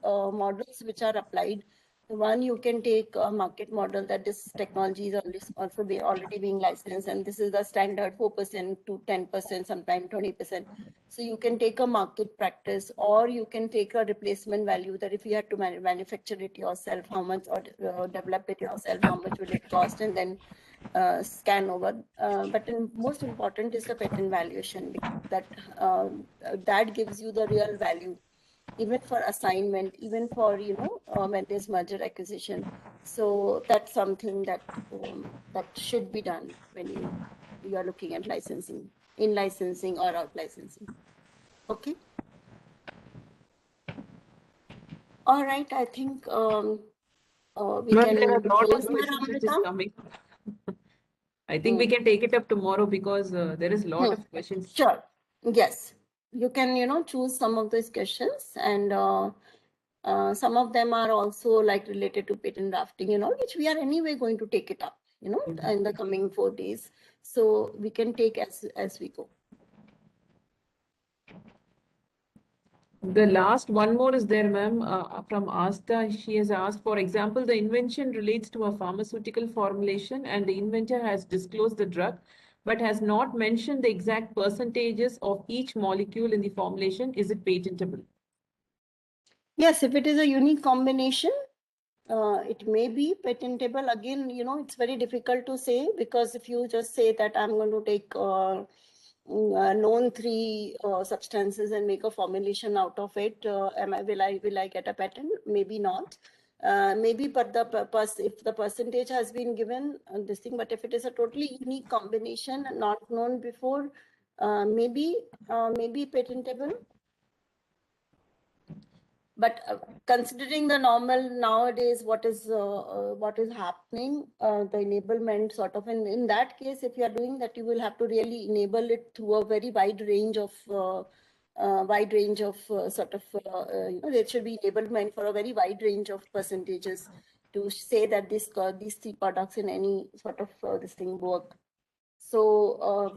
models which are applied. One, you can take a market model that this technology is also already being licensed, and this is the standard 4% to 10%, sometimes 20%. So you can take a market practice, or you can take a replacement value, that if you had to manufacture it yourself, how much, or develop it yourself, how much will it cost, and then scan over. But most important is the patent valuation, that gives you the real value, even for assignment, even for when there's merger acquisition. So that's something that should be done when you are looking at licensing, in licensing or out licensing. Okay. All right. I think we Ma'am, can there are a lot close of here, questions which is Amrita. coming. I think we can take it up tomorrow because there is a lot of questions. Sure. Yes. You can, choose some of these questions, and some of them are also like related to patent drafting, which we are anyway going to take it up, in the coming 4 days. So we can take as we go. The last one more is there, ma'am, from Asta. She has asked, for example, the invention relates to a pharmaceutical formulation and the inventor has disclosed the drug, but has not mentioned the exact percentages of each molecule in the formulation, is it patentable? Yes, if it is a unique combination, it may be patentable. Again, it's very difficult to say, because if you just say that I'm going to take known 3 substances and make a formulation out of it, will I get a patent? Maybe not. Maybe, but if the percentage has been given, this thing, but if it is a totally unique combination not known before, maybe patentable. But considering the normal nowadays, what is happening, the enablement sort of, in that case, if you are doing that, you will have to really enable it through a very wide range of there should be enablement for a very wide range of percentages to say that these 3 products in any sort of this thing work. So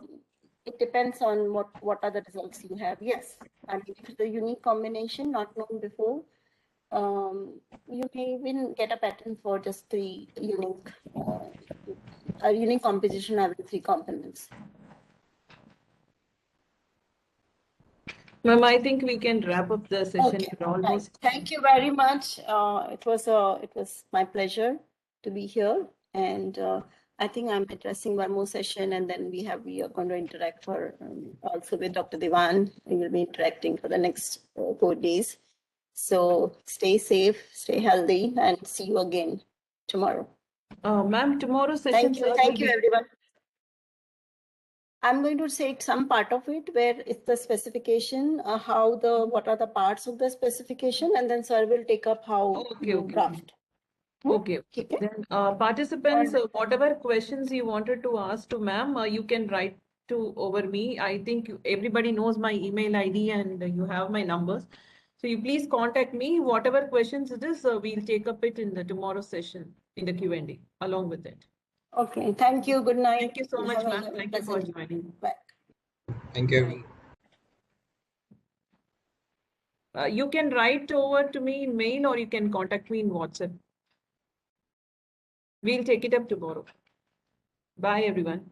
it depends on what are the results you have. Yes, I mean, if it's a unique combination not known before, you may even get a patent for just 3 unique composition having 3 components. Ma'am, I think we can wrap up the session. Okay. We're almost. Thank you very much. It was my pleasure to be here, and I think I'm addressing one more session, and then we are going to interact for also with Dr. Devan. We will be interacting for the next 4 days. So stay safe, stay healthy, and see you again tomorrow. Ma'am, tomorrow's session. Thank you, everyone. I'm going to take some part of it where it's the specification, what are the parts of the specification, and then sir will take up how you draft. Okay. Then participants, whatever questions you wanted to ask to ma'am, you can write to over me. I think everybody knows my email ID and you have my numbers. So you please contact me. Whatever questions it is, we'll take up it in the tomorrow's session in the Q&A along with it. Okay. Thank you. Good night. Thank you so much, ma'am. Thank you for joining. Bye. Thank you. You can write over to me in mail or you can contact me in WhatsApp. We'll take it up tomorrow. Bye, everyone.